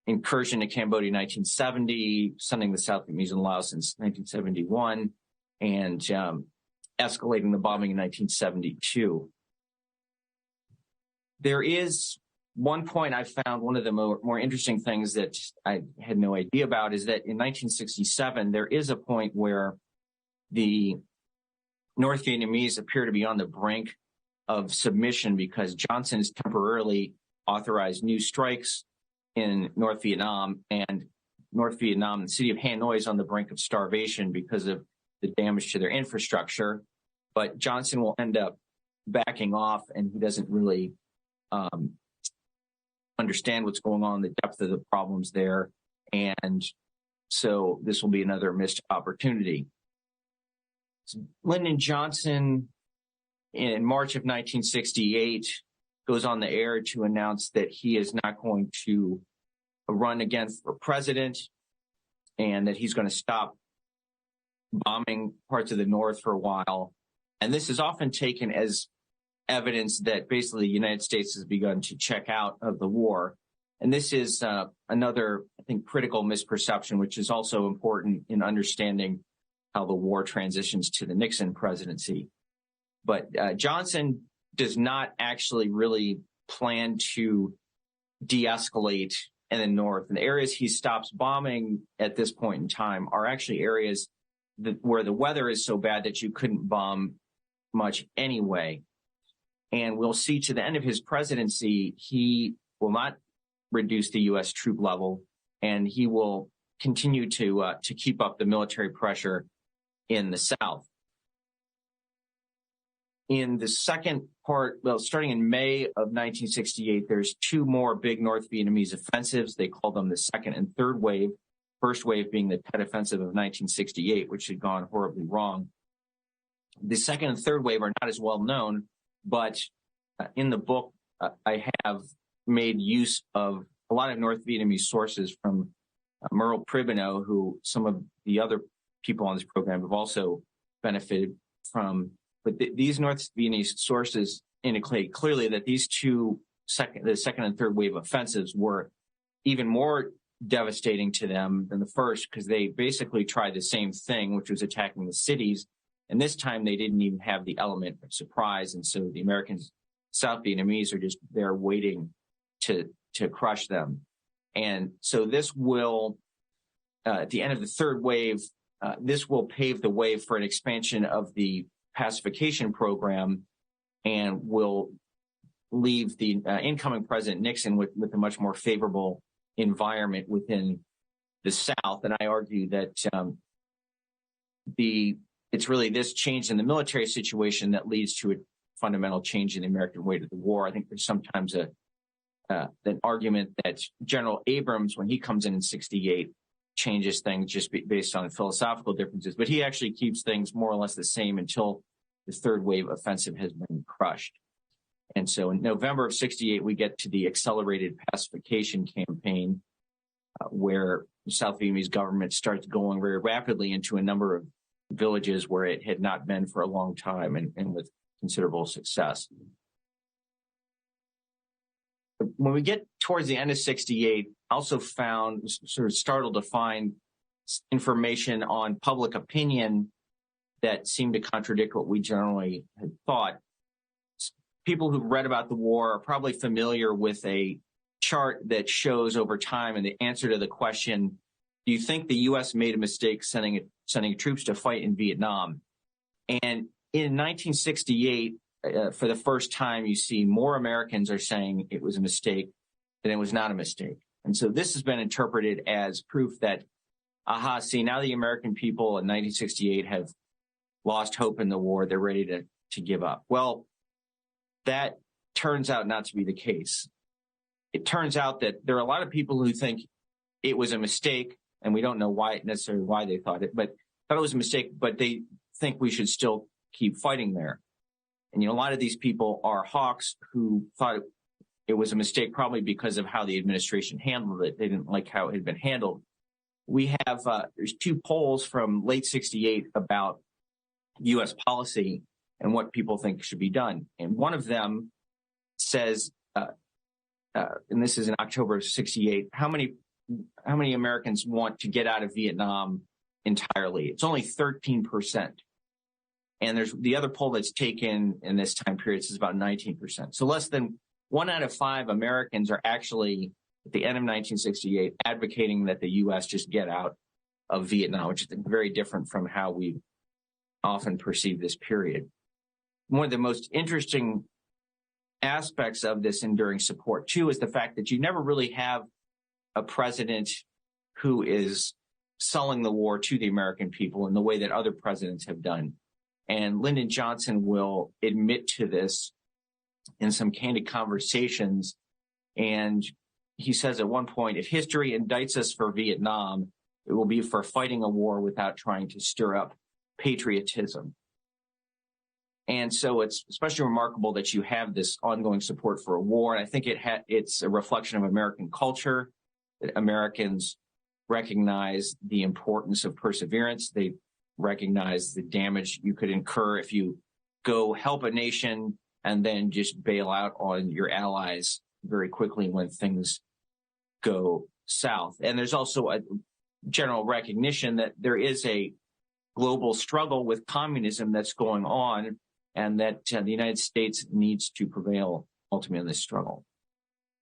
incursion to Cambodia in 1970, sending the South Vietnamese and Laos since 1971, and escalating the bombing in 1972. There is one point I found, one of the more interesting things that I had no idea about, is that in 1967, there is a point where the North Vietnamese appear to be on the brink of submission because Johnson has temporarily authorized new strikes in North Vietnam, and North Vietnam, the city of Hanoi, is on the brink of starvation because of the damage to their infrastructure. But Johnson will end up backing off, and he doesn't really understand what's going on, the depth of the problems there. And so this will be another missed opportunity. Lyndon Johnson, in March of 1968, goes on the air to announce that he is not going to run again for president, and that he's going to stop bombing parts of the North for a while. And this is often taken as evidence that basically the United States has begun to check out of the war. And this is another, I think, critical misperception, which is also important in understanding how the war transitions to the Nixon presidency. But Johnson does not actually really plan to de-escalate in the North. And the areas he stops bombing at this point in time are actually areas where the weather is so bad that you couldn't bomb much anyway. And we'll see to the end of his presidency, he will not reduce the U.S. troop level, and he will continue to keep up the military pressure in the South. In the second part, well, starting in May of 1968, there's two more big North Vietnamese offensives. They call them the second and third wave. First wave being the Tet Offensive of 1968, which had gone horribly wrong. The second and third wave are not as well known, but in the book, I have made use of a lot of North Vietnamese sources from Merle Pribino, who some of the other people on this program have also benefited but these North Vietnamese sources indicate clearly that these the second and third wave offensives were even more devastating to them than the first, because they basically tried the same thing, which was attacking the cities. And this time they didn't even have the element of surprise. And so the Americans, South Vietnamese, are just there waiting to crush them. And so this will, at the end of the third wave, this will pave the way for an expansion of the pacification program and will leave the incoming President Nixon with a much more favorable environment within the South. And I argue that it's really this change in the military situation that leads to a fundamental change in the American way to the war. I think there's sometimes an argument that General Abrams, when he comes in 1968, changes things just based on philosophical differences, but he actually keeps things more or less the same until the third wave offensive has been crushed. And so in November of 1968, we get to the accelerated pacification campaign, where the South Vietnamese government starts going very rapidly into a number of villages where it had not been for a long time, and with considerable success. When we get towards the end of 1968, I also sort of startled to find information on public opinion that seemed to contradict what we generally had thought. People who've read about the war are probably familiar with a chart that shows over time, and the answer to the question, do you think the U.S. made a mistake sending troops to fight in Vietnam? And in 1968, for the first time, you see more Americans are saying it was a mistake than it was not a mistake. And so this has been interpreted as proof that, see, now the American people in 1968 have lost hope in the war. They're ready to give up. Well, that turns out not to be the case. It turns out that there are a lot of people who think it was a mistake, and we don't know necessarily why they thought it, but thought it was a mistake, but they think we should still keep fighting there. And, a lot of these people are hawks who thought it was a mistake probably because of how the administration handled it. They didn't like how it had been handled. We have, there's two polls from late 1968 about U.S. policy and what people think should be done. And one of them says, and this is in October of 1968, how many Americans want to get out of Vietnam entirely? It's only 13%. And there's the other poll that's taken in this time period is about 19%. So less than 1 out of 5 Americans are actually, at the end of 1968, advocating that the U.S. just get out of Vietnam, which is very different from how we often perceive this period. One of the most interesting aspects of this enduring support, too, is the fact that you never really have a president who is selling the war to the American people in the way that other presidents have done. And Lyndon Johnson will admit to this in some candid conversations. And he says at one point, if history indicts us for Vietnam, it will be for fighting a war without trying to stir up patriotism. And so it's especially remarkable that you have this ongoing support for a war. And I think it's a reflection of American culture, that Americans recognize the importance of perseverance. They recognize the damage you could incur if you go help a nation and then just bail out on your allies very quickly when things go south. And there's also a general recognition that there is a global struggle with communism that's going on, and that the United States needs to prevail ultimately in this struggle.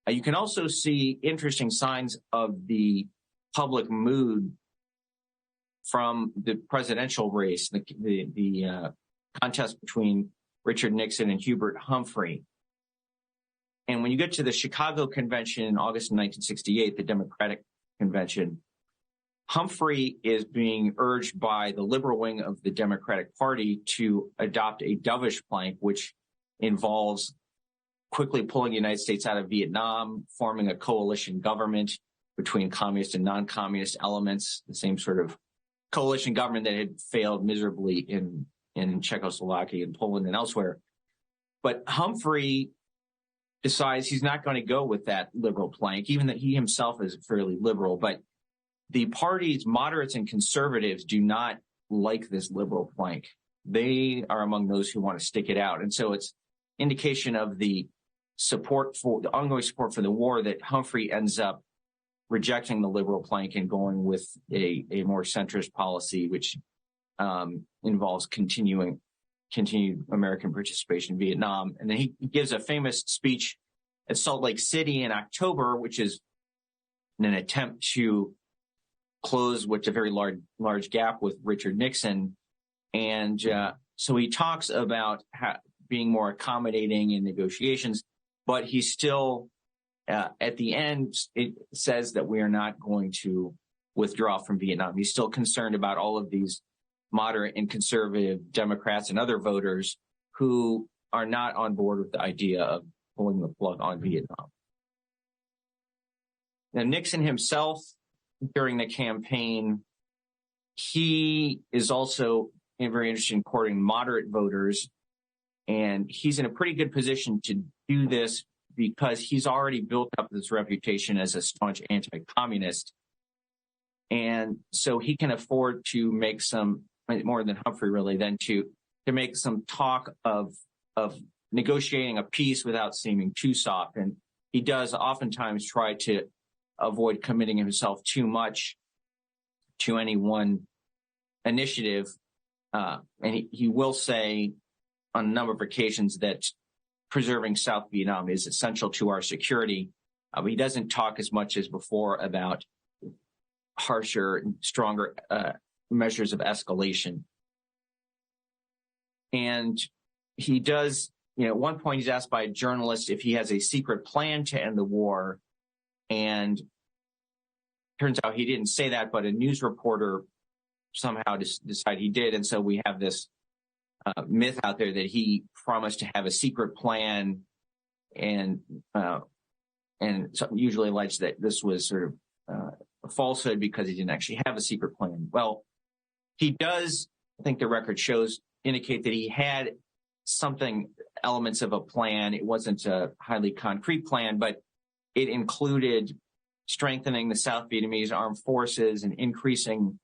You can also see interesting signs of the public mood from the presidential race, the contest between Richard Nixon and Hubert Humphrey. And when you get to the Chicago Convention in August of 1968, the Democratic Convention, Humphrey is being urged by the liberal wing of the Democratic Party to adopt a dovish plank, which involves quickly pulling the United States out of Vietnam, forming a coalition government between communist and non-communist elements, the same sort of coalition government that had failed miserably in Czechoslovakia and Poland and elsewhere. But Humphrey decides he's not going to go with that liberal plank, even that he himself is fairly liberal. But the party's moderates and conservatives do not like this liberal plank. they are among those who want to stick it out. And so it's indication of the ongoing support for the war that Humphrey ends up rejecting the liberal plank and going with a more centrist policy, which involves continued American participation in Vietnam. And then he gives a famous speech at Salt Lake City in October, which is in an attempt to close what's a very large gap with Richard Nixon. And so he talks about being more accommodating in negotiations, but he still, at the end, it says that we are not going to withdraw from Vietnam. He's still concerned about all of these moderate and conservative Democrats and other voters who are not on board with the idea of pulling the plug on Vietnam. Now, Nixon himself, during the campaign, he is also very interested in courting moderate voters, and he's in a pretty good position to do this because he's already built up this reputation as a staunch anti-communist. And so he can afford to make some, more than Humphrey really, than to make some talk of negotiating a peace without seeming too soft. And he does oftentimes try to avoid committing himself too much to any one initiative. And he will say on a number of occasions that preserving South Vietnam is essential to our security. He doesn't talk as much as before about harsher, stronger measures of escalation. And he does, at one point he's asked by a journalist if he has a secret plan to end the war. And turns out he didn't say that, but a news reporter somehow decided he did. And so we have this myth out there that he promised to have a secret plan, and some usually alleged that this was sort of a falsehood because he didn't actually have a secret plan. Well, he does, I think the record shows, indicate that he had elements of a plan. It wasn't a highly concrete plan, but it included strengthening the South Vietnamese armed forces and increasing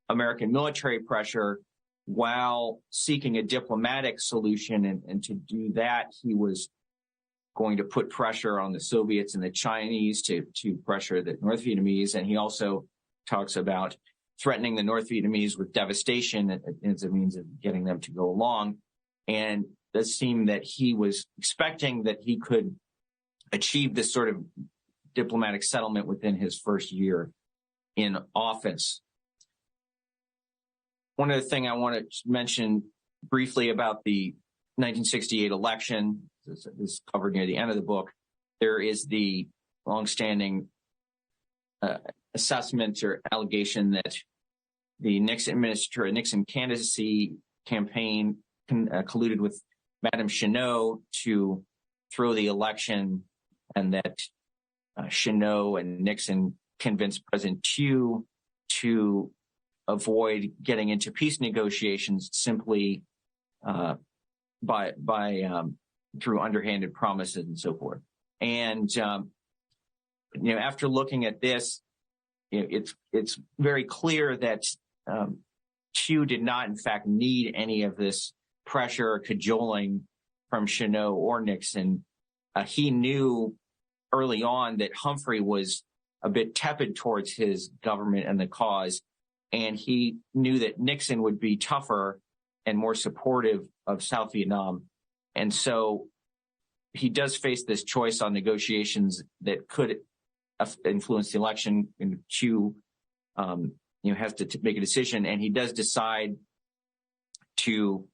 American military pressure while seeking a diplomatic solution. And to do that, he was going to put pressure on the Soviets and the Chinese to pressure the North Vietnamese. And he also talks about threatening the North Vietnamese with devastation as a means of getting them to go along. And it does seem that he was expecting that he could achieve this sort of diplomatic settlement within his first year in office. One other thing I want to mention briefly about the 1968 election, this is covered near the end of the book. There is the longstanding assessment or allegation that the Nixon candidacy campaign colluded with Madame Chennault to throw the election, and that Chennault and Nixon convinced President Thieu to avoid getting into peace negotiations simply through underhanded promises and so forth. And after looking at this, it's very clear that Thieu did not, in fact, need any of this pressure or cajoling from Chennault or Nixon. He knew early on that Humphrey was a bit tepid towards his government and the cause, and he knew that Nixon would be tougher and more supportive of South Vietnam. And so he does face this choice on negotiations that could influence the election. And Thieu, has to make a decision, and he does decide to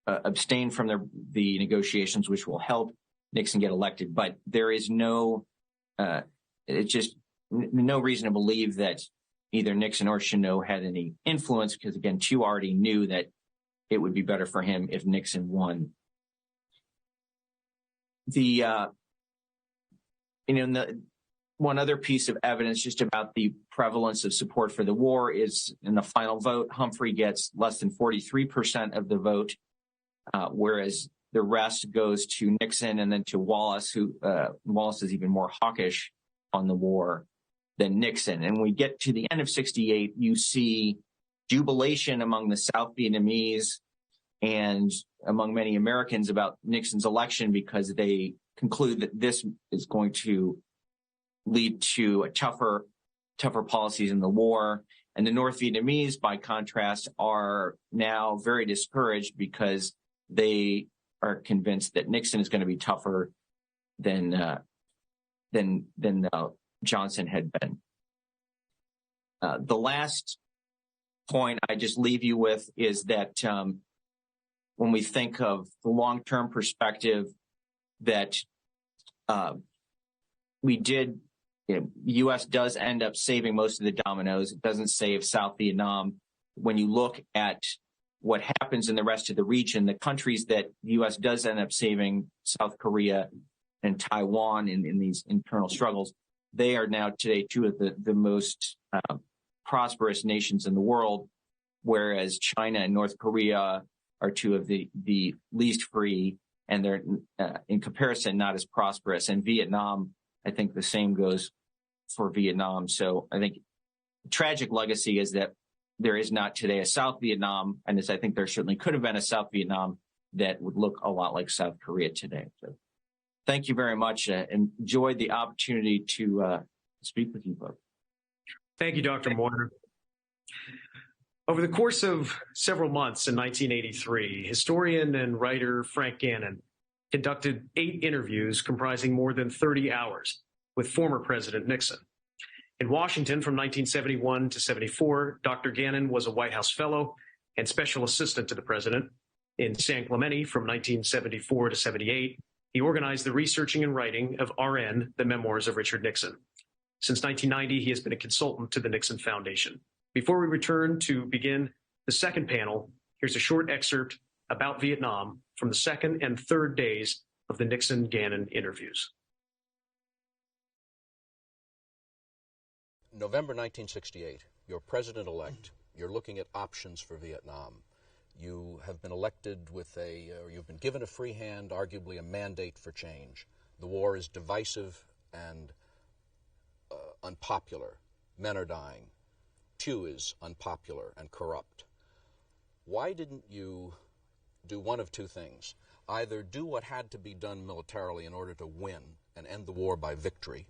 abstain from the negotiations, which will help Nixon get elected. But there is no reason to believe that either Nixon or Chennault had any influence, because again, Thieu already knew that it would be better for him if Nixon won. One other piece of evidence just about the prevalence of support for the war is in the final vote, Humphrey gets less than 43% of the vote, whereas the rest goes to Nixon and then to Wallace, who Wallace is even more hawkish on the war than Nixon. And when we get to the end of 68, you see jubilation among the South Vietnamese and among many Americans about Nixon's election because they conclude that this is going to lead to tougher policies in the war. And the North Vietnamese, by contrast, are now very discouraged because they are convinced that Nixon is going to be tougher than Johnson had been. The last point I just leave you with is that when we think of the long-term perspective, that the U.S. does end up saving most of the dominoes. It doesn't save South Vietnam. When you look at what happens in the rest of the region, the countries that the U.S. does end up saving, South Korea and Taiwan in these internal struggles, they are now today two of the most prosperous nations in the world, whereas China and North Korea are two of the least free, and they're in comparison not as prosperous. And Vietnam, I think the same goes for Vietnam. So I think the tragic legacy is that there is not today a South Vietnam, and I think there certainly could have been a South Vietnam that would look a lot like South Korea today. So thank you very much. Enjoyed the opportunity to speak with you both. Thank you, Dr. Moyar. Over the course of several months in 1983, historian and writer Frank Gannon conducted 8 interviews comprising more than 30 hours with former President Nixon. In Washington from 1971 to 74, Dr. Gannon was a White House fellow and special assistant to the president. In San Clemente from 1974 to 78, he organized the researching and writing of RN, the Memoirs of Richard Nixon. Since 1990, he has been a consultant to the Nixon Foundation. Before we return to begin the second panel, here's a short excerpt about Vietnam from the second and third days of the Nixon-Gannon interviews. November 1968, you're president-elect. You're looking at options for Vietnam. You have been elected with you've been given a free hand, arguably a mandate for change. The war is divisive and unpopular. Men are dying. Thieu is unpopular and corrupt. Why didn't you do one of two things? Either do what had to be done militarily in order to win and end the war by victory,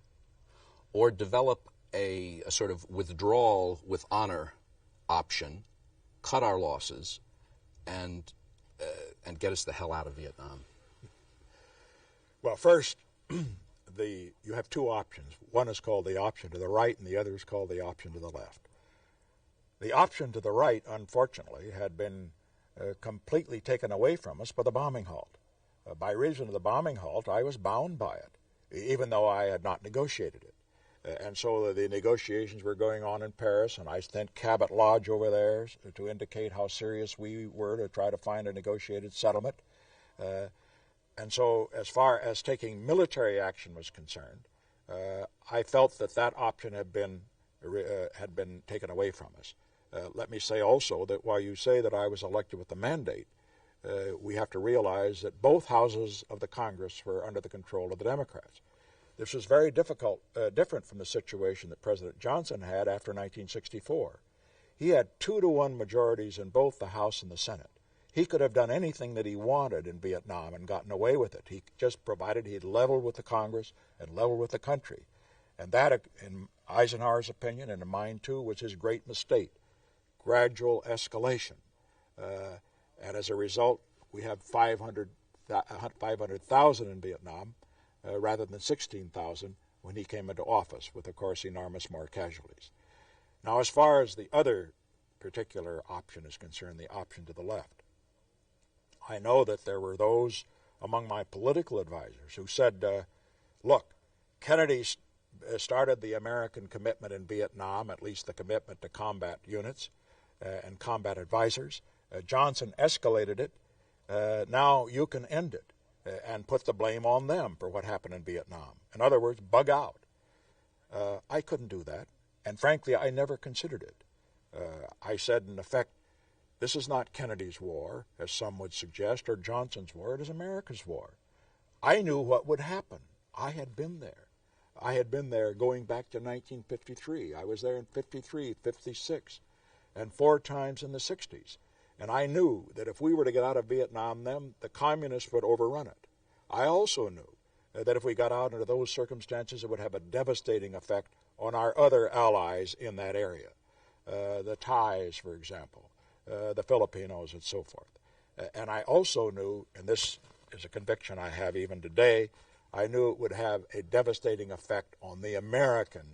or develop a sort of withdrawal with honor option, cut our losses, and get us the hell out of Vietnam? Well, first, you have two options. One is called the option to the right, and the other is called the option to the left. The option to the right, unfortunately, had been completely taken away from us by the bombing halt. By reason of the bombing halt, I was bound by it, even though I had not negotiated it. And so the negotiations were going on in Paris, and I sent Cabot Lodge over there to indicate how serious we were to try to find a negotiated settlement. And so as far as taking military action was concerned, I felt that option had been taken away from us. Let me say also that while you say that I was elected with the mandate, we have to realize that both houses of the Congress were under the control of the Democrats. This was very different from the situation that President Johnson had after 1964. He had 2-to-1 majorities in both the House and the Senate. He could have done anything that he wanted in Vietnam and gotten away with it. He just provided he'd leveled with the Congress and leveled with the country. And that, in Eisenhower's opinion, and in mine too, was his great mistake. Gradual escalation. And as a result, we have 500,000 in Vietnam, rather than 16,000 when he came into office, with, of course, enormous more casualties. Now, as far as the other particular option is concerned, the option to the left, I know that there were those among my political advisors who said, look, Kennedy started the American commitment in Vietnam, at least the commitment to combat units and combat advisors. Johnson escalated it. Now you can end it. And put the blame on them for what happened in Vietnam. In other words, bug out. I couldn't do that, and frankly, I never considered it. I said, in effect, this is not Kennedy's war, as some would suggest, or Johnson's war. It is America's war. I knew what would happen. I had been there. I had been there going back to 1953. I was there in 53, 56, and 4 times in the 60s. And I knew that if we were to get out of Vietnam then, the communists would overrun it. I also knew that if we got out under those circumstances, it would have a devastating effect on our other allies in that area. The Thais, for example, the Filipinos, and so forth. And I also knew, and this is a conviction I have even today, I knew it would have a devastating effect on the American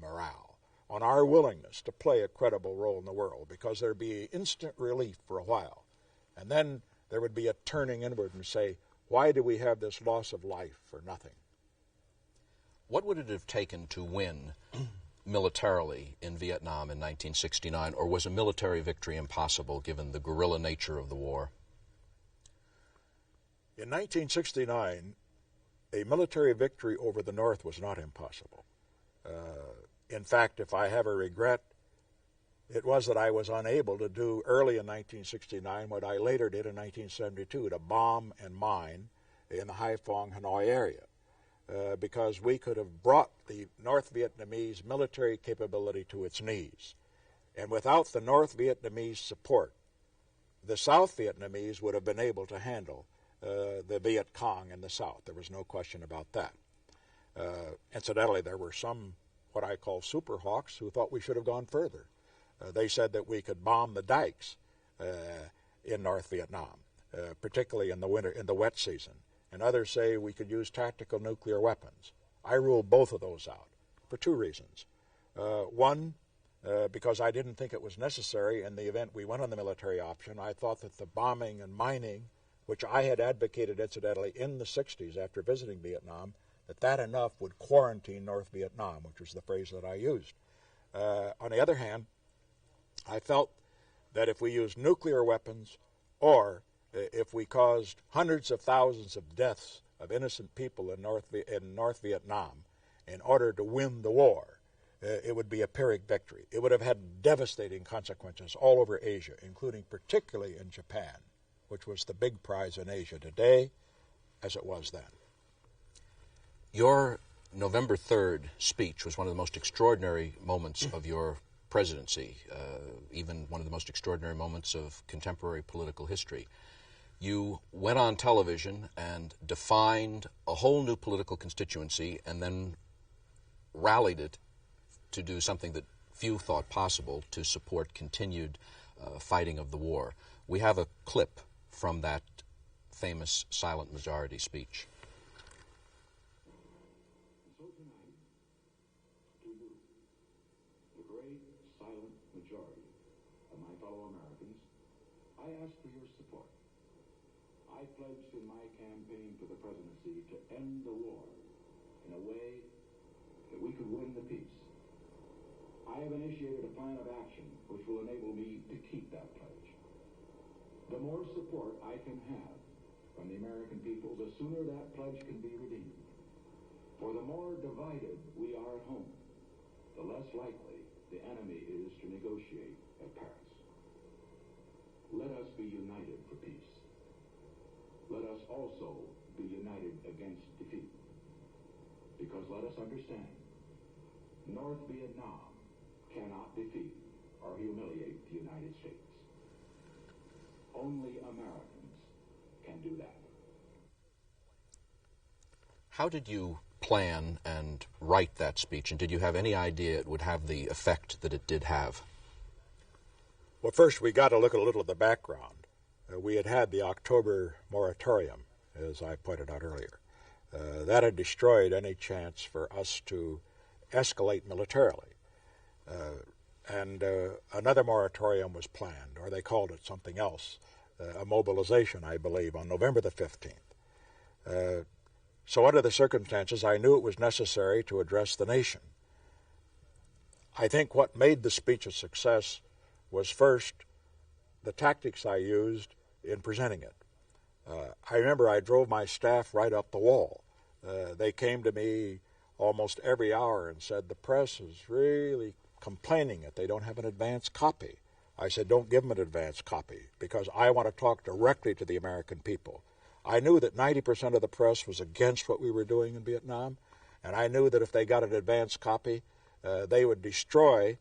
morale, on our willingness to play a credible role in the world, because there'd be instant relief for a while. And then there would be a turning inward and say, why do we have this loss of life for nothing? What would it have taken to win militarily in Vietnam in 1969, or was a military victory impossible given the guerrilla nature of the war? In 1969, a military victory over the North was not impossible. In fact, if I have a regret, it was that I was unable to do early in 1969 what I later did in 1972, to bomb and mine in the Haiphong, Hanoi area, because we could have brought the North Vietnamese military capability to its knees. And without the North Vietnamese support, the South Vietnamese would have been able to handle the Viet Cong in the South. There was no question about that. Incidentally, there were some, what I call super hawks, who thought we should have gone further. They said that we could bomb the dikes in North Vietnam, particularly in the winter, in the wet season. And others say we could use tactical nuclear weapons. I ruled both of those out for two reasons. One, because I didn't think it was necessary in the event we went on the military option. I thought that the bombing and mining, which I had advocated incidentally in the 60s after visiting Vietnam, that enough would quarantine North Vietnam, which was the phrase that I used. On the other hand, I felt that if we used nuclear weapons, or if we caused hundreds of thousands of deaths of innocent people in North Vietnam in order to win the war, it would be a Pyrrhic victory. It would have had devastating consequences all over Asia, including particularly in Japan, which was the big prize in Asia today, as it was then. Your November 3rd speech was one of the most extraordinary moments of your presidency, even one of the most extraordinary moments of contemporary political history. You went on television and defined a whole new political constituency and then rallied it to do something that few thought possible, to support continued fighting of the war. We have a clip from that famous silent majority speech. So tonight, to you, the great silent majority of my fellow Americans, I ask for your support. I pledged in my campaign for the presidency to end the war in a way that we could win the peace. I have initiated a plan of action which will enable me to keep that pledge. The more support I can have from the American people, the sooner that pledge can be redeemed. For the more divided we are at home, the less likely the enemy is to negotiate at Paris. Let us be united for peace. Let us also be united against defeat. Because let us understand, North Vietnam cannot defeat or humiliate the United States. Only Americans can do that. How did you plan and write that speech, and did you have any idea it would have the effect that it did have? Well, first we got to look at a little of the background. We had had the October moratorium, as I pointed out earlier. That had destroyed any chance for us to escalate militarily. And another moratorium was planned, or they called it something else, a mobilization, I believe, on November the 15th. So under the circumstances, I knew it was necessary to address the nation. I think what made the speech a success was, first, the tactics I used in presenting it. I remember I drove my staff right up the wall. They came to me almost every hour and said, the press is really complaining that they don't have an advance copy. I said, don't give them an advance copy, because I want to talk directly to the American people. I knew that 90% of the press was against what we were doing in Vietnam, and I knew that if they got an advance copy, they would destroy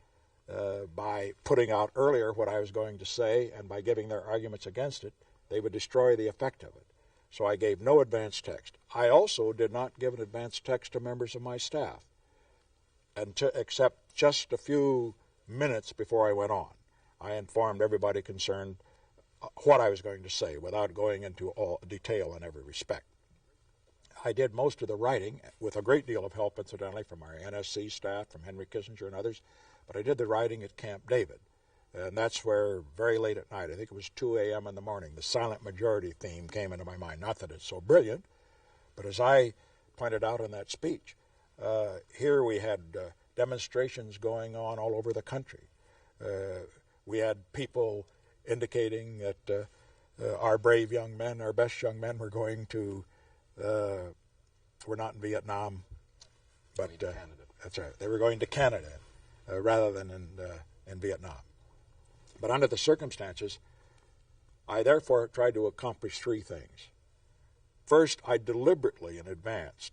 by putting out earlier what I was going to say and by giving their arguments against it, they would destroy the effect of it. So I gave no advance text. I also did not give an advance text to members of my staff, except just a few minutes before I went on. I informed everybody concerned what I was going to say without going into all detail in every respect. I did most of the writing with a great deal of help, incidentally, from our NSC staff, from Henry Kissinger and others, but I did the writing at Camp David. And that's where, very late at night, I think it was 2 a.m. in the morning, the silent majority theme came into my mind. Not that it's so brilliant, but as I pointed out in that speech, here we had demonstrations going on all over the country. We had people indicating that our brave young men, our best young men, were going to, we're not in Vietnam, but that's right, they were going to Canada rather than in Vietnam. But under the circumstances, I therefore tried to accomplish three things. First, I deliberately in advance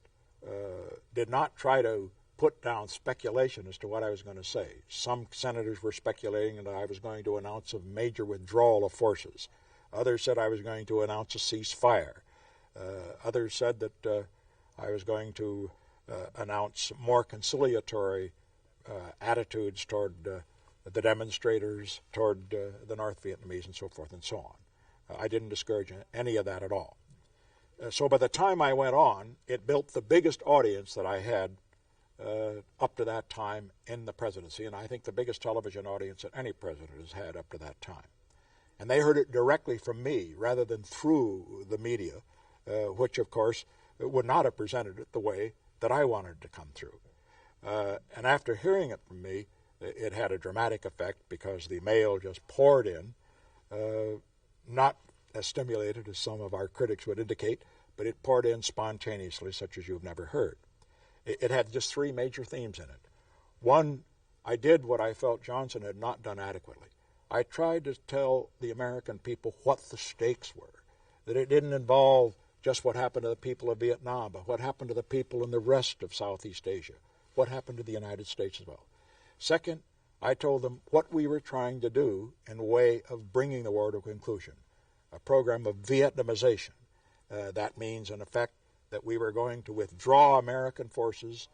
did not try to put down speculation as to what I was going to say. Some senators were speculating that I was going to announce a major withdrawal of forces. Others said I was going to announce a ceasefire. Others said that I was going to announce more conciliatory attitudes toward the demonstrators, toward the North Vietnamese, and so forth and so on. I didn't discourage any of that at all. So by the time I went on, it built the biggest audience that I had up to that time in the presidency, and I think the biggest television audience that any president has had up to that time. And they heard it directly from me rather than through the media, which, of course, would not have presented it the way that I wanted it to come through. And after hearing it from me, it had a dramatic effect because the mail just poured in, not as stimulated as some of our critics would indicate, but it poured in spontaneously, such as you've never heard. It had just three major themes in it. One, I did what I felt Johnson had not done adequately. I tried to tell the American people what the stakes were, that it didn't involve just what happened to the people of Vietnam, but what happened to the people in the rest of Southeast Asia, what happened to the United States as well. Second, I told them what we were trying to do in a way of bringing the war to a conclusion, a program of Vietnamization. That means, in effect, that we were going to withdraw American forces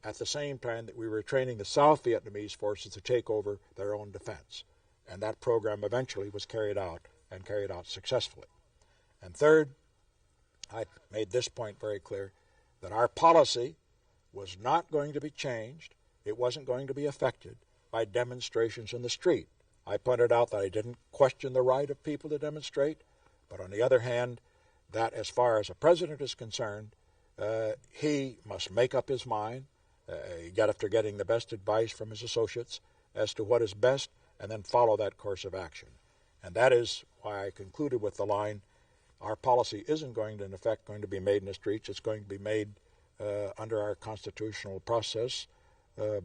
at the same time that we were training the South Vietnamese forces to take over their own defense. And that program eventually was carried out, and carried out successfully. And third, I made this point very clear, that our policy was not going to be changed, it wasn't going to be affected by demonstrations in the street. I pointed out that I didn't question the right of people to demonstrate, but on the other hand, that as far as a president is concerned, he must make up his mind, after getting the best advice from his associates as to what is best, and then follow that course of action. And that is why I concluded with the line, our policy isn't going to, in effect, going to be made in the streets. It's going to be made under our constitutional process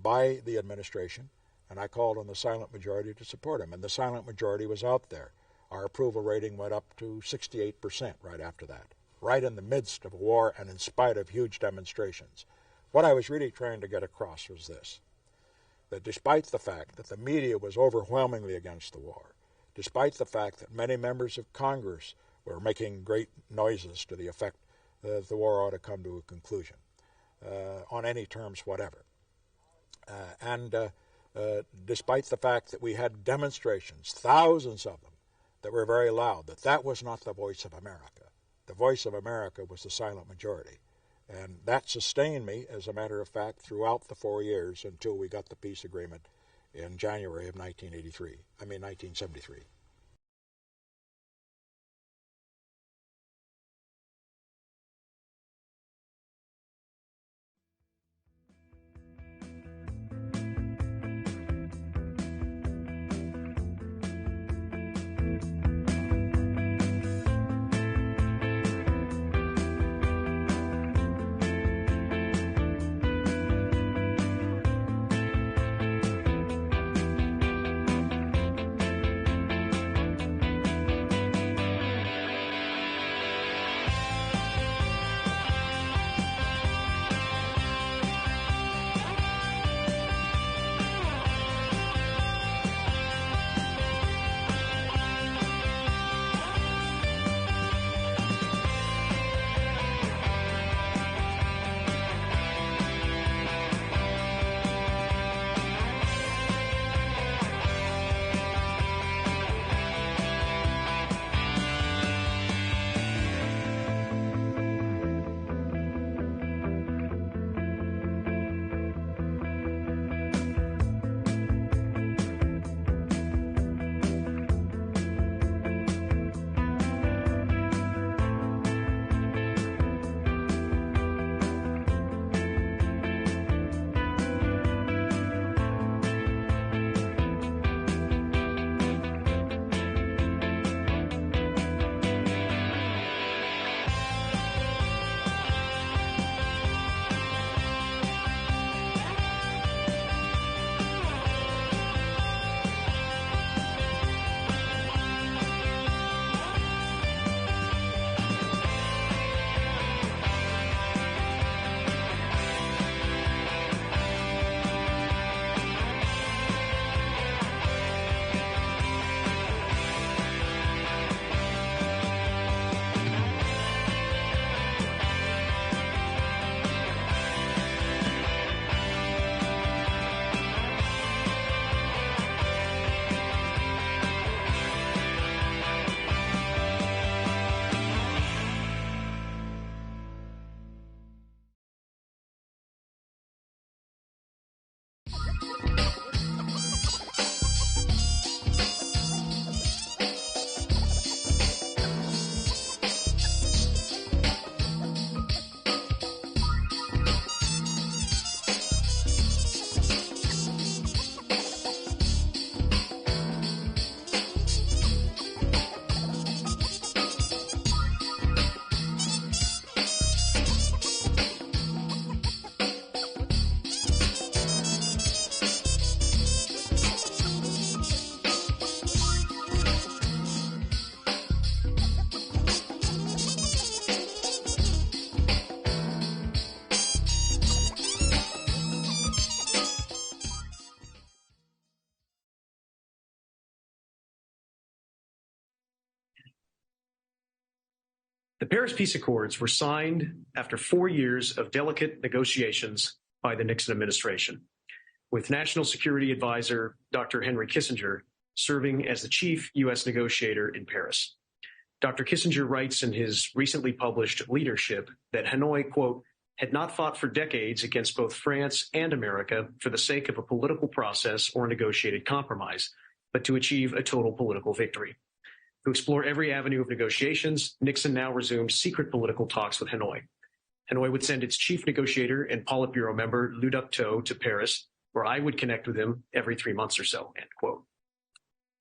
by the administration. And I called on the silent majority to support him. And the silent majority was out there. Our approval rating went up to 68% right after that, right in the midst of a war and in spite of huge demonstrations. What I was really trying to get across was this, that despite the fact that the media was overwhelmingly against the war, despite the fact that many members of Congress were making great noises to the effect that the war ought to come to a conclusion on any terms whatever, despite the fact that we had demonstrations, thousands of them, that were very loud, that was not the voice of America. The voice of America was the silent majority. And that sustained me, as a matter of fact, throughout the 4 years until we got the peace agreement in January of 1973. The Paris Peace Accords were signed after 4 years of delicate negotiations by the Nixon administration, with National Security Advisor Dr. Henry Kissinger serving as the chief U.S. negotiator in Paris. Dr. Kissinger writes in his recently published Leadership that Hanoi, quote, had not fought for decades against both France and America for the sake of a political process or a negotiated compromise, but to achieve a total political victory. To explore every avenue of negotiations, Nixon now resumed secret political talks with Hanoi. Hanoi would send its chief negotiator and Politburo member, Lou Ducteau, to Paris, where I would connect with him every 3 months or so, end quote.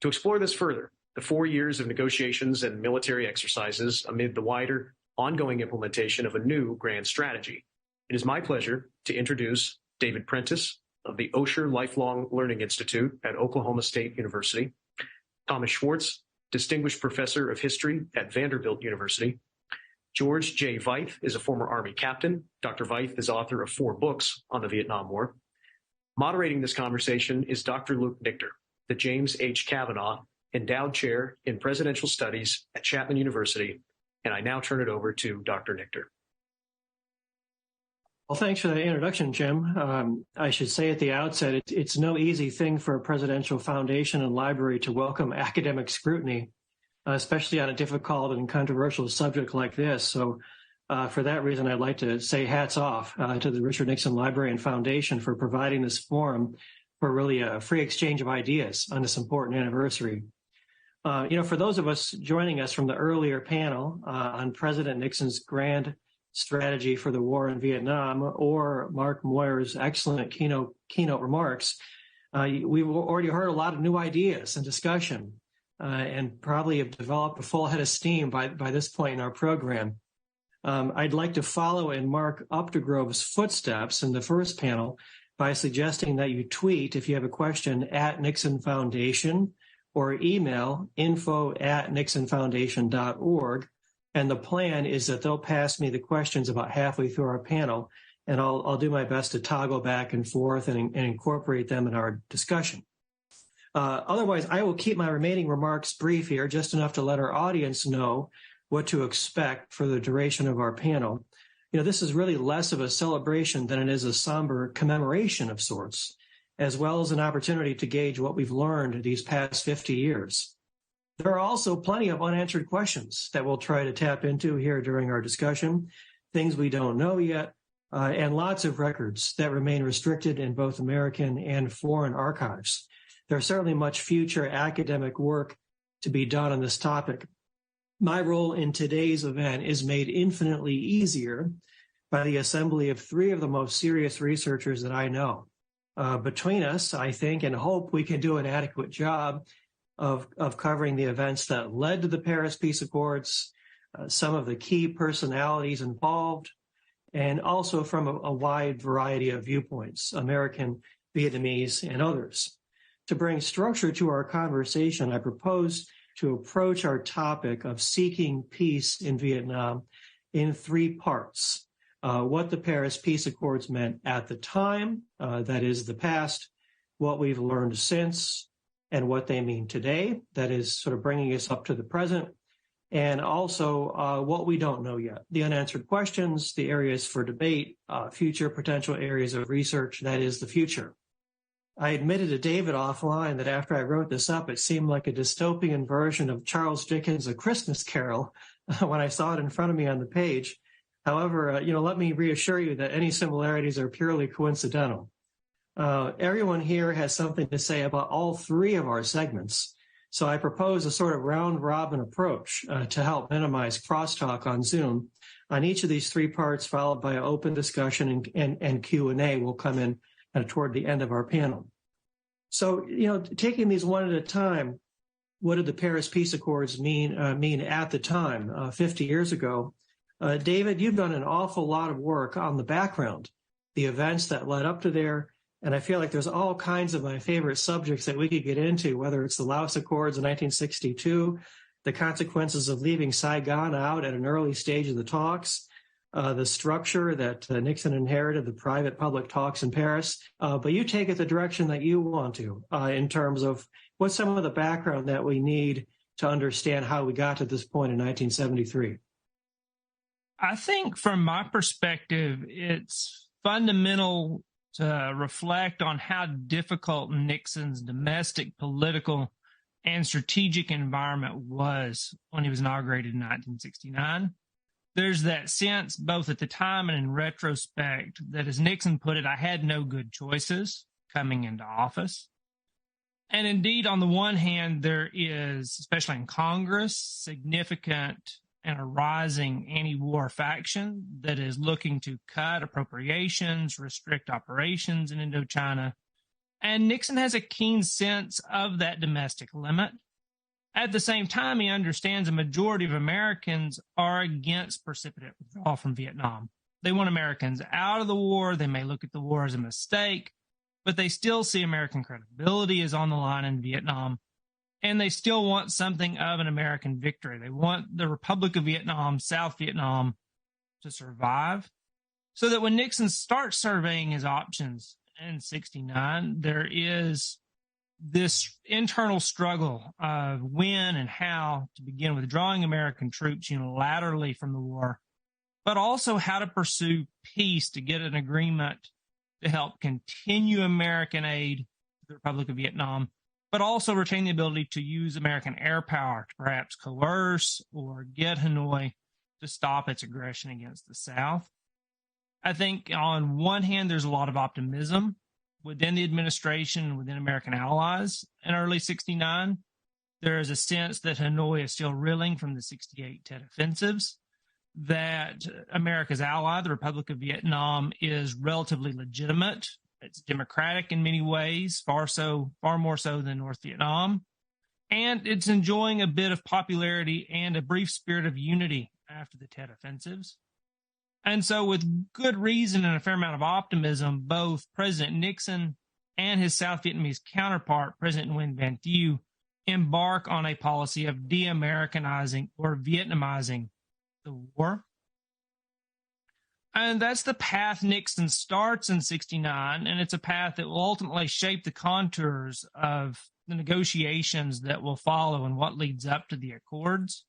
To explore this further, the 4 years of negotiations and military exercises amid the wider, ongoing implementation of a new grand strategy, it is my pleasure to introduce David Prentice of the Osher Lifelong Learning Institute at Oklahoma State University, Thomas Schwartz, Distinguished Professor of History at Vanderbilt University. George J. Veith is a former Army captain. Dr. Veith is author of 4 books on the Vietnam War. Moderating this conversation is Dr. Luke Nichter, the James H. Kavanaugh Endowed Chair in Presidential Studies at Chapman University, and I now turn it over to Dr. Nichter. Well, thanks for that introduction, Jim. I should say at the outset, it's no easy thing for a presidential foundation and library to welcome academic scrutiny, especially on a difficult and controversial subject like this. So for that reason, I'd like to say hats off to the Richard Nixon Library and Foundation for providing this forum for really a free exchange of ideas on this important anniversary. For those of us joining us from the earlier panel on President Nixon's grand strategy for the war in Vietnam, or Mark Moyar's excellent keynote remarks, we've already heard a lot of new ideas and discussion, and probably have developed a full head of steam by this point in our program. I'd like to follow in Mark Updegrove's footsteps in the first panel by suggesting that you tweet if you have a question at Nixon Foundation, or email info@nixonfoundation.org. And the plan is that they'll pass me the questions about halfway through our panel, and I'll do my best to toggle back and forth and incorporate them in our discussion. Otherwise, I will keep my remaining remarks brief here, just enough to let our audience know what to expect for the duration of our panel. This is really less of a celebration than it is a somber commemoration of sorts, as well as an opportunity to gauge what we've learned these past 50 years. There are also plenty of unanswered questions that we'll try to tap into here during our discussion, things we don't know yet, and lots of records that remain restricted in both American and foreign archives. There's certainly much future academic work to be done on this topic. My role in today's event is made infinitely easier by the assembly of 3 of the most serious researchers that I know. Between us, I think and hope we can do an adequate job of covering the events that led to the Paris Peace Accords, some of the key personalities involved, and also from a wide variety of viewpoints, American, Vietnamese, and others. To bring structure to our conversation, I propose to approach our topic of seeking peace in Vietnam in 3 parts. What the Paris Peace Accords meant at the time, that is the past, what we've learned since, and what they mean today, that is sort of bringing us up to the present, and also what we don't know yet, the unanswered questions, the areas for debate, future potential areas of research, that is the future. I admitted to David offline that after I wrote this up, it seemed like a dystopian version of Charles Dickens' A Christmas Carol when I saw it in front of me on the page. However, let me reassure you that any similarities are purely coincidental. Everyone here has something to say about all three of our segments. So I propose a sort of round-robin approach to help minimize crosstalk on Zoom on each of these three parts, followed by an open discussion and Q&A will come in toward the end of our panel. So, taking these one at a time, what did the Paris Peace Accords mean at the time, 50 years ago? David, you've done an awful lot of work on the background, the events that led up to there, and I feel like there's all kinds of my favorite subjects that we could get into, whether it's the Laos Accords in 1962, the consequences of leaving Saigon out at an early stage of the talks, the structure that Nixon inherited, the private-public talks in Paris. But you take it the direction that you want to in terms of what's some of the background that we need to understand how we got to this point in 1973. I think from my perspective, it's fundamental to reflect on how difficult Nixon's domestic, political, and strategic environment was when he was inaugurated in 1969. There's that sense, both at the time and in retrospect, that as Nixon put it, I had no good choices coming into office. And indeed, on the one hand, there is, especially in Congress, significant and a rising anti-war faction that is looking to cut appropriations, restrict operations in Indochina. And Nixon has a keen sense of that domestic limit. At the same time, he understands a majority of Americans are against precipitate withdrawal from Vietnam. They want Americans out of the war. They may look at the war as a mistake, but they still see American credibility is on the line in Vietnam. And they still want something of an American victory. They want the Republic of Vietnam, South Vietnam, to survive. So that when Nixon starts surveying his options in 1969, there is this internal struggle of when and how to begin withdrawing American troops unilaterally from the war, but also how to pursue peace to get an agreement to help continue American aid to the Republic of Vietnam, but also retain the ability to use American air power to perhaps coerce or get Hanoi to stop its aggression against the South. I think on one hand, there's a lot of optimism within the administration and within American allies in early 1969. There is a sense that Hanoi is still reeling from the 1968 Tet offensives, that America's ally, the Republic of Vietnam, is relatively legitimate. It's democratic in many ways, far more so than North Vietnam. And it's enjoying a bit of popularity and a brief spirit of unity after the Tet offensives. And so with good reason and a fair amount of optimism, both President Nixon and his South Vietnamese counterpart, President Nguyen Van Thieu, embark on a policy of de-Americanizing or Vietnamizing the war. And that's the path Nixon starts in 1969, and it's a path that will ultimately shape the contours of the negotiations that will follow and what leads up to the Accords.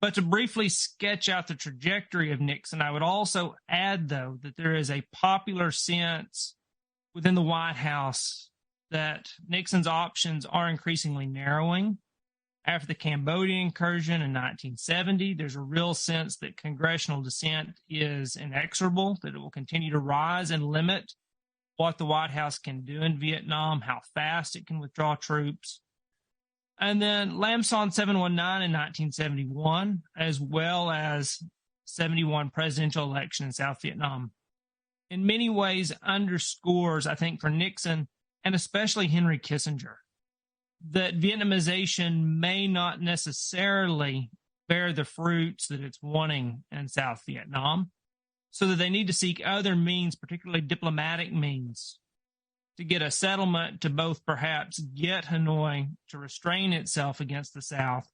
But to briefly sketch out the trajectory of Nixon, I would also add, though, that there is a popular sense within the White House that Nixon's options are increasingly narrowing. After the Cambodian incursion in 1970, there's a real sense that congressional dissent is inexorable, that it will continue to rise and limit what the White House can do in Vietnam, how fast it can withdraw troops. And then Lam Son 719 in 1971, as well as 71 presidential election in South Vietnam, in many ways underscores, I think, for Nixon and especially Henry Kissinger, that Vietnamization may not necessarily bear the fruits that it's wanting in South Vietnam, so that they need to seek other means, particularly diplomatic means, to get a settlement to both perhaps get Hanoi to restrain itself against the South,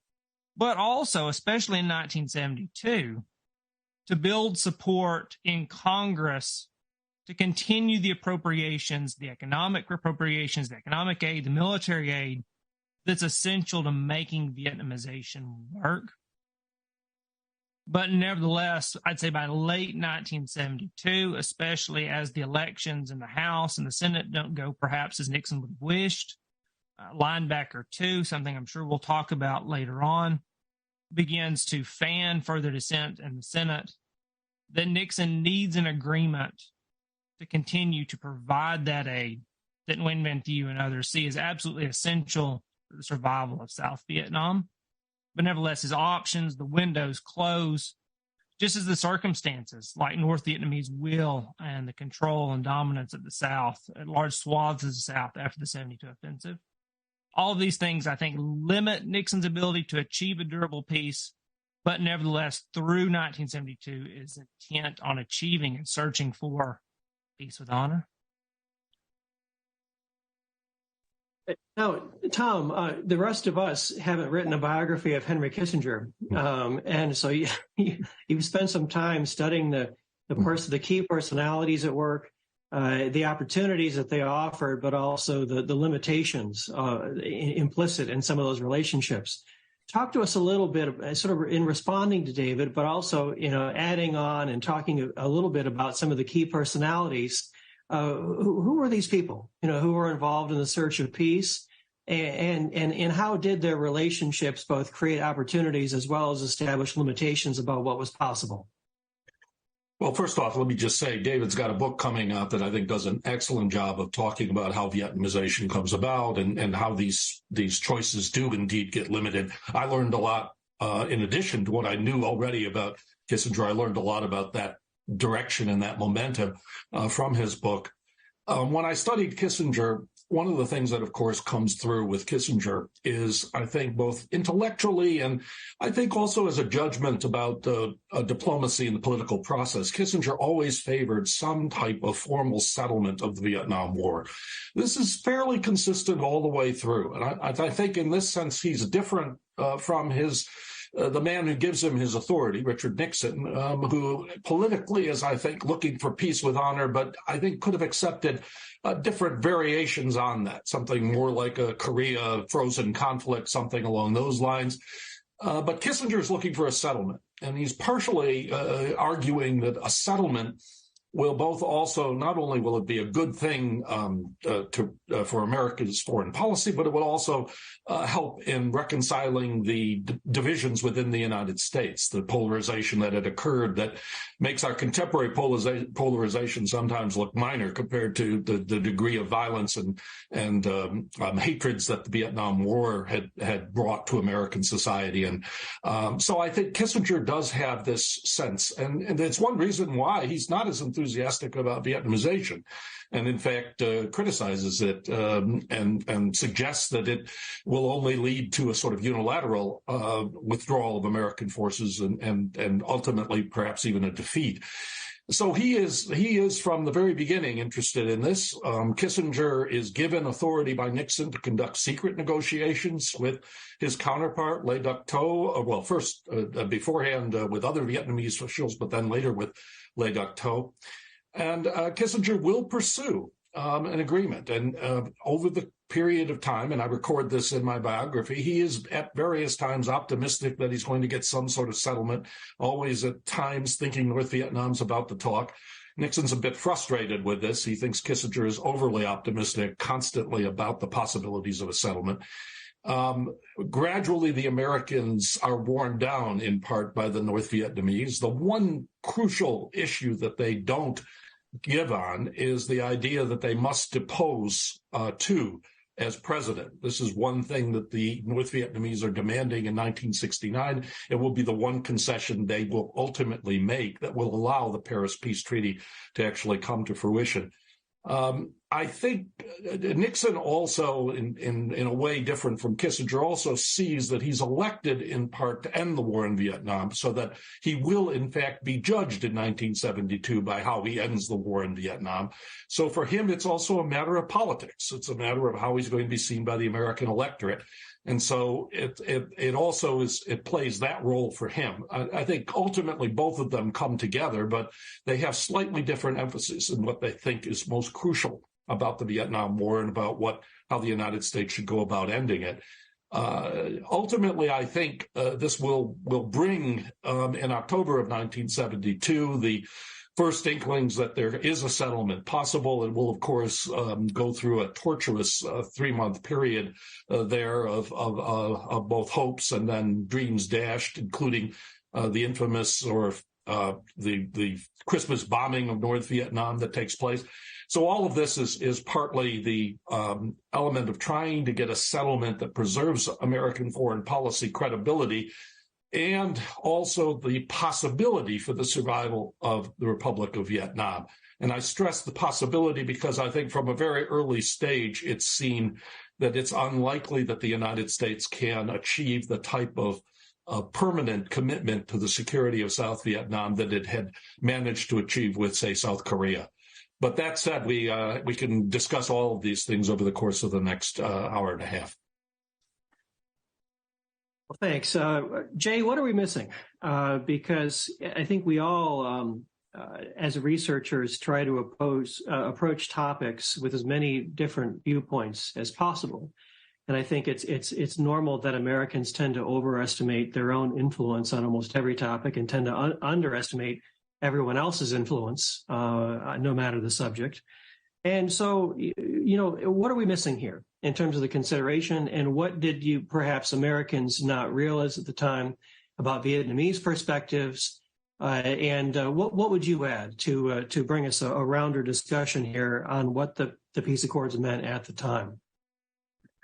but also, especially in 1972, to build support in Congress to continue the appropriations, the economic appropriations, the economic aid, the military aid, that's essential to making Vietnamization work. But nevertheless, I'd say by late 1972, especially as the elections in the House and the Senate don't go perhaps as Nixon would have wished, Linebacker 2, something I'm sure we'll talk about later on, begins to fan further dissent in the Senate, that Nixon needs an agreement to continue to provide that aid that Nguyen Van Thieu and others see as absolutely essential for the survival of South Vietnam. But nevertheless, his options, the windows close, just as the circumstances, like North Vietnamese will and the control and dominance of the South, large swaths of the South after the 72 offensive. All of these things, I think, limit Nixon's ability to achieve a durable peace, but nevertheless, through 1972, is intent on achieving and searching for peace with honor. Now, Tom, the rest of us haven't written a biography of Henry Kissinger, and so you've spent some time studying the key personalities at work, the opportunities that they offered, but also the limitations implicit in some of those relationships. Talk to us a little bit, sort of in responding to David, but also adding on and talking a little bit about some of the key personalities. Who were these people, who were involved in the search of peace, and how did their relationships both create opportunities as well as establish limitations about what was possible? Well, first off, let me just say, David's got a book coming out that I think does an excellent job of talking about how Vietnamization comes about and how these choices do indeed get limited. I learned a lot, in addition to what I knew already about Kissinger. I learned a lot about that direction and that momentum from his book. When I studied Kissinger, one of the things that, of course, comes through with Kissinger is, I think, both intellectually and I think also as a judgment about diplomacy and the political process, Kissinger always favored some type of formal settlement of the Vietnam War. This is fairly consistent all the way through. And I think in this sense, he's different from the man who gives him his authority, Richard Nixon, who politically is, I think, looking for peace with honor, but I think could have accepted different variations on that, something more like a Korea frozen conflict, something along those lines. But Kissinger is looking for a settlement, and he's partially arguing that a settlement will both also, not only will it be a good thing for America's foreign policy, but it will also help in reconciling the divisions within the United States, the polarization that had occurred that makes our contemporary polarization sometimes look minor compared to the degree of violence and hatreds that the Vietnam War had brought to American society. And so I think Kissinger does have this sense, and it's one reason why he's not as enthusiastic about Vietnamization, and in fact criticizes it and suggests that it will only lead to a sort of unilateral withdrawal of American forces and ultimately perhaps even a defeat. So he is from the very beginning interested in this. Kissinger is given authority by Nixon to conduct secret negotiations with his counterpart, Le Duc Tho. Well, first beforehand with other Vietnamese officials, but then later with Le Duc Tho. And Kissinger will pursue an agreement. And over the period of time, and I record this in my biography, he is at various times optimistic that he's going to get some sort of settlement, always at times thinking North Vietnam's about to talk. Nixon's a bit frustrated with this. He thinks Kissinger is overly optimistic constantly about the possibilities of a settlement. Gradually, the Americans are worn down in part by the North Vietnamese. The one crucial issue that they don't give on is the idea that they must depose Thu as president. This is one thing that the North Vietnamese are demanding in 1969. It will be the one concession they will ultimately make that will allow the Paris Peace Treaty to actually come to fruition. I think Nixon also, in a way different from Kissinger, also sees that he's elected in part to end the war in Vietnam, so that he will, in fact, be judged in 1972 by how he ends the war in Vietnam. So for him, it's also a matter of politics. It's a matter of how he's going to be seen by the American electorate. And so it also plays that role for him. I think ultimately both of them come together, but they have slightly different emphasis in what they think is most crucial about the Vietnam War and about how the United States should go about ending it. Ultimately, I think this will bring in October of 1972 the first inklings that there is a settlement possible. It will, of course, go through a torturous 3-month period there of both hopes and then dreams dashed, including the infamous or the Christmas bombing of North Vietnam that takes place. So all of this is partly the element of trying to get a settlement that preserves American foreign policy credibility, and also the possibility for the survival of the Republic of Vietnam. And I stress the possibility because I think from a very early stage, it's seen that it's unlikely that the United States can achieve the type of permanent commitment to the security of South Vietnam that it had managed to achieve with, say, South Korea. But that said, we can discuss all of these things over the course of the next hour and a half. Well, thanks. Jay, what are we missing? Because I think we all, as researchers, try to approach topics with as many different viewpoints as possible. And I think it's normal that Americans tend to overestimate their own influence on almost every topic and tend to underestimate everyone else's influence, no matter the subject. And so, what are we missing here in terms of the consideration, and what did you perhaps Americans not realize at the time about Vietnamese perspectives? And what would you add to bring us a rounder discussion here on what the peace accords meant at the time?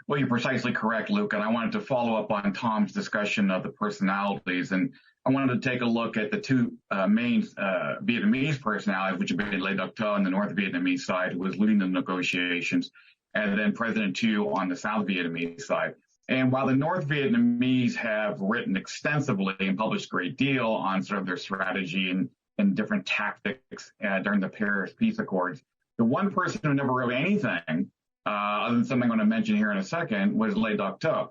Well, you're precisely correct, Luke. And I wanted to follow up on Tom's discussion of the personalities. And I wanted to take a look at the two main Vietnamese personalities, which have been Le Duc Tho on the North Vietnamese side, who was leading the negotiations, and then President Thieu on the South Vietnamese side. And while the North Vietnamese have written extensively and published a great deal on sort of their strategy and different tactics during the Paris Peace Accords, the one person who never wrote anything, other than something I'm going to mention here in a second, was Le Duc Tho.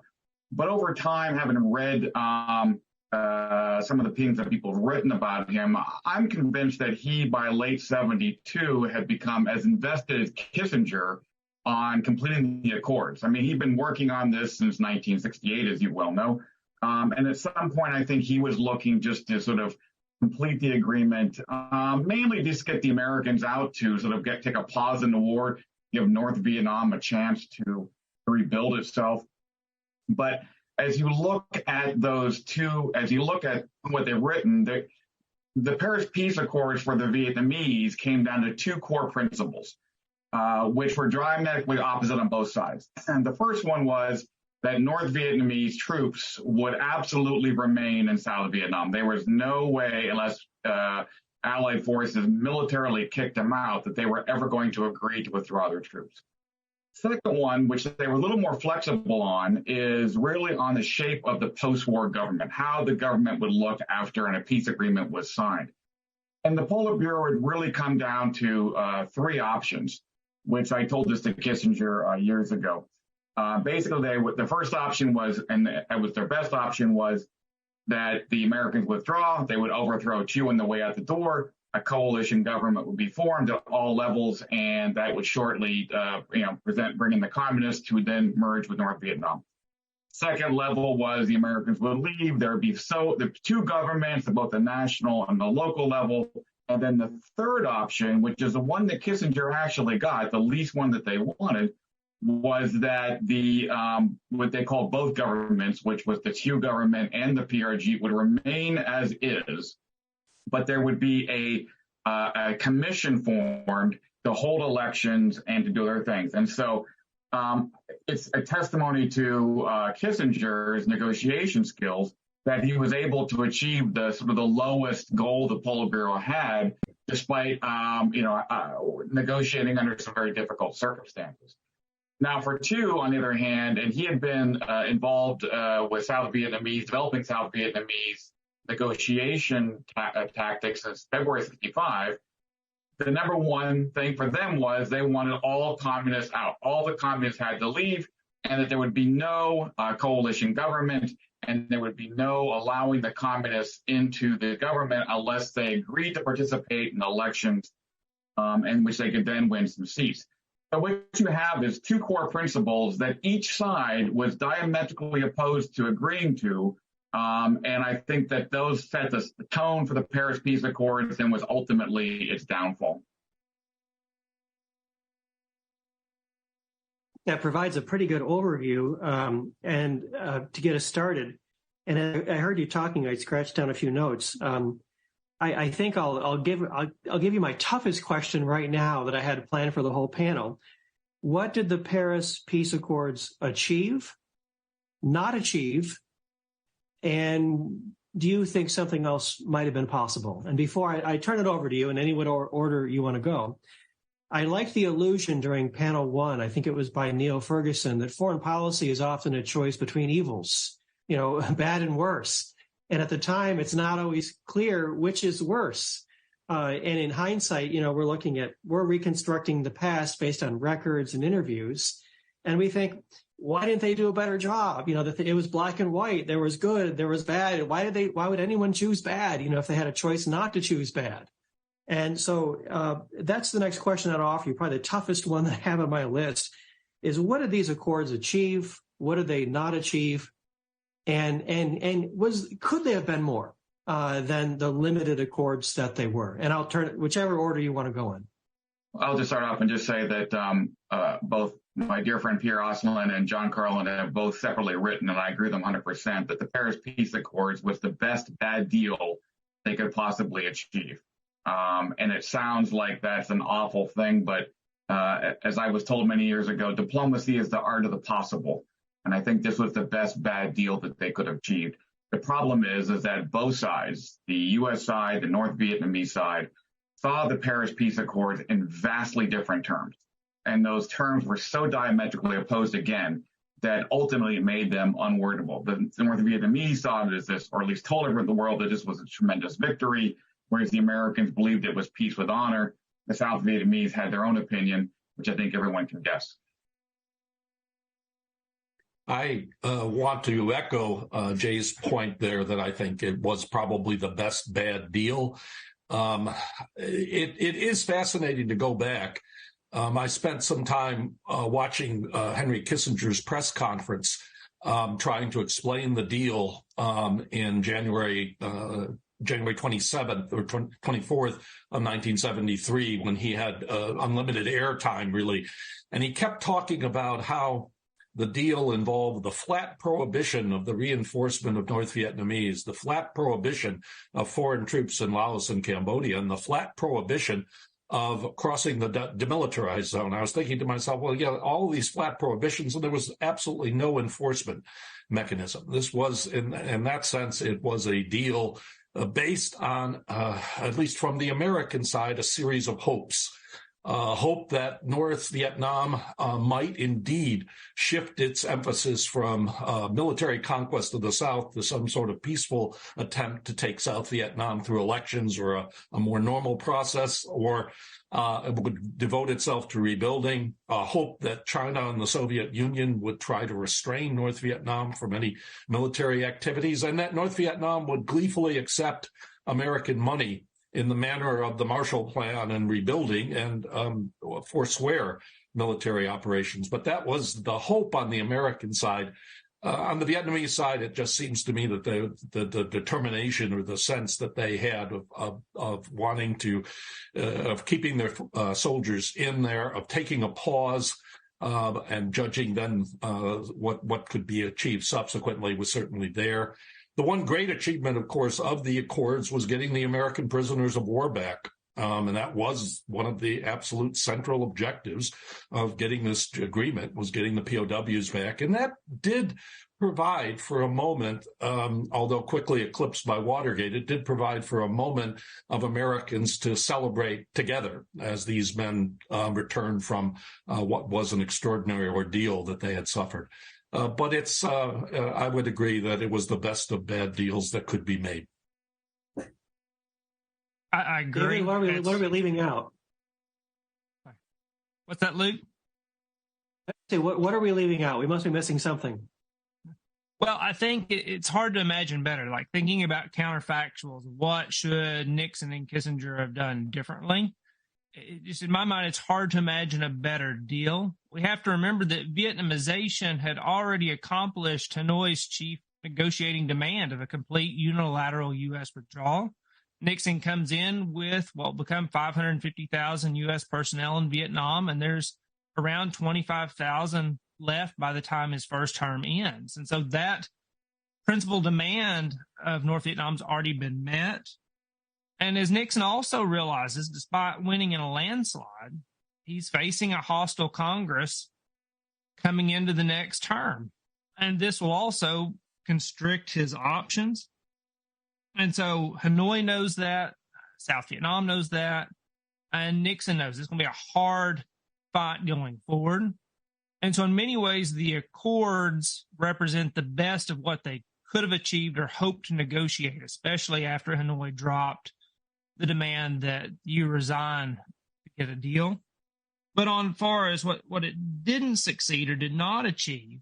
But over time, having read some of the things that people have written about him, I'm convinced that he, by late 72, had become as invested as Kissinger on completing the accords. I mean, he'd been working on this since 1968, as you well know. And at some point, I think he was looking just to sort of complete the agreement, mainly just get the Americans out to sort of take a pause in the war, give North Vietnam a chance to rebuild itself. But as you look at those two, as you look at what they've written, the Paris Peace Accords for the Vietnamese came down to two core principles, which were diametrically opposite on both sides. And the first one was that North Vietnamese troops would absolutely remain in South Vietnam. There was no way, unless Allied forces militarily kicked them out, that they were ever going to agree to withdraw their troops. Second one, which they were a little more flexible on, is really on the shape of the post-war government, how the government would look after a peace agreement was signed. And the Politburo would really come down to three options, which I told this to Kissinger years ago. Basically, the first option was, and it was their best option, was that the Americans withdraw, they would overthrow Thieu on the way out the door, a coalition government would be formed at all levels, and that would shortly, bringing the communists who would then merge with North Vietnam. Second level was the Americans would leave. There would be the two governments, both the national and the local level. And then the third option, which is the one that Kissinger actually got, the least one that they wanted, was that the what they call both governments, which was the Thieu government and the PRG, would remain as is, but there would be a commission formed to hold elections and to do other things. And so it's a testimony to Kissinger's negotiation skills that he was able to achieve the sort of the lowest goal the Politburo had, despite negotiating under some very difficult circumstances. Now, for Thieu, on the other hand, and he had been involved with developing South Vietnamese negotiation tactics since February 1965, the number one thing for them was they wanted all communists out. All the communists had to leave, and that there would be no coalition government, and there would be no allowing the communists into the government unless they agreed to participate in elections in which they could then win some seats. So what you have is two core principles that each side was diametrically opposed to agreeing to. And I think that those set the tone for the Paris Peace Accords and was ultimately its downfall. That provides a pretty good overview and to get us started. And I heard you talking, I scratched down a few notes. I think I'll give you my toughest question right now that I had planned for the whole panel. What did the Paris Peace Accords achieve, not achieve, and do you think something else might have been possible? And before I turn it over to you in any order you want to go, I like the allusion during panel one, I think it was by Neil Ferguson, that foreign policy is often a choice between evils, bad and worse. And at the time, it's not always clear which is worse. And in hindsight, we're reconstructing the past based on records and interviews. And we think, why didn't they do a better job? It was black and white. There was good, there was bad. Why would anyone choose bad, if they had a choice not to choose bad? And so that's the next question I'd offer you. Probably the toughest one that I have on my list is, what did these accords achieve? What did they not achieve? And could they have been more than the limited accords that they were? And I'll turn it whichever order you want to go in. I'll just start off and just say that both my dear friend Pierre and John Carlin have both separately written, and I agree with them 100%, that the Paris Peace Accords was the best bad deal they could possibly achieve. And it sounds like that's an awful thing, but as I was told many years ago, diplomacy is the art of the possible. And I think this was the best bad deal that they could have achieved. The problem is that both sides, the U.S. side, the North Vietnamese side, saw the Paris Peace Accords in vastly different terms. And those terms were so diametrically opposed again that ultimately made them unwordable. The North Vietnamese saw it as this, or at least told everyone in the world that this was a tremendous victory, whereas the Americans believed it was peace with honor. The South Vietnamese had their own opinion, which I think everyone can guess. I want to echo Jay's point there that I think it was probably the best bad deal. It is fascinating to go back. I spent some time watching Henry Kissinger's press conference trying to explain the deal in January 27th or 24th of 1973, when he had unlimited airtime, really. And he kept talking about how the deal involved the flat prohibition of the reinforcement of North Vietnamese, the flat prohibition of foreign troops in Laos and Cambodia, and the flat prohibition of crossing the demilitarized zone. I was thinking to myself, well, yeah, all of these flat prohibitions, and there was absolutely no enforcement mechanism. This was, in that sense, it was a deal based on, at least from the American side, a series of hopes. Hope that North Vietnam might indeed shift its emphasis from military conquest of the South to some sort of peaceful attempt to take South Vietnam through elections or a more normal process, or it would devote itself to rebuilding. Hope that China and the Soviet Union would try to restrain North Vietnam from any military activities, and that North Vietnam would gleefully accept American money in the manner of the Marshall Plan and rebuilding, and forswear military operations. But that was the hope on the American side. On the Vietnamese side, it just seems to me that the determination or the sense that they had of wanting to, of keeping their soldiers in there, of taking a pause, and judging then what could be achieved subsequently was certainly there. The one great achievement, of course, of the Accords was getting the American prisoners of war back. And that was one of the absolute central objectives of getting this agreement, was getting the POWs back. And that did provide for a moment, although quickly eclipsed by Watergate, it did provide for a moment of Americans to celebrate together as these men returned from what was an extraordinary ordeal that they had suffered. But it's, I would agree that it was the best of bad deals that could be made. I agree. What are we leaving out? What's that, Luke? What are we leaving out? We must be missing something. Well, I think it's hard to imagine better. Like, thinking about counterfactuals, what should Nixon and Kissinger have done differently? Just in my mind, it's hard to imagine a better deal. We have to remember that Vietnamization had already accomplished Hanoi's chief negotiating demand of a complete unilateral U.S. withdrawal. Nixon comes in with what will become 550,000 U.S. personnel in Vietnam, and there's around 25,000 left by the time his first term ends. And so that principal demand of North Vietnam's already been met. And as Nixon also realizes, despite winning in a landslide, he's facing a hostile Congress coming into the next term. And this will also constrict his options. And so Hanoi knows that, South Vietnam knows that, and Nixon knows it's going to be a hard fight going forward. And so in many ways, the Accords represent the best of what they could have achieved or hoped to negotiate, especially after Hanoi dropped the demand that you resign to get a deal. But on far as what it didn't succeed or did not achieve,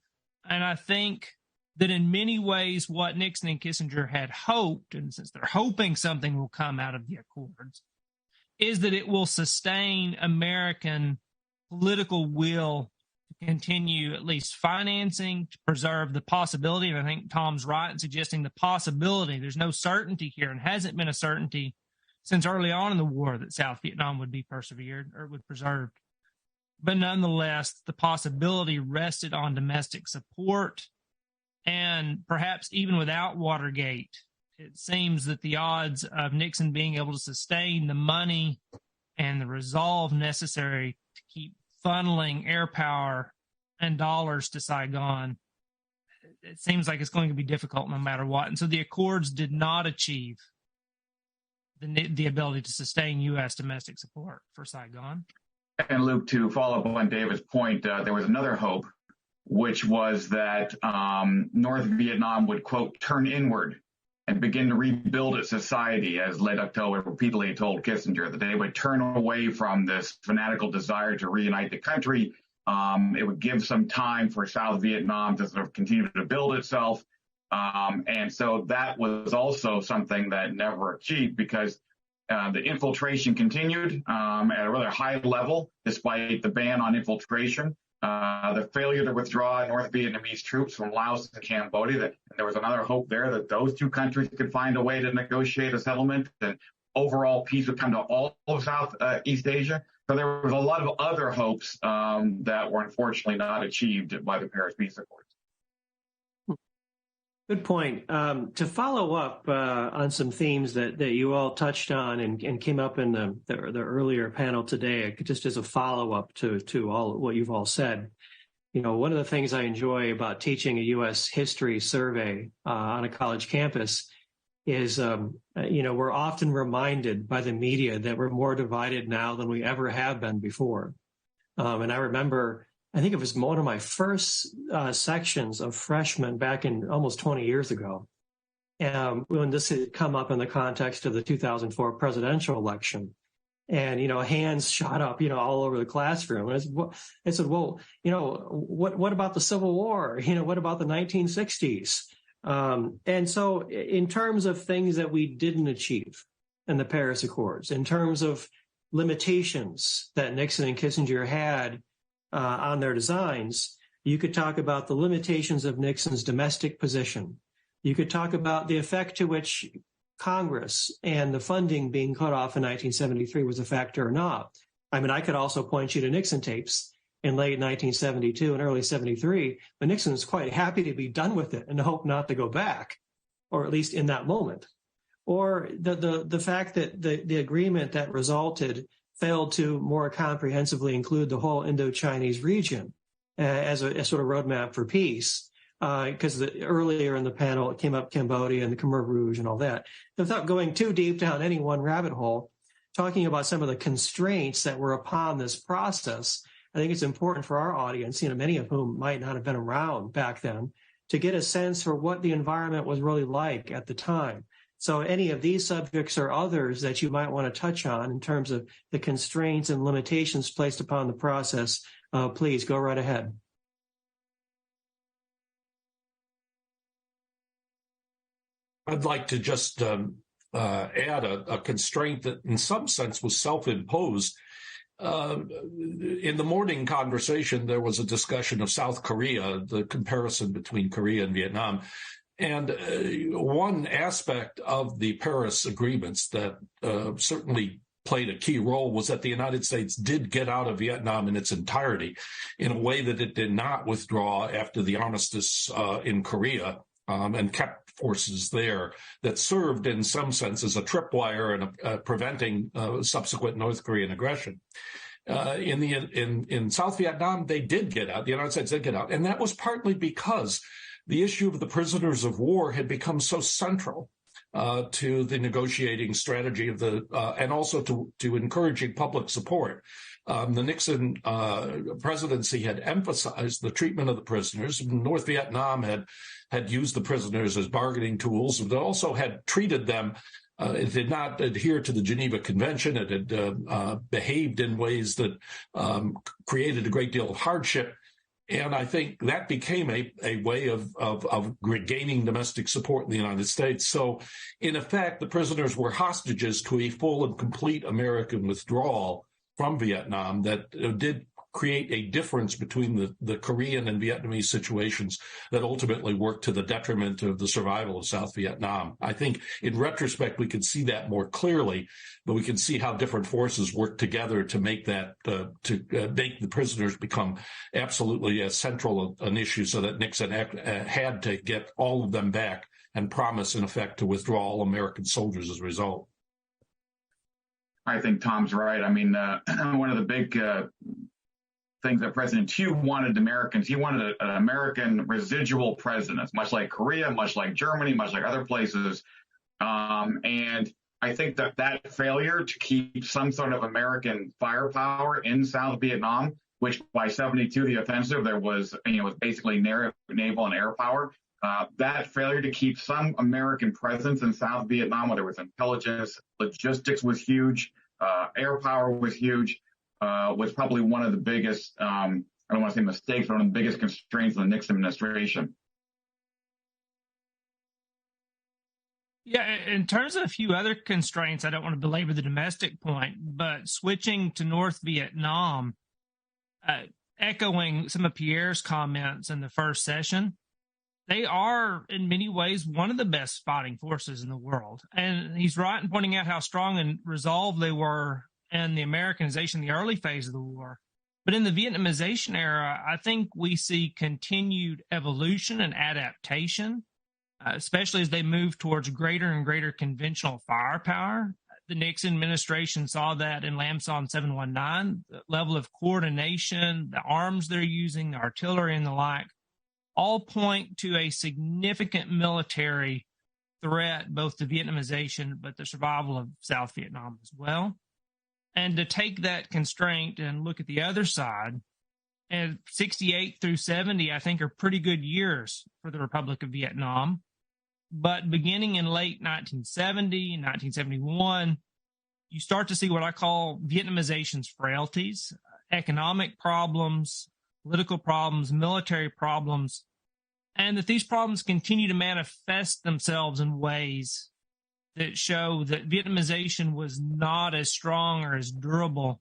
and I think that in many ways what Nixon and Kissinger had hoped, and since they're hoping something will come out of the Accords, is that it will sustain American political will to continue at least financing, to preserve the possibility, and I think Tom's right in suggesting the possibility, there's no certainty here and hasn't been a certainty since early on in the war that South Vietnam would be persevered or would preserved. But nonetheless, the possibility rested on domestic support. And perhaps even without Watergate, it seems that the odds of Nixon being able to sustain the money and the resolve necessary to keep funneling air power and dollars to Saigon, it seems like it's going to be difficult no matter what. And so the Accords did not achieve the ability to sustain U.S. domestic support for Saigon. And Luke, to follow up on David's point, there was another hope, which was that North Vietnam would, quote, turn inward and begin to rebuild its society, as Le Duc Tho repeatedly told Kissinger, that they would turn away from this fanatical desire to reunite the country. It would give some time for South Vietnam to sort of continue to build itself. And so that was also something that never achieved because the infiltration continued at a rather high level, despite the ban on infiltration. The failure to withdraw North Vietnamese troops from Laos and Cambodia, that there was another hope there that those two countries could find a way to negotiate a settlement and overall peace would come to all of Southeast Asia. So there was a lot of other hopes that were unfortunately not achieved by the Paris Peace Accords. Good point. To follow up on some themes that you all touched on and came up in the earlier panel today, just as a follow-up to all what you've all said. You know, one of the things I enjoy about teaching a U.S. history survey on a college campus is, we're often reminded by the media that we're more divided now than we ever have been before. And I remember, I think it was one of my first sections of freshmen back in almost 20 years ago, when this had come up in the context of the 2004 presidential election. And, hands shot up, all over the classroom. And I said, well, what about the Civil War? What about the 1960s? And so in terms of things that we didn't achieve in the Paris Accords, in terms of limitations that Nixon and Kissinger had on their designs, you could talk about the limitations of Nixon's domestic position. You could talk about the effect to which Congress and the funding being cut off in 1973 was a factor or not. I mean, I could also point you to Nixon tapes in late 1972 and early 73, but Nixon was quite happy to be done with it and hope not to go back, or at least in that moment. Or the fact that the agreement that resulted failed to more comprehensively include the whole Indo-Chinese region as a sort of roadmap for peace, because earlier in the panel it came up Cambodia and the Khmer Rouge and all that. Without going too deep down any one rabbit hole, talking about some of the constraints that were upon this process, I think it's important for our audience, many of whom might not have been around back then, to get a sense for what the environment was really like at the time. So any of these subjects or others that you might want to touch on in terms of the constraints and limitations placed upon the process, please go right ahead. I'd like to just add a constraint that in some sense was self-imposed. In the morning conversation, there was a discussion of South Korea, the comparison between Korea and Vietnam. And one aspect of the Paris agreements that certainly played a key role was that the United States did get out of Vietnam in its entirety in a way that it did not withdraw after the armistice in Korea and kept forces there that served in some sense as a tripwire and preventing subsequent North Korean aggression. In South Vietnam, they did get out. The United States did get out, and that was partly because the issue of the prisoners of war had become so central to the negotiating strategy of and also to encouraging public support. The Nixon presidency had emphasized the treatment of the prisoners. North Vietnam had used the prisoners as bargaining tools, but also had treated them. It did not adhere to the Geneva Convention. It had behaved in ways that created a great deal of hardship. And I think that became a way of gaining domestic support in the United States. So, in effect, the prisoners were hostages to a full and complete American withdrawal from Vietnam that did create a difference between the Korean and Vietnamese situations that ultimately worked to the detriment of the survival of South Vietnam. I think in retrospect, we can see that more clearly, but we can see how different forces worked together to make that, make the prisoners become absolutely as central an issue so that Nixon had to get all of them back and promise, in effect, to withdraw all American soldiers as a result. I think Tom's right. I mean, one of the big things that President Thieu wanted Americans, he wanted an American residual presence, much like Korea, much like Germany, much like other places. And I think that failure to keep some sort of American firepower in South Vietnam, which by 72, the offensive, there was, was basically naval and air power. That failure to keep some American presence in South Vietnam, whether it was intelligence, logistics was huge, air power was huge, was probably one of the biggest, I don't want to say mistakes, but one of the biggest constraints of the Nixon administration. Yeah, in terms of a few other constraints, I don't want to belabor the domestic point, but switching to North Vietnam, echoing some of Pierre's comments in the first session, they are, in many ways, one of the best fighting forces in the world. And he's right in pointing out how strong and resolved they were in the Americanization, the early phase of the war. But in the Vietnamization era, I think we see continued evolution and adaptation, especially as they move towards greater and greater conventional firepower. The Nixon administration saw that in Lam Son 719, the level of coordination, the arms they're using, the artillery and the like, all point to a significant military threat, both to Vietnamization, but the survival of South Vietnam as well. And to take that constraint and look at the other side, and 68 through 70, I think, are pretty good years for the Republic of Vietnam. But beginning in late 1970, 1971, you start to see what I call Vietnamization's frailties, economic problems, political problems, military problems, and that these problems continue to manifest themselves in ways that show that Vietnamization was not as strong or as durable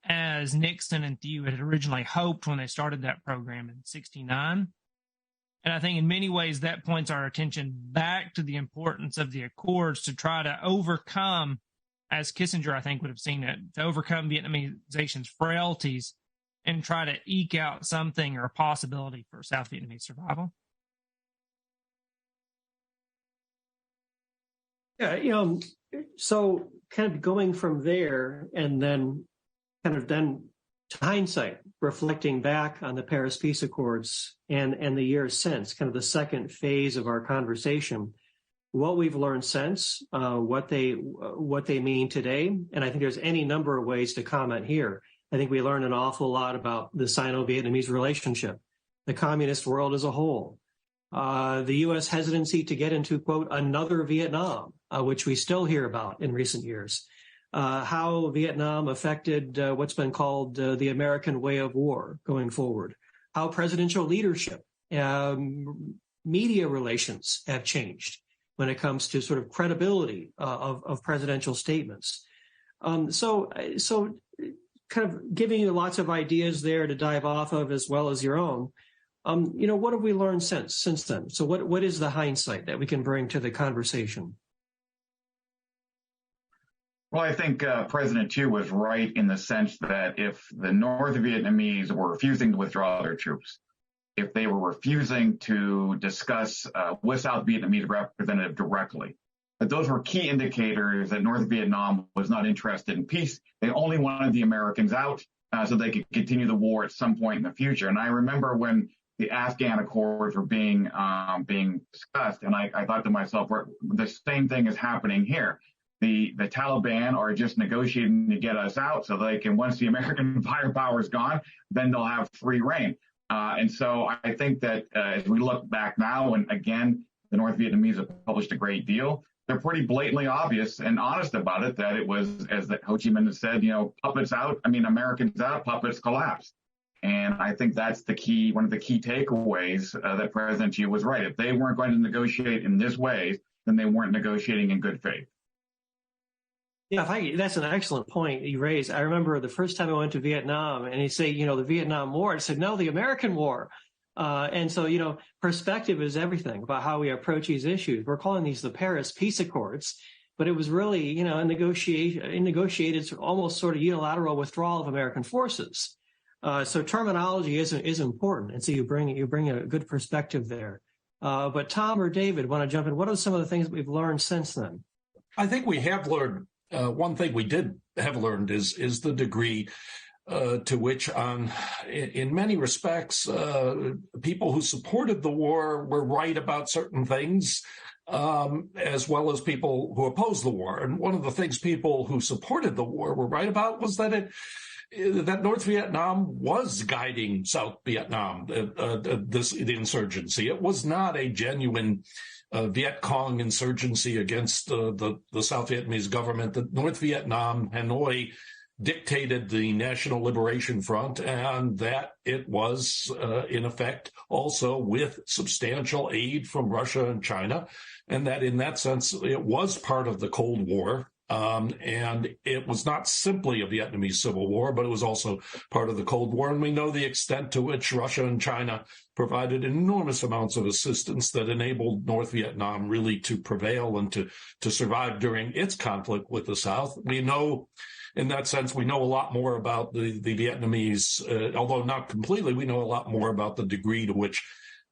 as Nixon and Thieu had originally hoped when they started that program in 1969. And I think in many ways that points our attention back to the importance of the Accords to try to overcome, as Kissinger, I think, would have seen it, to overcome Vietnamization's frailties and try to eke out something or a possibility for South Vietnamese survival. Yeah, so kind of going from there and then to hindsight, reflecting back on the Paris Peace Accords and the years since, kind of the second phase of our conversation, what we've learned since, what they mean today, and I think there's any number of ways to comment here. I think we learned an awful lot about the Sino-Vietnamese relationship, the communist world as a whole, the U.S. hesitancy to get into, quote, another Vietnam, which we still hear about in recent years, how Vietnam affected what's been called the American way of war going forward, how presidential leadership, media relations have changed when it comes to sort of credibility of presidential statements. So kind of giving you lots of ideas there to dive off of as well as your own. What have we learned since then? So what is the hindsight that we can bring to the conversation? Well, I think President Thieu was right in the sense that if the North Vietnamese were refusing to withdraw their troops, if they were refusing to discuss with South Vietnamese representative directly. But those were key indicators that North Vietnam was not interested in peace. They only wanted the Americans out so they could continue the war at some point in the future. And I remember when the Afghan Accords were being discussed, and I thought to myself, the same thing is happening here. The Taliban are just negotiating to get us out so they can, once the American firepower is gone, then they'll have free reign. And so I think that as we look back now, and again, the North Vietnamese have published a great deal, they're pretty blatantly obvious and honest about it, that it was, as Ho Chi Minh has said, puppets out, Americans out, puppets collapse. And I think that's one of the key takeaways that President Xi was right. If they weren't going to negotiate in this way, then they weren't negotiating in good faith. Yeah, that's an excellent point you raised. I remember the first time I went to Vietnam, and they say, the Vietnam War. I said, no, the American War. And so, perspective is everything about how we approach these issues. We're calling these the Paris Peace Accords, but it was really, a negotiated, almost sort of unilateral withdrawal of American forces. So terminology is important, and so you bring a good perspective there. But Tom or David want to jump in? What are some of the things that we've learned since then? I think we have learned. One thing we did have learned is the degree to which, in many respects, people who supported the war were right about certain things, as well as people who opposed the war. And one of the things people who supported the war were right about was that North Vietnam was guiding South Vietnam, the insurgency. It was not a genuine Viet Cong insurgency against the South Vietnamese government. That North Vietnam, Hanoi, dictated the National Liberation Front, and that it was, in effect, also with substantial aid from Russia and China, and that in that sense, it was part of the Cold War. And it was not simply a Vietnamese civil war, but it was also part of the Cold War. And we know the extent to which Russia and China provided enormous amounts of assistance that enabled North Vietnam really to prevail and to survive during its conflict with the South. We know, in that sense, we know a lot more about the Vietnamese, although not completely, we know a lot more about the degree to which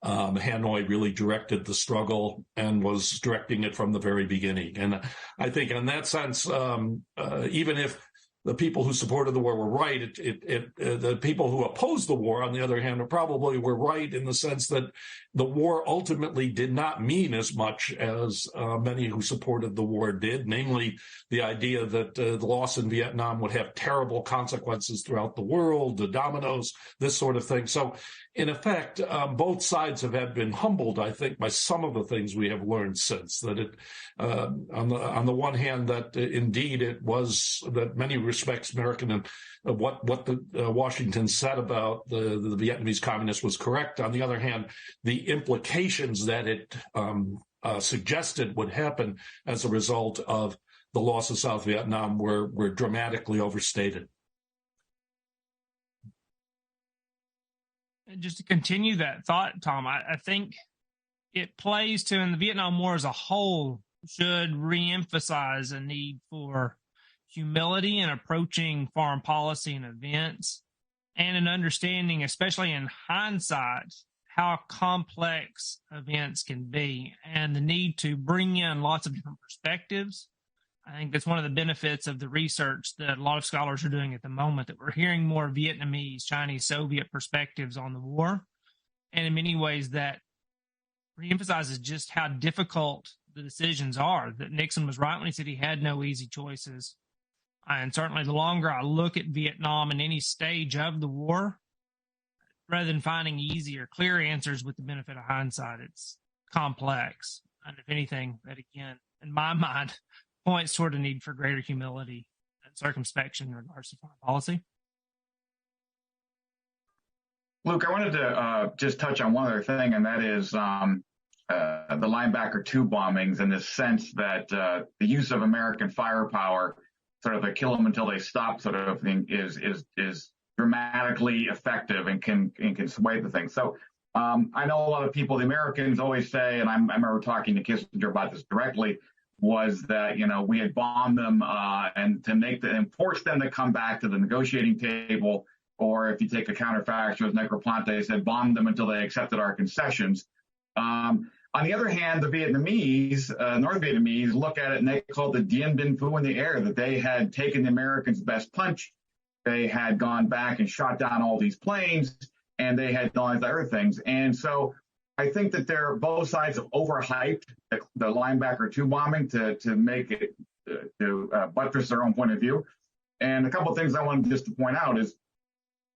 Hanoi really directed the struggle and was directing it from the very beginning. And I think in that sense, even if the people who supported the war were right, the people who opposed the war, on the other hand, probably were right in the sense that the war ultimately did not mean as much as many who supported the war did, namely the idea that the loss in Vietnam would have terrible consequences throughout the world, the dominoes, this sort of thing. So in effect, both sides have been humbled, I think, by some of the things we have learned since. That on the one hand, that indeed it was, that many respects, American and what the Washington said about the Vietnamese communists was correct. On the other hand, the implications that it suggested would happen as a result of the loss of South Vietnam were dramatically overstated. Just to continue that thought, Tom, I think it plays to, in the Vietnam War as a whole, should reemphasize a need for humility in approaching foreign policy and events, and an understanding, especially in hindsight, how complex events can be, and the need to bring in lots of different perspectives. I think that's one of the benefits of the research that a lot of scholars are doing at the moment, that we're hearing more Vietnamese, Chinese, Soviet perspectives on the war. And in many ways that reemphasizes just how difficult the decisions are, that Nixon was right when he said he had no easy choices. And certainly the longer I look at Vietnam in any stage of the war, rather than finding easy or clear answers with the benefit of hindsight, it's complex. And if anything, that again, in my mind, points toward a need for greater humility and circumspection in regards to foreign policy. Luke, I wanted to just touch on one other thing, and that is the Linebacker 2 bombings, in the sense that the use of American firepower, sort of a kill them until they stop sort of thing, is dramatically effective and can sway the thing. So I know a lot of people, the Americans always say, and I remember talking to Kissinger about this directly, was that, we had bombed them and to make them, and force them to come back to the negotiating table or if you take a counterfactual, as Negroponte said, bomb them until they accepted our concessions. On the other hand, the Vietnamese, North Vietnamese, look at it and they call it the Dien Bien Phu in the air, that they had taken the Americans' best punch. They had gone back and shot down all these planes, and they had done other things. And so I think that both sides have overhyped the linebacker 2 bombing to make it, to buttress their own point of view. And a couple of things I wanted just to point out is,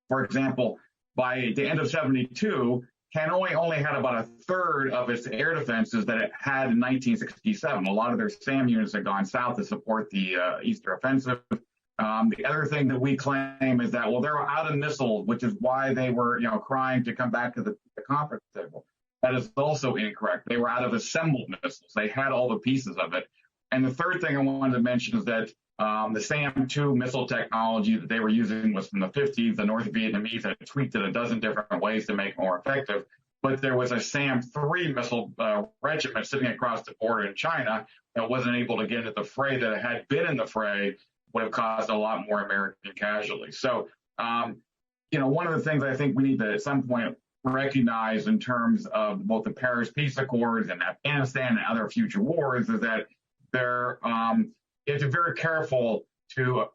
for example, by the end of 72, Hanoi only had about a third of its air defenses that it had in 1967. A lot of their SAM units had gone south to support the Eastern Offensive. The other thing that we claim is that, well, they were out of missiles, which is why they were, crying to come back to the conference table. That is also incorrect. They were out of assembled missiles. They had all the pieces of it. And the third thing I wanted to mention is that the SAM-2 missile technology that they were using was from the 50s. The North Vietnamese had tweaked it a dozen different ways to make it more effective. But there was a SAM-3 missile regiment sitting across the border in China that wasn't able to get into the fray, that it had been in the fray would have caused a lot more American casualties. So, one of the things I think we need to at some point recognize in terms of both the Paris Peace Accords and Afghanistan and other future wars is that you have to be very careful to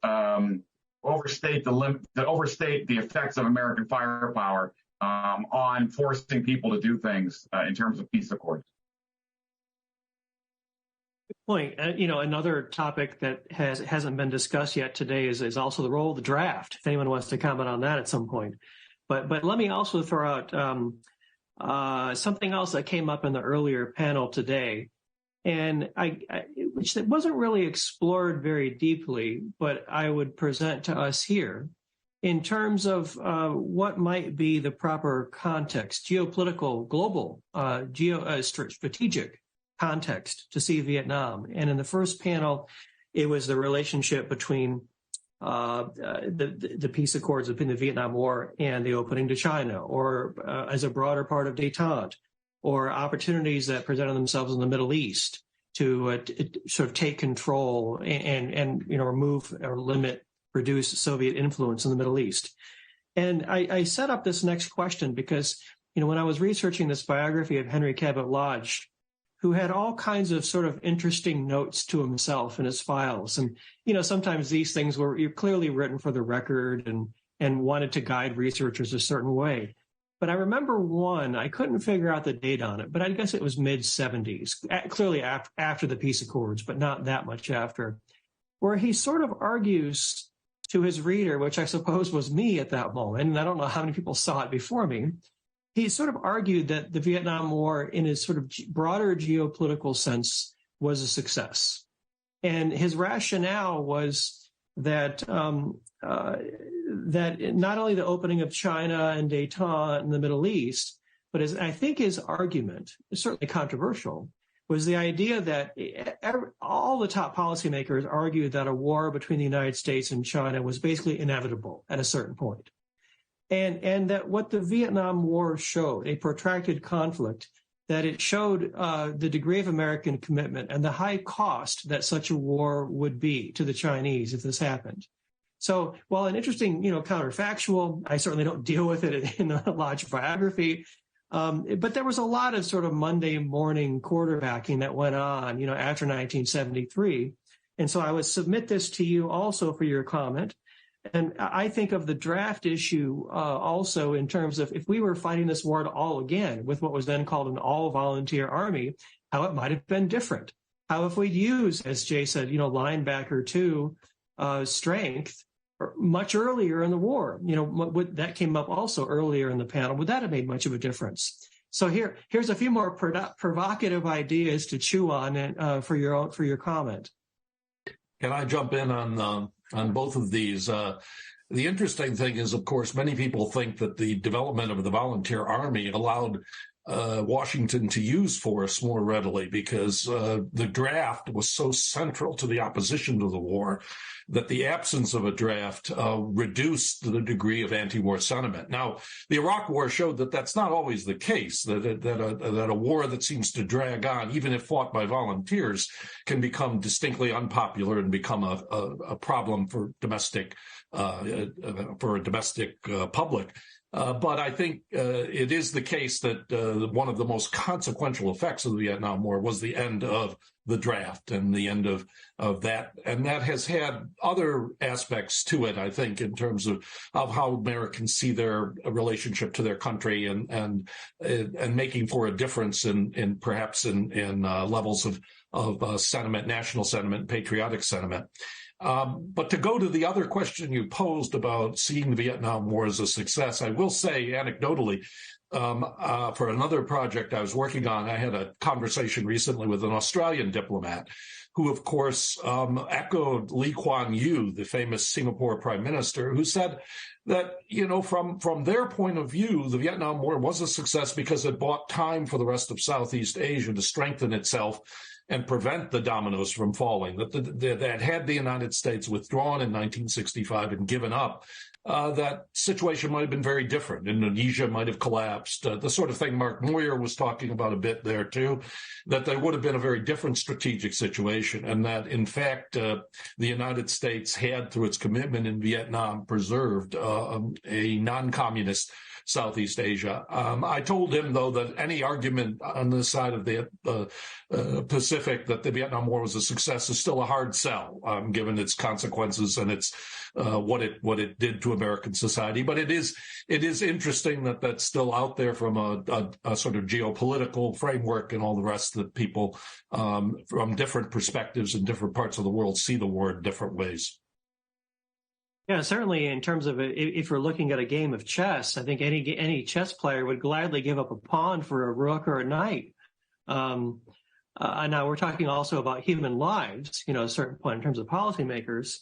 overstate the effects of American firepower on forcing people to do things in terms of peace accords. Good point. Another topic that hasn't been discussed yet today is also the role of the draft. If anyone wants to comment on that at some point, but let me also throw out something else that came up in the earlier panel today, and which wasn't really explored very deeply, but I would present to us here in terms of what might be the proper context, geopolitical, global, strategic context to see Vietnam. And in the first panel, it was the relationship between the peace accords between the Vietnam War and the opening to China, or as a broader part of détente, or opportunities that presented themselves in the Middle East to sort of take control and remove or limit, reduce Soviet influence in the Middle East. And I set up this next question because, when I was researching this biography of Henry Cabot Lodge, who had all kinds of sort of interesting notes to himself in his files. And, sometimes these things were clearly written for the record and wanted to guide researchers a certain way. But I remember one, I couldn't figure out the date on it, but I guess it was mid-70s, clearly after the peace accords, but not that much after, where he sort of argues to his reader, which I suppose was me at that moment, and I don't know how many people saw it before me. He sort of argued that the Vietnam War, in his sort of broader geopolitical sense, was a success. And his rationale was that that not only the opening of China and détente in the Middle East, but I think his argument, certainly controversial, was the idea that all the top policymakers argued that a war between the United States and China was basically inevitable at a certain point. And that what the Vietnam War showed, a protracted conflict, that it showed the degree of American commitment and the high cost that such a war would be to the Chinese if this happened. So while an interesting, counterfactual, I certainly don't deal with it in the Lodge biography, but there was a lot of sort of Monday morning quarterbacking that went on, after 1973. And so I would submit this to you also for your comment. And I think of the draft issue also in terms of if we were fighting this war all again with what was then called an all-volunteer army, how it might have been different. How if we'd used, as Jay said, linebacker 2 strength much earlier in the war, that came up also earlier in the panel. Would that have made much of a difference? So here's a few more provocative ideas to chew on for your comment. Can I jump in on both of these? The interesting thing is, of course, many people think that the development of the volunteer army allowed Washington to use force more readily because the draft was so central to the opposition to the war that the absence of a draft reduced the degree of anti-war sentiment. Now, the Iraq War showed that that's not always the case, that a war that seems to drag on, even if fought by volunteers, can become distinctly unpopular and become a problem for a domestic public. But I think it is the case that one of the most consequential effects of the Vietnam War was the end of the draft and the end of that. And that has had other aspects to it, I think, in terms of how Americans see their relationship to their country and making for a difference in perhaps in levels of sentiment, national sentiment, patriotic sentiment. But to go to the other question you posed about seeing the Vietnam War as a success, I will say anecdotally, for another project I was working on, I had a conversation recently with an Australian diplomat who, of course, echoed Lee Kuan Yew, the famous Singapore prime minister, who said that, from their point of view, the Vietnam War was a success because it bought time for the rest of Southeast Asia to strengthen itself and prevent the dominoes from falling, that had the United States withdrawn in 1965 and given up, that situation might have been very different. Indonesia might have collapsed, the sort of thing Mark Moyar was talking about a bit there too, that there would have been a very different strategic situation, and that, in fact, the United States had, through its commitment in Vietnam, preserved a non-communist Southeast Asia. I told him, though, that any argument on the side of the Pacific that the Vietnam War was a success is still a hard sell, given its consequences and its what it did to American society. But it is interesting that that's still out there from a sort of geopolitical framework and all the rest, that people from different perspectives in different parts of the world see the war in different ways. Yeah, certainly in terms of if you're looking at a game of chess, I think any chess player would gladly give up a pawn for a rook or a knight. Now we're talking also about human lives, at a certain point in terms of policymakers.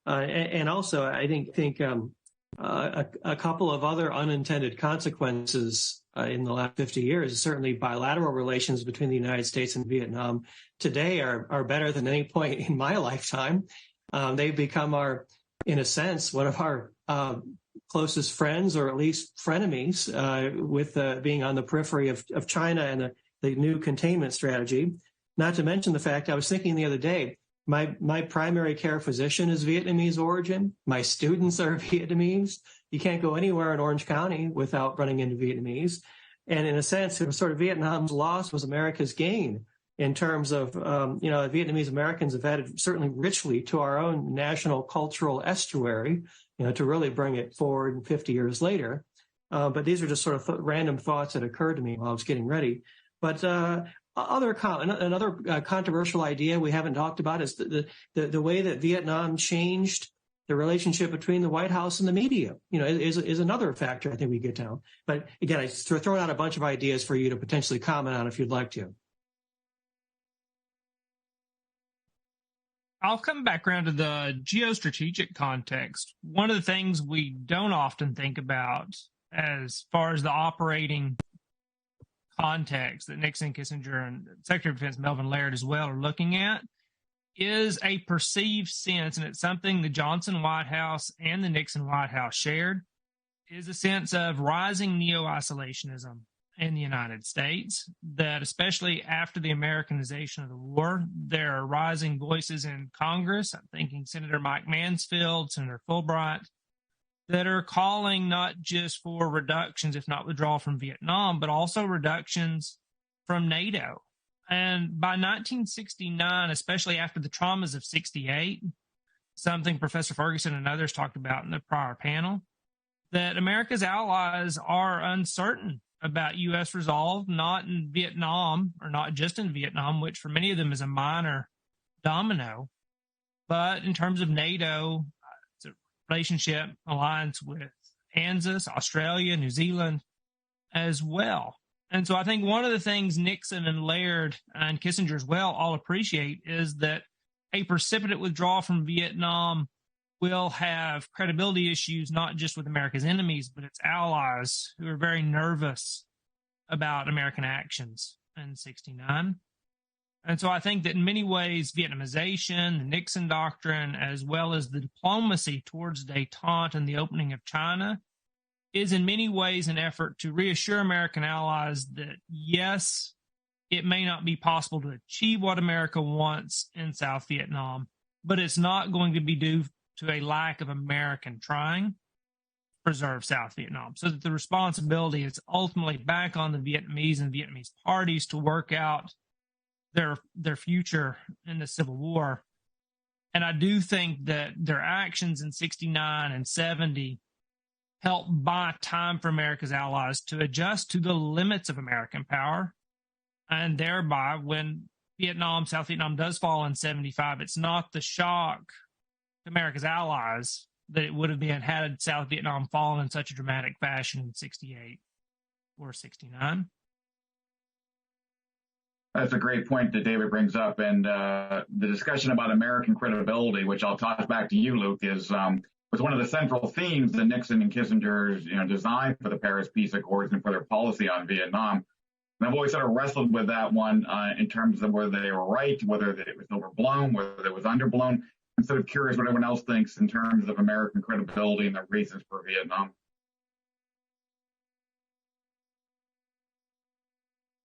And also, I think a couple of other unintended consequences in the last 50 years, certainly bilateral relations between the United States and Vietnam today are better than any point in my lifetime. They've become in a sense, one of our closest friends, or at least frenemies, with being on the periphery of China and the new containment strategy. Not to mention the fact, I was thinking the other day, my primary care physician is Vietnamese origin. My students are Vietnamese. You can't go anywhere in Orange County without running into Vietnamese. And in a sense, it was sort of Vietnam's loss was America's gain, in terms of, Vietnamese Americans have added certainly richly to our own national cultural estuary, to really bring it forward 50 years later. But these are just sort of random thoughts that occurred to me while I was getting ready. But another controversial idea we haven't talked about is the way that Vietnam changed the relationship between the White House and the media, is another factor I think we get down. But again, I thrown out a bunch of ideas for you to potentially comment on if you'd like to. I'll come back around to the geostrategic context. One of the things we don't often think about as far as the operating context that Nixon, Kissinger, and Secretary of Defense Melvin Laird as well are looking at is a perceived sense, and it's something the Johnson White House and the Nixon White House shared, is a sense of rising neo-isolationism in the United States, that especially after the Americanization of the war, there are rising voices in Congress, I'm thinking Senator Mike Mansfield, Senator Fulbright, that are calling not just for reductions, if not withdrawal from Vietnam, but also reductions from NATO. And by 1969, especially after the traumas of 68, something Professor Ferguson and others talked about in the prior panel, that America's allies are uncertain about U.S. resolve, not in Vietnam, or not just in Vietnam, which for many of them is a minor domino, but in terms of NATO, it's a relationship alliance with ANZUS, Australia, New Zealand as well. And so I think one of the things Nixon and Laird and Kissinger as well all appreciate is that a precipitate withdrawal from Vietnam will have credibility issues, not just with America's enemies, but its allies, who are very nervous about American actions in 1969. And so I think that in many ways, Vietnamization, the Nixon doctrine, as well as the diplomacy towards détente and the opening of China, is in many ways an effort to reassure American allies that, yes, it may not be possible to achieve what America wants in South Vietnam, but it's not going to be due to a lack of American trying to preserve South Vietnam. So that the responsibility is ultimately back on the Vietnamese and Vietnamese parties to work out their future in the Civil War. And I do think that their actions in 69 and 70 helped buy time for America's allies to adjust to the limits of American power. And thereby, when South Vietnam does fall in 75, it's not the shock to America's allies that it would have been had South Vietnam fallen in such a dramatic fashion in 68 or 69. That's a great point that David brings up. And the discussion about American credibility, which I'll toss back to you, Luke, was one of the central themes that Nixon and Kissinger's designed for the Paris Peace Accords and for their policy on Vietnam. And I've always sort of wrestled with that one in terms of whether they were right, whether it was overblown, whether it was underblown. I'm sort of curious what everyone else thinks in terms of American credibility and the reasons for Vietnam.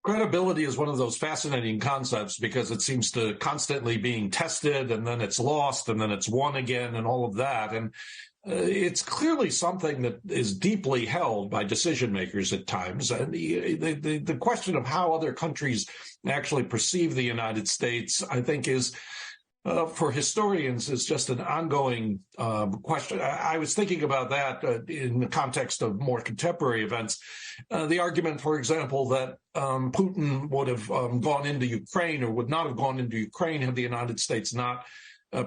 Credibility is one of those fascinating concepts because it seems to constantly being tested, and then it's lost, and then it's won again, and all of that. And it's clearly something that is deeply held by decision makers at times. And the question of how other countries actually perceive the United States, I think, is for historians, is just an ongoing question. I was thinking about that in the context of more contemporary events. The argument, for example, that Putin would have gone into Ukraine or would not have gone into Ukraine had the United States not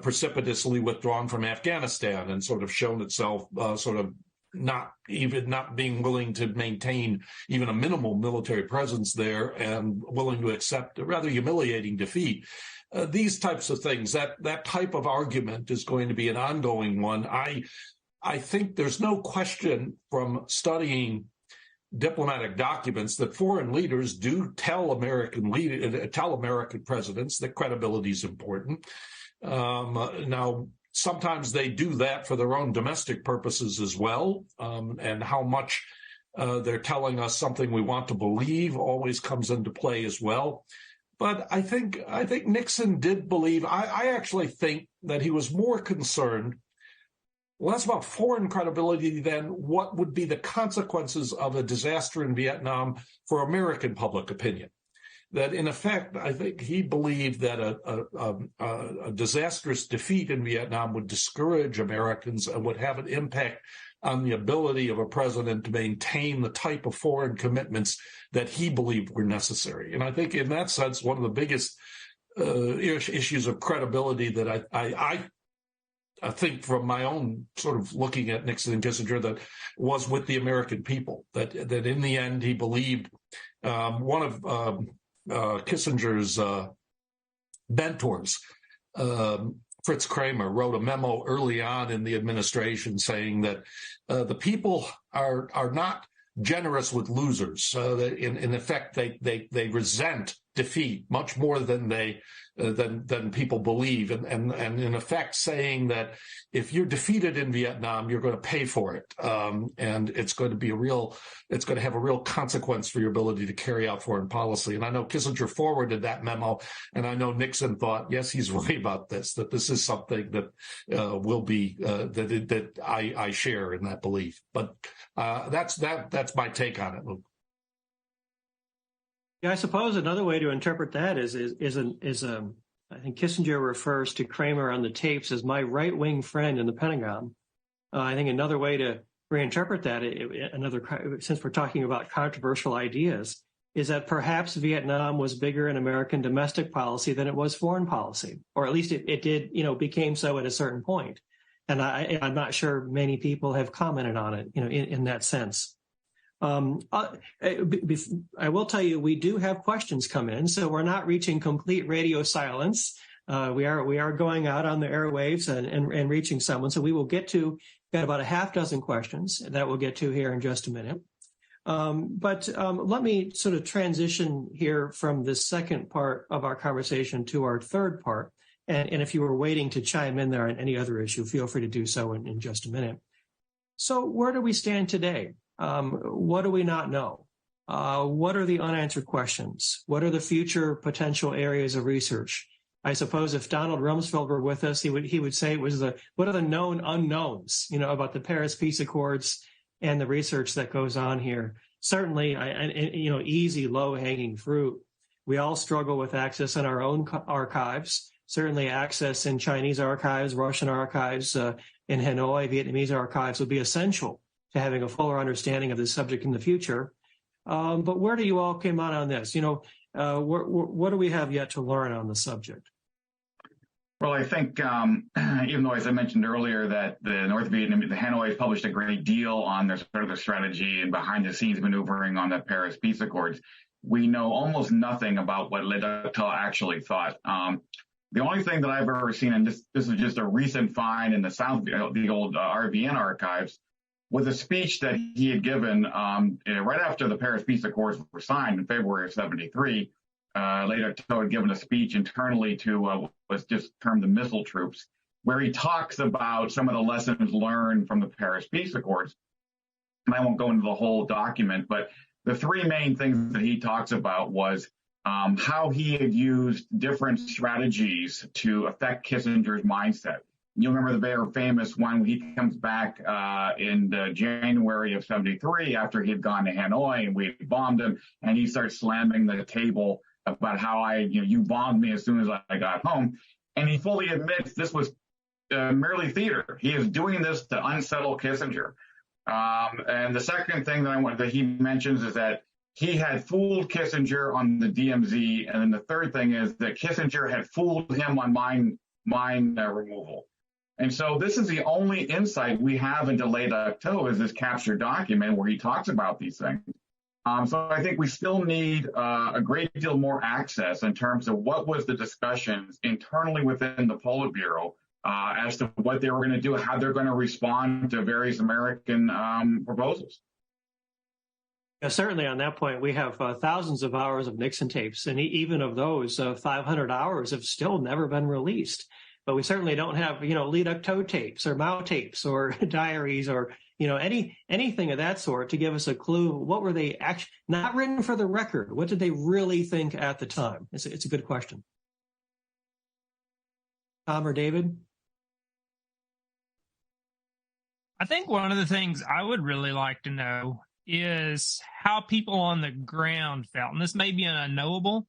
precipitously withdrawn from Afghanistan and sort of shown itself sort of not being willing to maintain even a minimal military presence there and willing to accept a rather humiliating defeat. These types of things, that type of argument is going to be an ongoing one. I think there's no question from studying diplomatic documents that foreign leaders do tell American presidents that credibility is important. Now, sometimes they do that for their own domestic purposes as well, and how much they're telling us something we want to believe always comes into play as well. But I think Nixon did believe. I actually think that he was more concerned less about foreign credibility than what would be the consequences of a disaster in Vietnam for American public opinion. That in effect, I think he believed that a disastrous defeat in Vietnam would discourage Americans and would have an impact on the ability of a president to maintain the type of foreign commitments that he believed were necessary. And I think in that sense, one of the biggest issues of credibility that I think from my own sort of looking at Nixon and Kissinger that was with the American people, that in the end he believed one of Kissinger's mentors, Fritz Kramer, wrote a memo early on in the administration saying that the people are not generous with losers. That in effect, they resent defeat much more than than people believe, and in effect saying that if you're defeated in Vietnam, you're going to pay for it, and it's going to have a real consequence for your ability to carry out foreign policy. And I know Kissinger forwarded that memo, and I know Nixon thought, yes, he's right about this, that this is something that will be that I share in that belief. But that's my take on it, Luke. Yeah, I suppose another way to interpret that is I think Kissinger refers to Kramer on the tapes as my right-wing friend in the Pentagon. I think another way to reinterpret that, since we're talking about controversial ideas, is that perhaps Vietnam was bigger in American domestic policy than it was foreign policy, or at least it did, became so at a certain point. And I'm not sure many people have commented on it, in that sense. I will tell you, we do have questions come in, so we're not reaching complete radio silence. We are going out on the airwaves and reaching someone. So we will got about a half dozen questions that we'll get to here in just a minute. But let me sort of transition here from the second part of our conversation to our third part. And if you were waiting to chime in there on any other issue, feel free to do so in just a minute. So where do we stand today? What do we not know? What are the unanswered questions? What are the future potential areas of research? I suppose if Donald Rumsfeld were with us, he would say it was what are the known unknowns, about the Paris Peace Accords and the research that goes on here. Certainly, easy, low-hanging fruit. We all struggle with access in our own archives. Certainly, access in Chinese archives, Russian archives, in Hanoi, Vietnamese archives would be essential to having a fuller understanding of this subject in the future. But where do you all come out on this? What do we have yet to learn on the subject? Well, I think even though, as I mentioned earlier, that the North Vietnamese, the Hanoi has published a great deal on their sort of their strategy and behind-the-scenes maneuvering on the Paris Peace Accords, we know almost nothing about what Le Duc Tho actually thought. The only thing that I've ever seen, and this is just a recent find in the South, the old RVN archives, was a speech that he had given right after the Paris Peace Accords were signed in February of '73. Le Duc Tho had given a speech internally to what was just termed the missile troops, where he talks about some of the lessons learned from the Paris Peace Accords. And I won't go into the whole document, but the three main things that he talks about was how he had used different strategies to affect Kissinger's mindset. You'll remember the very famous one when he comes back in January of '73 after he had gone to Hanoi and we bombed him, and he starts slamming the table about how you bombed me as soon as I got home. And he fully admits this was merely theater. He is doing this to unsettle Kissinger. And the second thing that he mentions is that he had fooled Kissinger on the DMZ. And then the third thing is that Kissinger had fooled him on mine removal. And so this is the only insight we have into Le Duc Tho is this captured document where he talks about these things. So I think we still need a great deal more access in terms of what was the discussions internally within the Politburo as to what they were going to do, how they're going to respond to various American proposals. Yeah, certainly on that point, we have thousands of hours of Nixon tapes, and even of those, 500 hours have still never been released. But we certainly don't have, Le Duc Tho tapes or Mao tapes or diaries or, anything of that sort to give us a clue. What were they actually, not written for the record? What did they really think at the time? It's a good question. Tom or David? I think one of the things I would really like to know is how people on the ground felt. And this may be unknowable,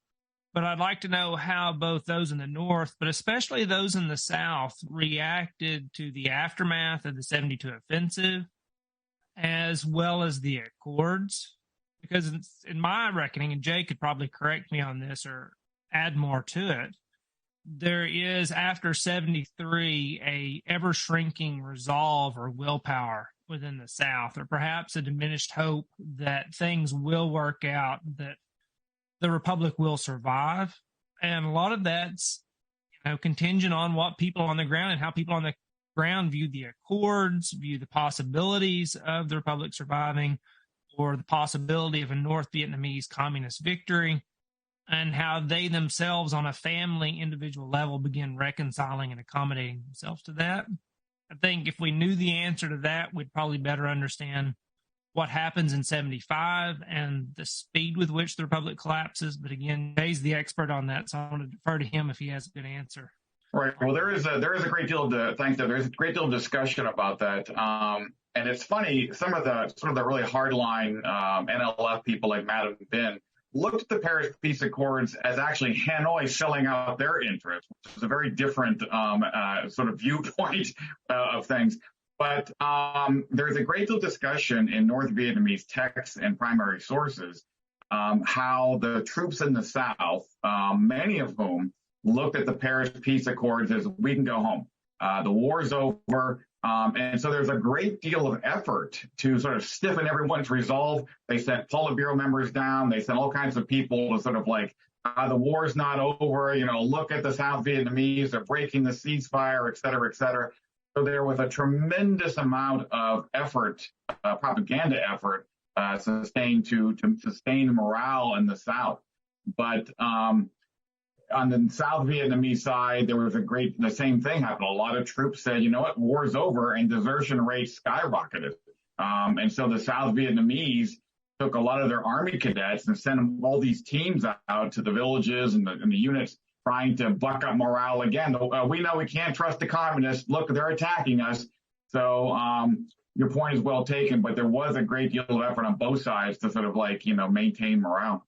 but I'd like to know how both those in the North, but especially those in the South, reacted to the aftermath of the 72 offensive, as well as the Accords. Because in my reckoning, and Jay could probably correct me on this or add more to it, there is, after 73, a ever-shrinking resolve or willpower within the South, or perhaps a diminished hope that things will work out, that the Republic will survive. And a lot of that's, contingent on what people on the ground and how people on the ground view the Accords, view the possibilities of the Republic surviving, or the possibility of a North Vietnamese communist victory, and how they themselves on a family individual level begin reconciling and accommodating themselves to that. I think if we knew the answer to that, we'd probably better understand what happens in 75 and the speed with which the Republic collapses. But again, Jay's the expert on that, so I want to defer to him if he has a good answer. Right. Well, there is a great deal of there's a great deal of discussion about that. And it's funny, some of the really hardline NLF people like Madam Bin looked at the Paris Peace Accords as actually Hanoi selling out their interests, which is a very different sort of viewpoint of things. But there's a great deal of discussion in North Vietnamese texts and primary sources how the troops in the South, many of whom looked at the Paris Peace Accords as we can go home. The war's over. And so there's a great deal of effort to sort of stiffen everyone's resolve. They sent Politburo members down. They sent all kinds of people to sort of like, the war's not over, look at the South Vietnamese, they're breaking the ceasefire, et cetera, et cetera. So there was a tremendous amount of effort, propaganda effort, sustain morale in the South. But on the South Vietnamese side, there was the same thing happened. A lot of troops said, you know what, war's over, and desertion rates skyrocketed. And so the South Vietnamese took a lot of their army cadets and sent them all these teams out to the villages and the units trying to buck up morale again. We know we can't trust the communists. Look, they're attacking us. So your point is well taken, but there was a great deal of effort on both sides to sort of maintain morale.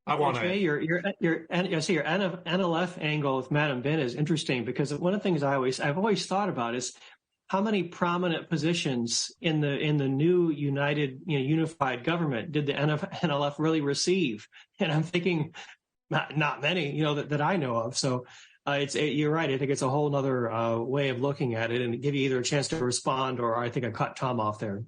I want to. Jay, your NLF angle with Madam Bin is interesting, because one of the things I've always thought about is how many prominent positions in the new unified government did the NLF really receive? And I'm thinking not many, that I know of. So you're right. I think it's a whole other way of looking at it, and give you either a chance to respond, or I think I cut Tom off there.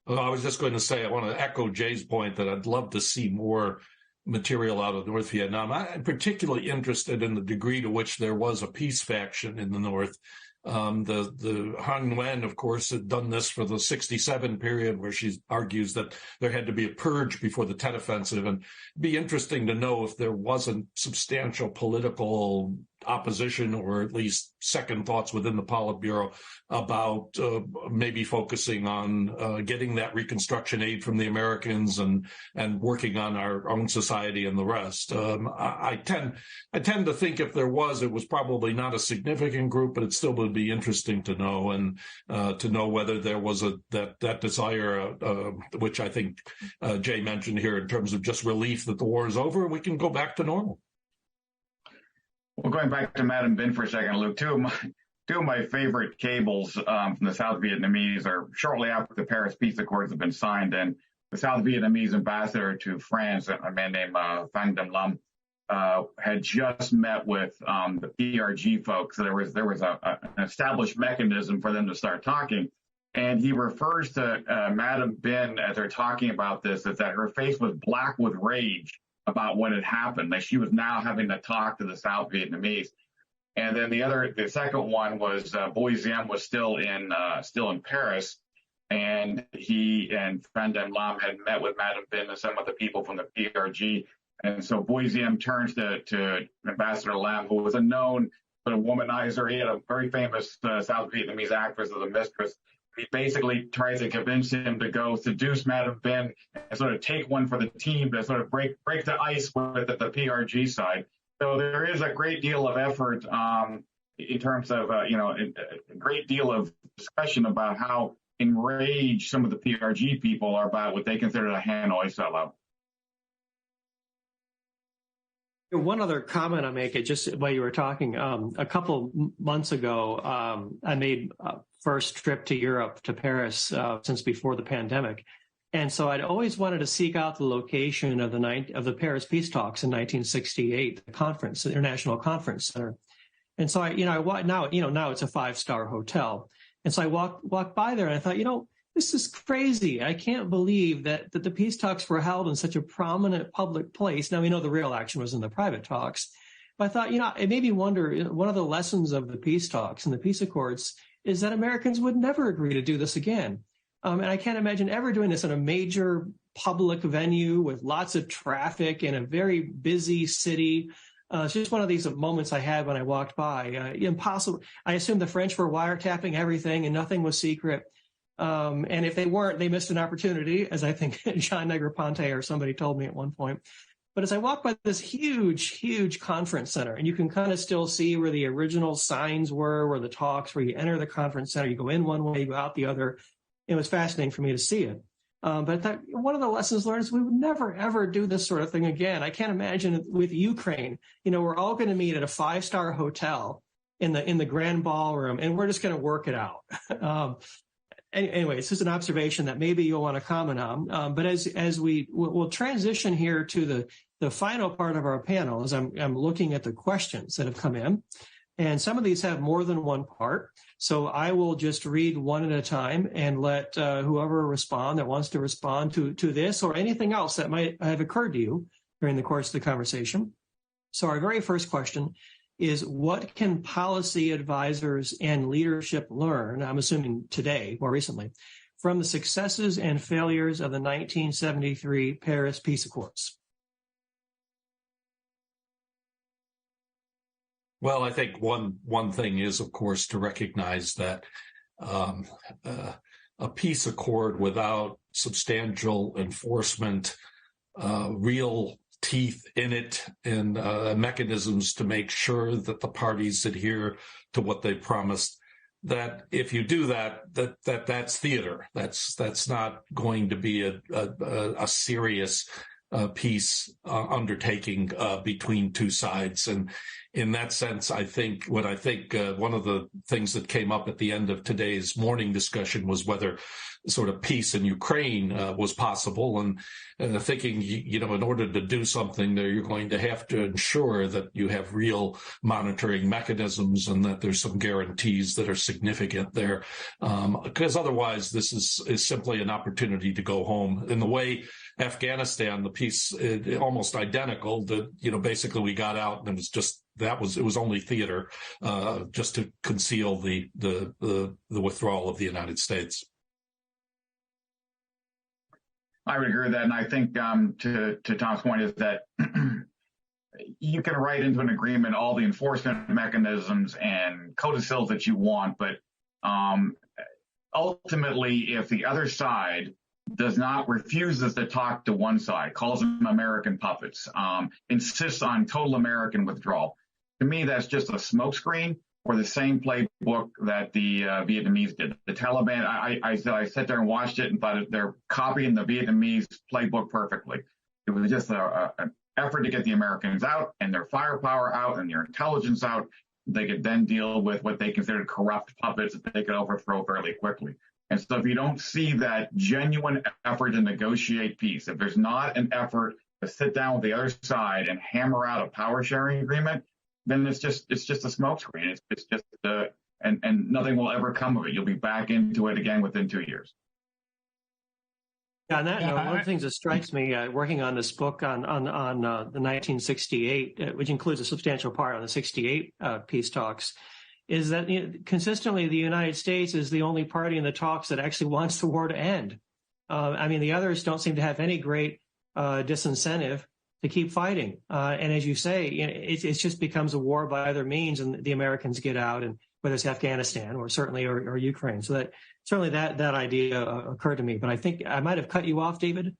Well, I was just going to say, I want to echo Jay's point that I'd love to see more material out of North Vietnam. I'm particularly interested in the degree to which there was a peace faction in the North. The Han Nguyen, of course, had done this for the 67 period, where she argues that there had to be a purge before the Tet Offensive. And it'd be interesting to know if there wasn't substantial political opposition, or at least second thoughts within the Politburo about maybe focusing on getting that reconstruction aid from the Americans and working on our own society and the rest. I tend to think if there was, it was probably not a significant group, but it still would be interesting to know, and to know whether there was that desire, which I think Jay mentioned here, in terms of just relief that the war is over and we can go back to normal. Well, going back to Madam Bin for a second, Luke, two of my favorite cables from the South Vietnamese are shortly after the Paris Peace Accords have been signed, and the South Vietnamese ambassador to France, a man named Phang Dam Lam, had just met with the PRG folks. So there was an established mechanism for them to start talking. And he refers to Madam Bin, as they're talking about this, as that her face was black with rage about what had happened, that she was now having to talk to the South Vietnamese. And then the second one was Boy Diem was still in Paris, and he and Phang Dam Lam had met with Madam Bin and some of the people from the PRG. And so Boy Diem turns to Ambassador Lam, who was a known sort of womanizer. He had a very famous South Vietnamese actress as a mistress. He basically tries to convince him to go seduce Madam Bin and sort of take one for the team to sort of break the ice with the PRG side. So there is a great deal of effort in terms of, a great deal of discussion about how enraged some of the PRG people are about what they consider a Hanoi sellout. One other comment I make, just while you were talking, a couple months ago, I made a first trip to Europe, to Paris, since before the pandemic. And so I'd always wanted to seek out the location of the Paris Peace Talks in 1968, the conference, the International Conference Center. And so now it's a 5-star hotel. And so I walked by there and I thought, this is crazy. I can't believe that the peace talks were held in such a prominent public place. Now, we know the real action was in the private talks. But I thought, it made me wonder, one of the lessons of the peace talks and the peace accords is that Americans would never agree to do this again. And I can't imagine ever doing this in a major public venue with lots of traffic in a very busy city. It's just one of these moments I had when I walked by. Impossible. I assumed the French were wiretapping everything and nothing was secret. And if they weren't, they missed an opportunity, as I think John Negroponte or somebody told me at one point. But as I walk by this huge, huge conference center, and you can kind of still see where the original signs were the talks, where you enter the conference center, you go in one way, you go out the other. It was fascinating for me to see it. But I thought one of the lessons learned is we would never, ever do this sort of thing again. I can't imagine with Ukraine, we're all going to meet at a 5-star hotel in the grand ballroom, and we're just going to work it out. Anyway, this is an observation that maybe you'll want to comment on. But as we'll transition here to the final part of our panel, as I'm looking at the questions that have come in, and some of these have more than one part. So I will just read one at a time and let whoever respond that wants to respond to this or anything else that might have occurred to you during the course of the conversation. So our very first question is, what can policy advisors and leadership learn, I'm assuming today, more recently, from the successes and failures of the 1973 Paris Peace Accords? Well, I think one thing is, of course, to recognize that a peace accord without substantial enforcement, real teeth in it, and mechanisms to make sure that the parties adhere to what they promised, that if you do that's theater. That's not going to be a serious peace undertaking between two sides. And in that sense, I think one of the things that came up at the end of today's morning discussion was whether sort of peace in Ukraine was possible, and thinking, in order to do something there, you're going to have to ensure that you have real monitoring mechanisms and that there's some guarantees that are significant there, because otherwise this is simply an opportunity to go home. In the way Afghanistan, the peace almost identical. Basically we got out and it was only theater, just to conceal the withdrawal of the United States. I would agree with that, and I think to Tom's point is that you can write into an agreement all the enforcement mechanisms and codicils that you want, but ultimately, if the other side refuses to talk to one side, calls them American puppets, insists on total American withdrawal, to me that's just a smokescreen for the same playbook that the Vietnamese did. The Taliban, I sat there and watched it and thought they're copying the Vietnamese playbook perfectly. It was just an effort to get the Americans out and their firepower out and their intelligence out. They could then deal with what they considered corrupt puppets that they could overthrow fairly quickly. And so if you don't see that genuine effort to negotiate peace, if there's not an effort to sit down with the other side and hammer out a power sharing agreement, then it's just a smokescreen. It's just and nothing will ever come of it. You'll be back into it again within 2 years. Yeah, on that note, one of the things that strikes me working on this book on the 1968, which includes a substantial part on the 68 peace talks, is that consistently the United States is the only party in the talks that actually wants the war to end. The others don't seem to have any great disincentive to keep fighting. And as you say, it just becomes a war by other means, and the Americans get out, and whether it's Afghanistan or certainly or Ukraine. So that idea occurred to me. But I think I might have cut you off, David.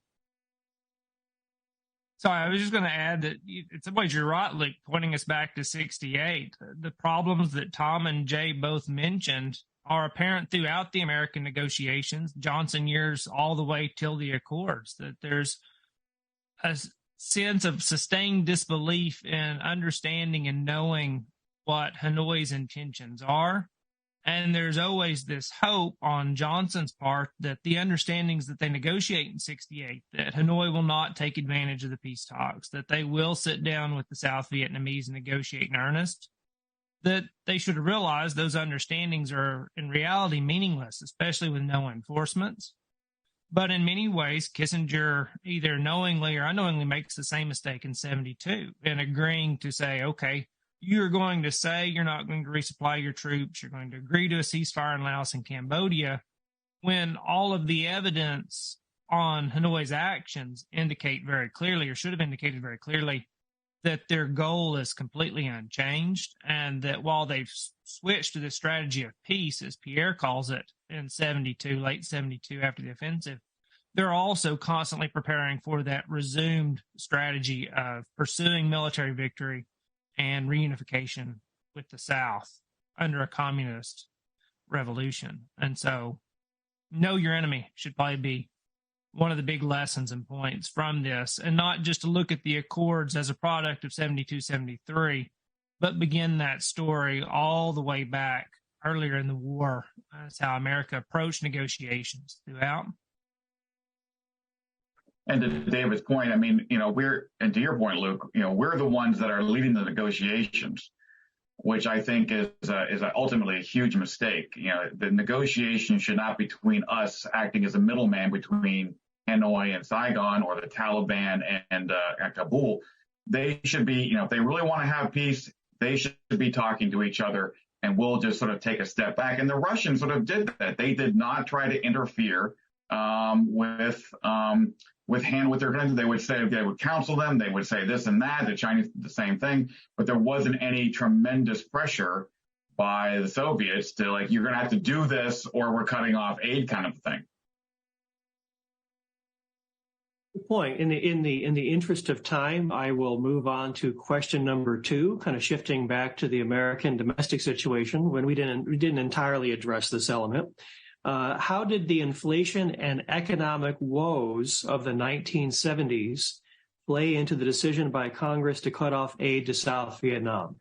Sorry, I was just going to add that in some ways you're right, Luke, pointing us back to 68. The problems that Tom and Jay both mentioned are apparent throughout the American negotiations, Johnson years all the way till the Accords, that there's a sense of sustained disbelief in understanding and knowing what Hanoi's intentions are. And there's always this hope on Johnson's part that the understandings that they negotiate in 68, that Hanoi will not take advantage of the peace talks, that they will sit down with the South Vietnamese and negotiate in earnest, that they should realize those understandings are in reality meaningless, especially with no enforcements. But in many ways, Kissinger either knowingly or unknowingly makes the same mistake in 72 in agreeing to say, okay, you're going to say you're not going to resupply your troops, you're going to agree to a ceasefire in Laos and Cambodia, when all of the evidence on Hanoi's actions indicate very clearly, or should have indicated very clearly, that their goal is completely unchanged, and that while they've switched to the strategy of peace, as Pierre calls it, in 72, late 72 after the offensive, they're also constantly preparing for that resumed strategy of pursuing military victory and reunification with the South under a communist revolution. And so know your enemy should probably be one of the big lessons and points from this, and not just to look at the Accords as a product of 72, 73, but begin that story all the way back earlier in the war. That's how America approached negotiations throughout. And to David's point, and to your point, Luke, we're the ones that are leading the negotiations, which I think is ultimately a huge mistake. The negotiation should not be between us acting as a middleman between Hanoi and Saigon, or the Taliban and Kabul. They should be, if they really want to have peace, they should be talking to each other and we'll just sort of take a step back. And the Russians sort of did that. They did not try to interfere with their country. They would say, they would counsel them. They would say this and that. The Chinese did the same thing, but there wasn't any tremendous pressure by the Soviets to like, you're going to have to do this or we're cutting off aid kind of thing. Good point. In the interest of time, I will move on to question number 2, kind of shifting back to the American domestic situation when we didn't entirely address this element. How did the inflation and economic woes of the 1970s play into the decision by Congress to cut off aid to South Vietnam?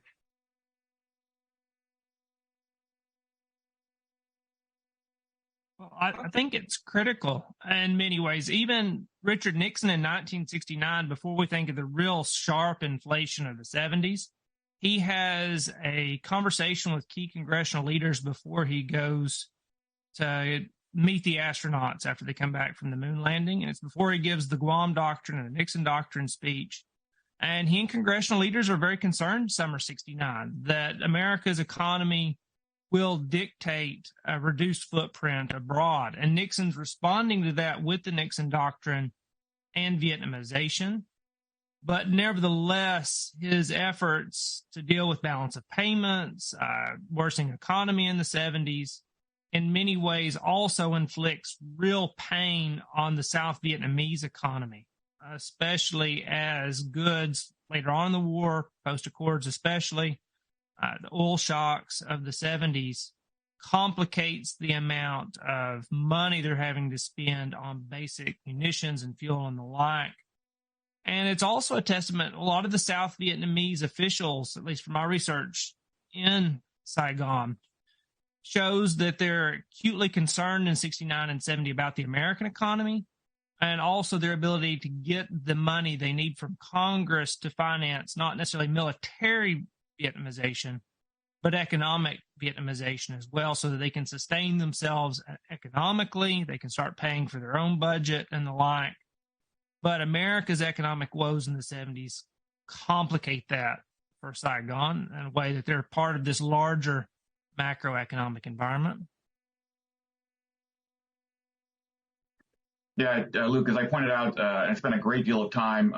Well, I think it's critical in many ways. Even Richard Nixon in 1969, before we think of the real sharp inflation of the 70s, he has a conversation with key congressional leaders before he goes to meet the astronauts after they come back from the moon landing. And it's before he gives the Guam Doctrine and the Nixon Doctrine speech. And he and congressional leaders are very concerned, summer 69, that America's economy will dictate a reduced footprint abroad. And Nixon's responding to that with the Nixon Doctrine and Vietnamization. But nevertheless, his efforts to deal with balance of payments, worsening economy in the 70s, in many ways also inflicts real pain on the South Vietnamese economy, especially as goods later on in the war, post-accords especially, the oil shocks of the 70s complicates the amount of money they're having to spend on basic munitions and fuel and the like. And it's also a testament, a lot of the South Vietnamese officials, at least from my research in Saigon, shows that they're acutely concerned in 69 and 70 about the American economy and also their ability to get the money they need from Congress to finance not necessarily military Vietnamization, but economic Vietnamization as well, so that they can sustain themselves economically, they can start paying for their own budget and the like. But America's economic woes in the 70s complicate that for Saigon in a way that they're part of this larger macroeconomic environment. Yeah, Luke, as I pointed out, I spent a great deal of time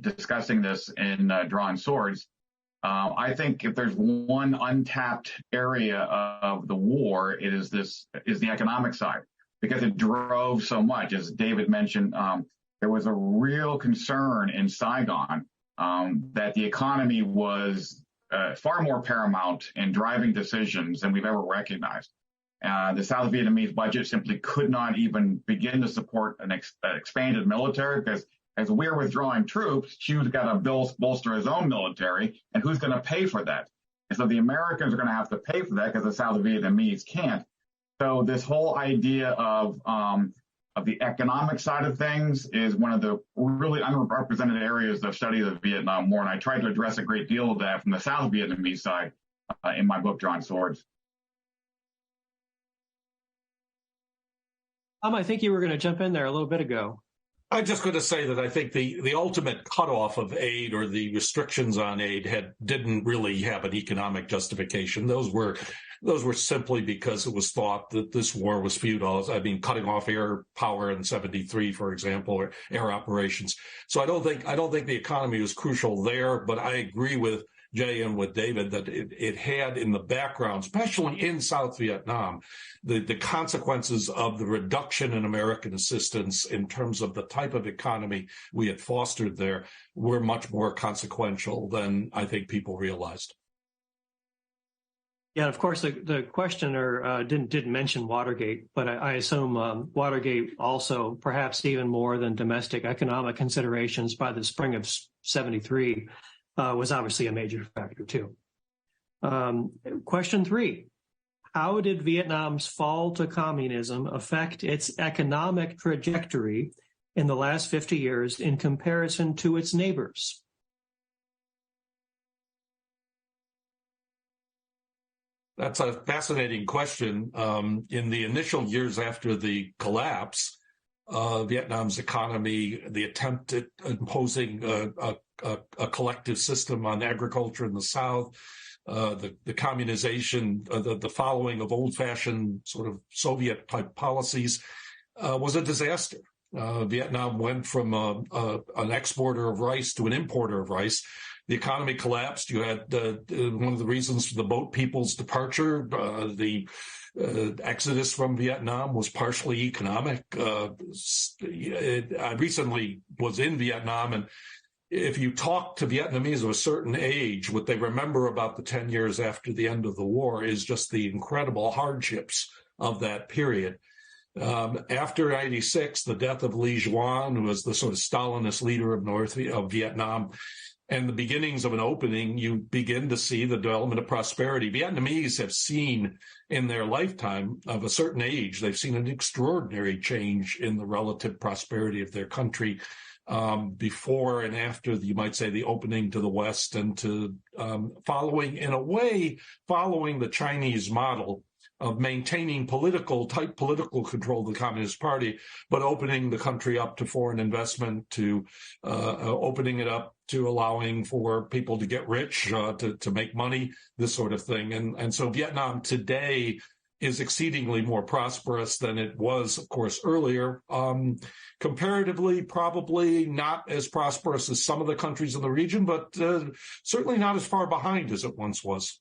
discussing this in Drawn Swords. I think if there's one untapped area of the war, it is the economic side, because it drove so much. As David mentioned, there was a real concern in Saigon that the economy was far more paramount in driving decisions than we've ever recognized. The South Vietnamese budget simply could not even begin to support an expanded military, because as we're withdrawing troops, Chu's got to bolster his own military, and who's going to pay for that? And so the Americans are going to have to pay for that because the South Vietnamese can't. So this whole idea of the economic side of things is one of the really underrepresented areas of study of the Vietnam War, and I tried to address a great deal of that from the South Vietnamese side in my book, Drawn Swords. I think you were going to jump in there a little bit ago. I'm just going to say that I think the ultimate cutoff of aid, or the restrictions on aid, didn't really have an economic justification. Those were simply because it was thought that this war was futile. I mean, cutting off air power in '73, for example, or air operations. So I don't think the economy was crucial there. But I agree with Jay and with David that it had in the background, especially in South Vietnam, the consequences of the reduction in American assistance in terms of the type of economy we had fostered there were much more consequential than I think people realized. Yeah, of course, the questioner didn't mention Watergate, but I assume Watergate also, perhaps even more than domestic economic considerations by the spring of '73, was obviously a major factor too. Question 3. How did Vietnam's fall to communism affect its economic trajectory in the last 50 years in comparison to its neighbors? That's a fascinating question. In the initial years after the collapse, Vietnam's economy, the attempt at imposing a collective system on agriculture in the South, the communization, the following of old-fashioned sort of Soviet-type policies was a disaster. Vietnam went from an exporter of rice to an importer of rice. The economy collapsed. You had one of the reasons for the boat people's departure, the exodus from Vietnam, was partially economic. I recently was in Vietnam, and if you talk to Vietnamese of a certain age, what they remember about the 10 years after the end of the war is just the incredible hardships of that period. After 96, the death of Ly Duan, who was the sort of Stalinist leader of Vietnam, and the beginnings of an opening, you begin to see the development of prosperity. Vietnamese have seen in their lifetime of a certain age, they've seen an extraordinary change in the relative prosperity of their country before and after, you might say, the opening to the West, and to following the Chinese model of maintaining tight political control of the Communist Party, but opening the country up to foreign investment, to opening it up to allowing for people to get rich, to make money, this sort of thing. And so Vietnam today is exceedingly more prosperous than it was, of course, earlier. Comparatively, probably not as prosperous as some of the countries in the region, but certainly not as far behind as it once was.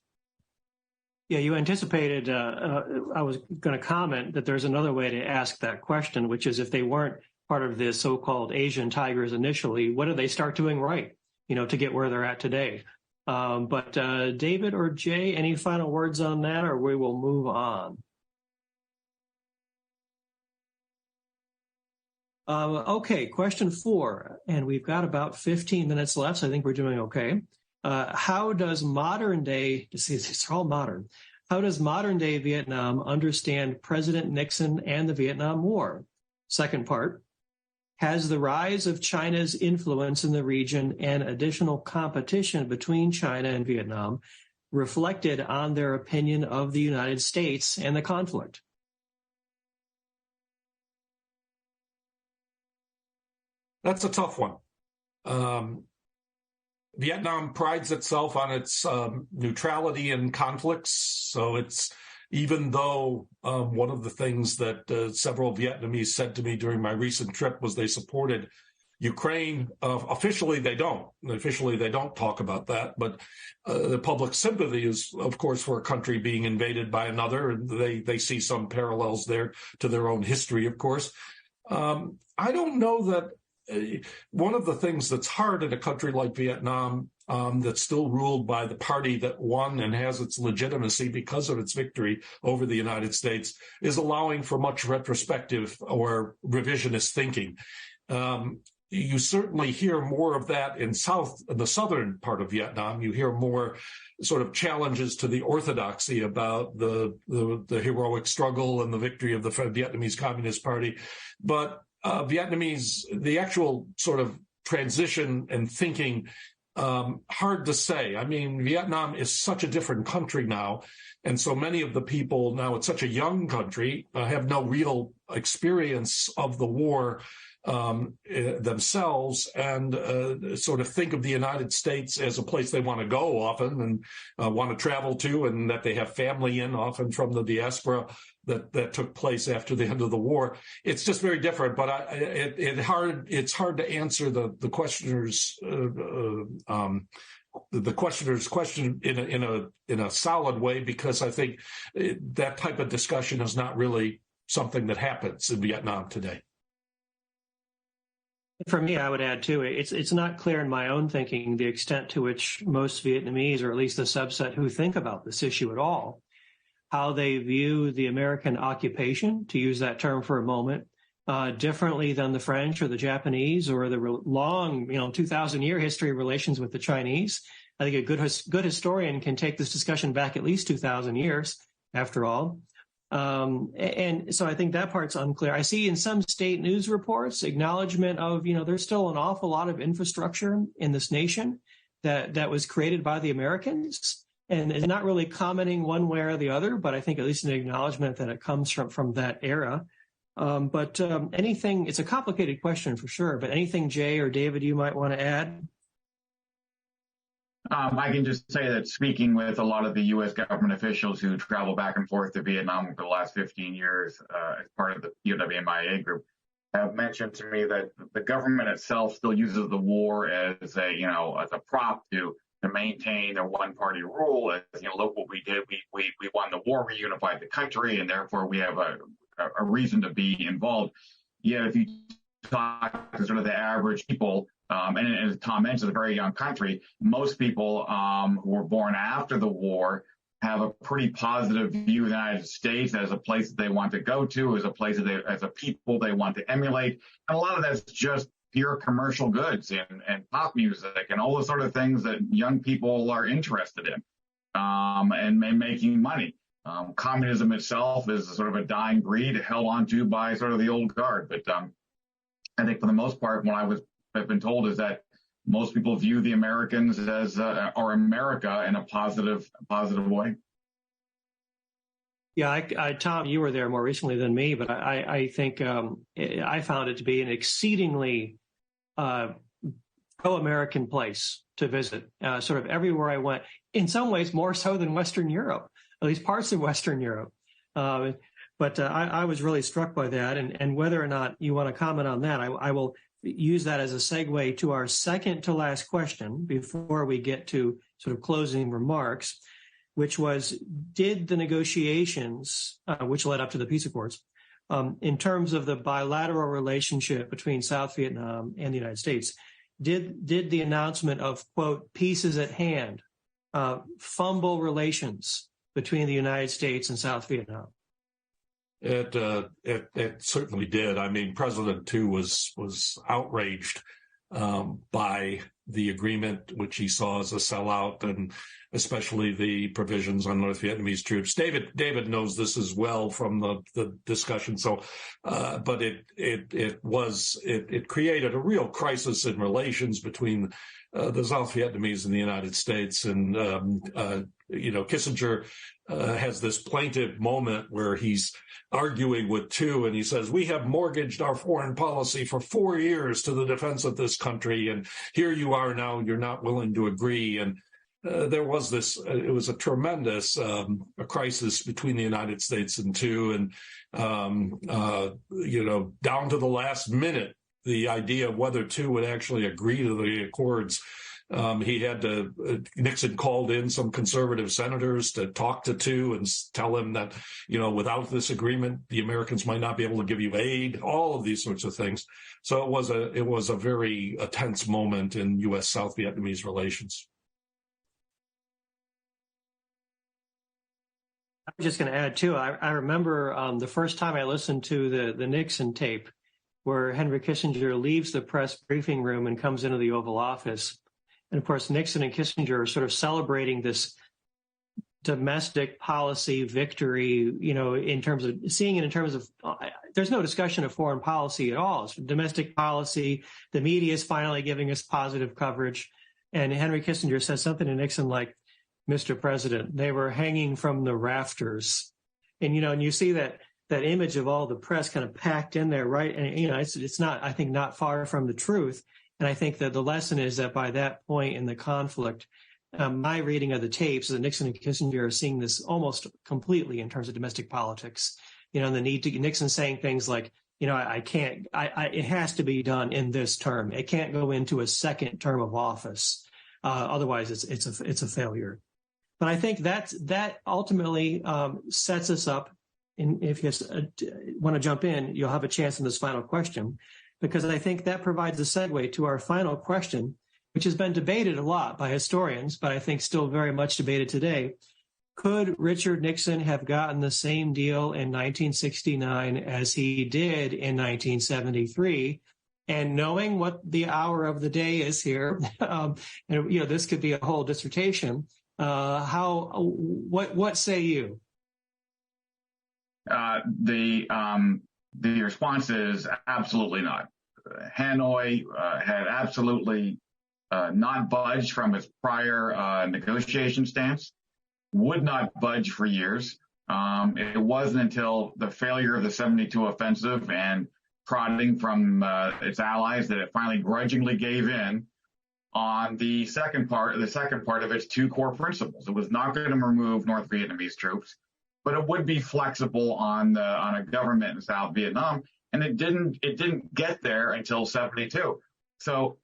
Yeah, you anticipated, I was going to comment that there's another way to ask that question, which is if they weren't part of the so-called Asian tigers initially, what did they start doing right, to get where they're at today? But David or Jay, any final words on that, or we will move on? Okay, question 4, and we've got about 15 minutes left, so I think we're doing okay. How does modern day Vietnam understand President Nixon and the Vietnam War? Second part, has the rise of China's influence in the region and additional competition between China and Vietnam reflected on their opinion of the United States and the conflict? That's a tough one. Vietnam prides itself on its neutrality in conflicts. So it's, even though one of the things that several Vietnamese said to me during my recent trip was they supported Ukraine. Officially, they don't. Officially, they don't talk about that. But the public sympathy is, of course, for a country being invaded by another. And they see some parallels there to their own history, of course. I don't know that. One of the things that's hard in a country like Vietnam that's still ruled by the party that won and has its legitimacy because of its victory over the United States is allowing for much retrospective or revisionist thinking. You certainly hear more of that in the southern part of Vietnam. You hear more sort of challenges to the orthodoxy about the heroic struggle and the victory of the Vietnamese Communist Party. But Vietnamese, the actual sort of transition and thinking, hard to say. I mean, Vietnam is such a different country now. And so many of the people now, it's such a young country, have no real experience of the war themselves, and sort of think of the United States as a place they want to go often and want to travel to, and that they have family in, often from the diaspora that took place after the end of the war. It's just very different, but it's hard to answer the questioner's question in a solid way, because I think that type of discussion is not really something that happens in Vietnam today. For me, I would add, too, it's not clear in my own thinking the extent to which most Vietnamese, or at least the subset who think about this issue at all, how they view the American occupation, to use that term for a moment, differently than the French or the Japanese or the long, 2,000-year history of relations with the Chinese. I think a good historian can take this discussion back at least 2,000 years, after all. And so I think that part's unclear. I see in some state news reports acknowledgement of, there's still an awful lot of infrastructure in this nation that was created by the Americans, and not really commenting one way or the other, but I think at least an acknowledgement that it comes from that era. But anything, it's a complicated question for sure, but anything Jay or David you might want to add? I can just say that speaking with a lot of the U.S. government officials who travel back and forth to Vietnam over the last 15 years as part of the POW/MIA group have mentioned to me that the government itself still uses the war as a prop to maintain a one-party rule. As look what we did, we won the war, we unified the country, and therefore we have a reason to be involved. Yet if you talk to sort of the average people, and as Tom mentioned, it's a very young country, most people who were born after the war have a pretty positive view of the United States as a place that they want to go to, as a place that as a people they want to emulate. And a lot of that's just pure commercial goods and pop music and all the sort of things that young people are interested in and making money. Communism itself is sort of a dying breed held onto by sort of the old guard. But I think for the most part, what I've been told is that most people view the Americans as or America in a positive way. Yeah, Tom, you were there more recently than me, but I think I found it to be an exceedingly pro-American place to visit. Sort of everywhere I went, in some ways more so than Western Europe, at least parts of Western Europe. But I was really struck by that. And whether or not you want to comment on that, I will use that as a segue to our second to last question before we get to sort of closing remarks, which was, did the negotiations, which led up to the peace accords, in terms of the bilateral relationship between South Vietnam and the United States, did the announcement of, quote, peace is at hand, fumble relations between the United States and South Vietnam? It certainly did. I mean, President Tu was outraged by the agreement, which he saw as a sellout, and especially the provisions on North Vietnamese troops. David knows this as well from the discussion. So, but it created a real crisis in relations between the South Vietnamese and the United States. And Kissinger has this plaintive moment where he's arguing with Tu, and he says, we have mortgaged our foreign policy for 4 years to the defense of this country, and here you are now, you're not willing to agree. And there was it was a tremendous a crisis between the United States and Tu, and down to the last minute, the idea of whether Tu would actually agree to the accords. Nixon called in some conservative senators to talk to Tu and tell him that, without this agreement, the Americans might not be able to give you aid, all of these sorts of things. So it was a very tense moment in U.S. South Vietnamese relations. I'm just going to add, too, I remember the first time I listened to the Nixon tape where Henry Kissinger leaves the press briefing room and comes into the Oval Office. And, of course, Nixon and Kissinger are sort of celebrating this domestic policy victory, in terms of seeing it in terms of there's no discussion of foreign policy at all. It's domestic policy. The media is finally giving us positive coverage. And Henry Kissinger says something to Nixon like, Mr. President, they were hanging from the rafters. And, and you see that image of all the press kind of packed in there, right? And, it's not, I think, not far from the truth. And I think that the lesson is that by that point in the conflict, my reading of the tapes is that Nixon and Kissinger are seeing this almost completely in terms of domestic politics. And the need to Nixon saying things like, it has to be done in this term. It can't go into a second term of office. Otherwise, it's a failure. But I think that ultimately sets us up. And if you want to jump in, you'll have a chance in this final question, because I think that provides a segue to our final question, which has been debated a lot by historians, but I think still very much debated today. Could Richard Nixon have gotten the same deal in 1969 as he did in 1973? And knowing what the hour of the day is here, this could be a whole dissertation. What say you? The response is absolutely not. Hanoi had absolutely not budged from its prior negotiation stance, would not budge for years. It wasn't until the failure of the 72 offensive and prodding from its allies that it finally grudgingly gave in. on the second part of its two core principles. It was not going to remove North Vietnamese troops, but it would be flexible on a government in South Vietnam, and it didn't get there until 1972. So,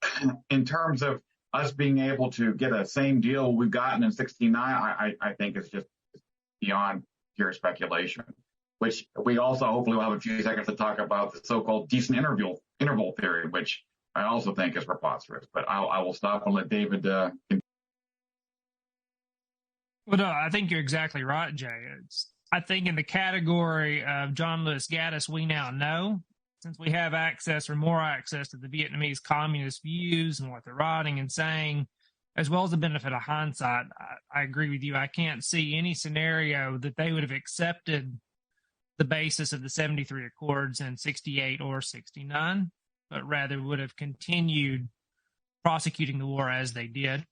in terms of us being able to get a same deal we've gotten in 1969, I think it's just beyond pure speculation. Which we also hopefully will have a few seconds to talk about the so-called decent interval theory, which I also think is preposterous. But I will stop and let David. Well, no, I think you're exactly right, Jay. I think in the category of John Lewis Gaddis, we now know, since we have access or more access to the Vietnamese communist views and what they're writing and saying, as well as the benefit of hindsight, I agree with you. I can't see any scenario that they would have accepted the basis of the 73 Accords in 68 or 69, but rather would have continued prosecuting the war as they did.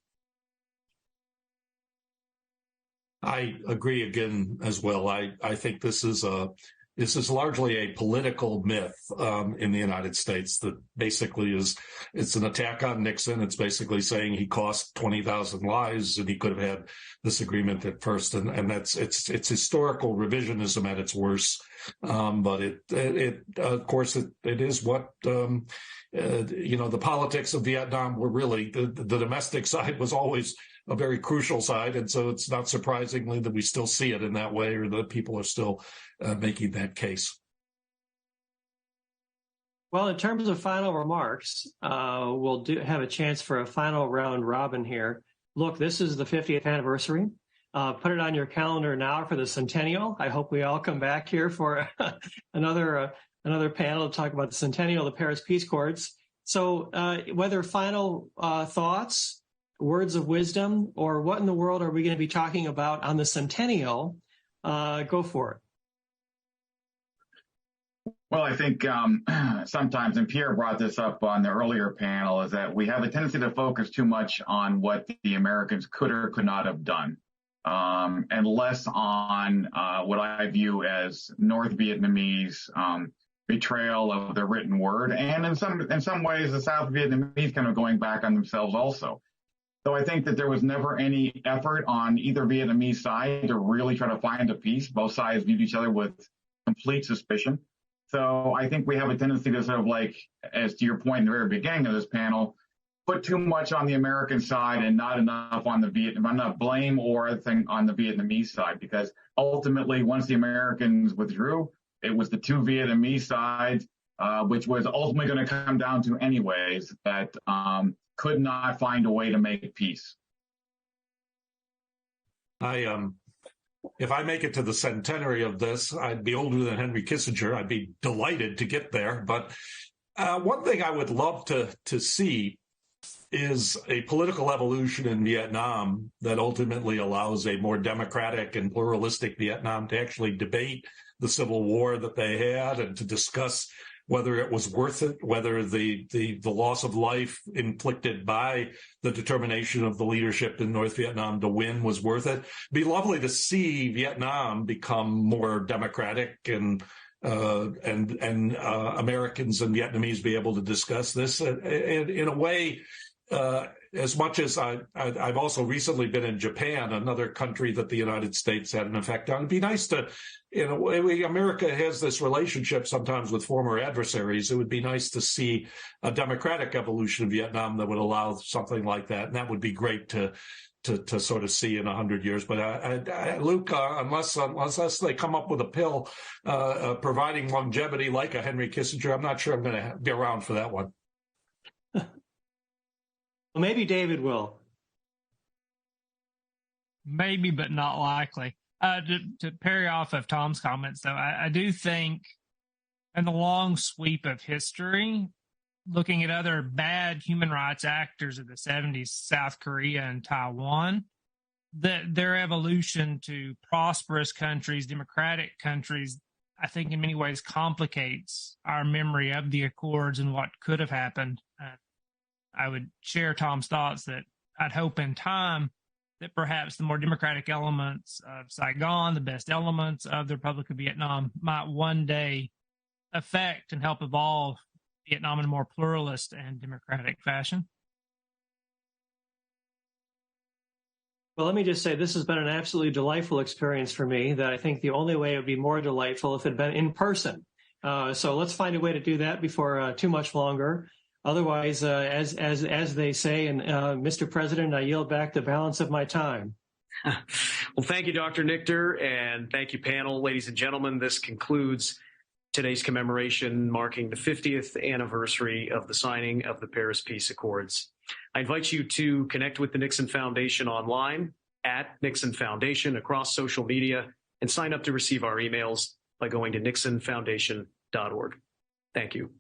I agree again as well. I think this is largely a political myth in the United States that basically it's an attack on Nixon. It's basically saying he cost 20,000 lives and he could have had this agreement at first. And it's historical revisionism at its worst. But it of course, it is what, the politics of Vietnam were really, the domestic side was always a very crucial side. And so it's not surprisingly that we still see it in that way, or that people are still making that case. Well, in terms of final remarks, we'll have a chance for a final round robin here. Look, this is the 50th anniversary. Put it on your calendar now for the centennial. I hope we all come back here for another panel to talk about the centennial of the Paris Peace Accords. So whether final thoughts, words of wisdom, or what in the world are we going to be talking about on the centennial, go for it. Well, I think sometimes, and Pierre brought this up on the earlier panel, is that we have a tendency to focus too much on what the Americans could or could not have done, and less on what I view as North Vietnamese betrayal of the written word, and in some ways the South Vietnamese kind of going back on themselves also. So I think that there was never any effort on either Vietnamese side to really try to find a peace. Both sides viewed each other with complete suspicion. So I think we have a tendency to sort of, like, as to your point in the very beginning of this panel, put too much on the American side and not enough on enough blame or anything on the Vietnamese side, because ultimately once the Americans withdrew, it was the two Vietnamese sides, which was ultimately going to come down to anyways, that could not find a way to make peace. If I make it to the centenary of this, I'd be older than Henry Kissinger. I'd be delighted to get there. But one thing I would love to see is a political evolution in Vietnam that ultimately allows a more democratic and pluralistic Vietnam to actually debate the civil war that they had and to discuss whether it was worth it, whether the loss of life inflicted by the determination of the leadership in North Vietnam to win was worth it. It'd be lovely to see Vietnam become more democratic and Americans and Vietnamese be able to discuss this in a way. As much as I've also recently been in Japan, another country that the United States had an effect on. It'd be nice to, in a way, America has this relationship sometimes with former adversaries. It would be nice to see a democratic evolution of Vietnam that would allow something like that, and that would be great to sort of see in 100 years. But Luke, unless they come up with a pill providing longevity like a Henry Kissinger, I'm not sure I'm going to be around for that one. Well, maybe David will. Maybe, but not likely. To parry off of Tom's comments, though, I do think in the long sweep of history, looking at other bad human rights actors of the 70s, South Korea and Taiwan, that their evolution to prosperous countries, democratic countries, I think in many ways complicates our memory of the Accords and what could have happened. I would share Tom's thoughts that I'd hope in time that perhaps the more democratic elements of Saigon, the best elements of the Republic of Vietnam, might one day affect and help evolve Vietnam in a more pluralist and democratic fashion. Well, let me just say this has been an absolutely delightful experience for me, that I think the only way it would be more delightful if it had been in person. So let's find a way to do that before too much longer. Otherwise, as they say, and Mr. President, I yield back the balance of my time. Well, thank you, Dr. Nichter, and thank you, panel. Ladies and gentlemen, this concludes today's commemoration marking the 50th anniversary of the signing of the Paris Peace Accords. I invite you to connect with the Nixon Foundation online at Nixon Foundation across social media and sign up to receive our emails by going to nixonfoundation.org. Thank you.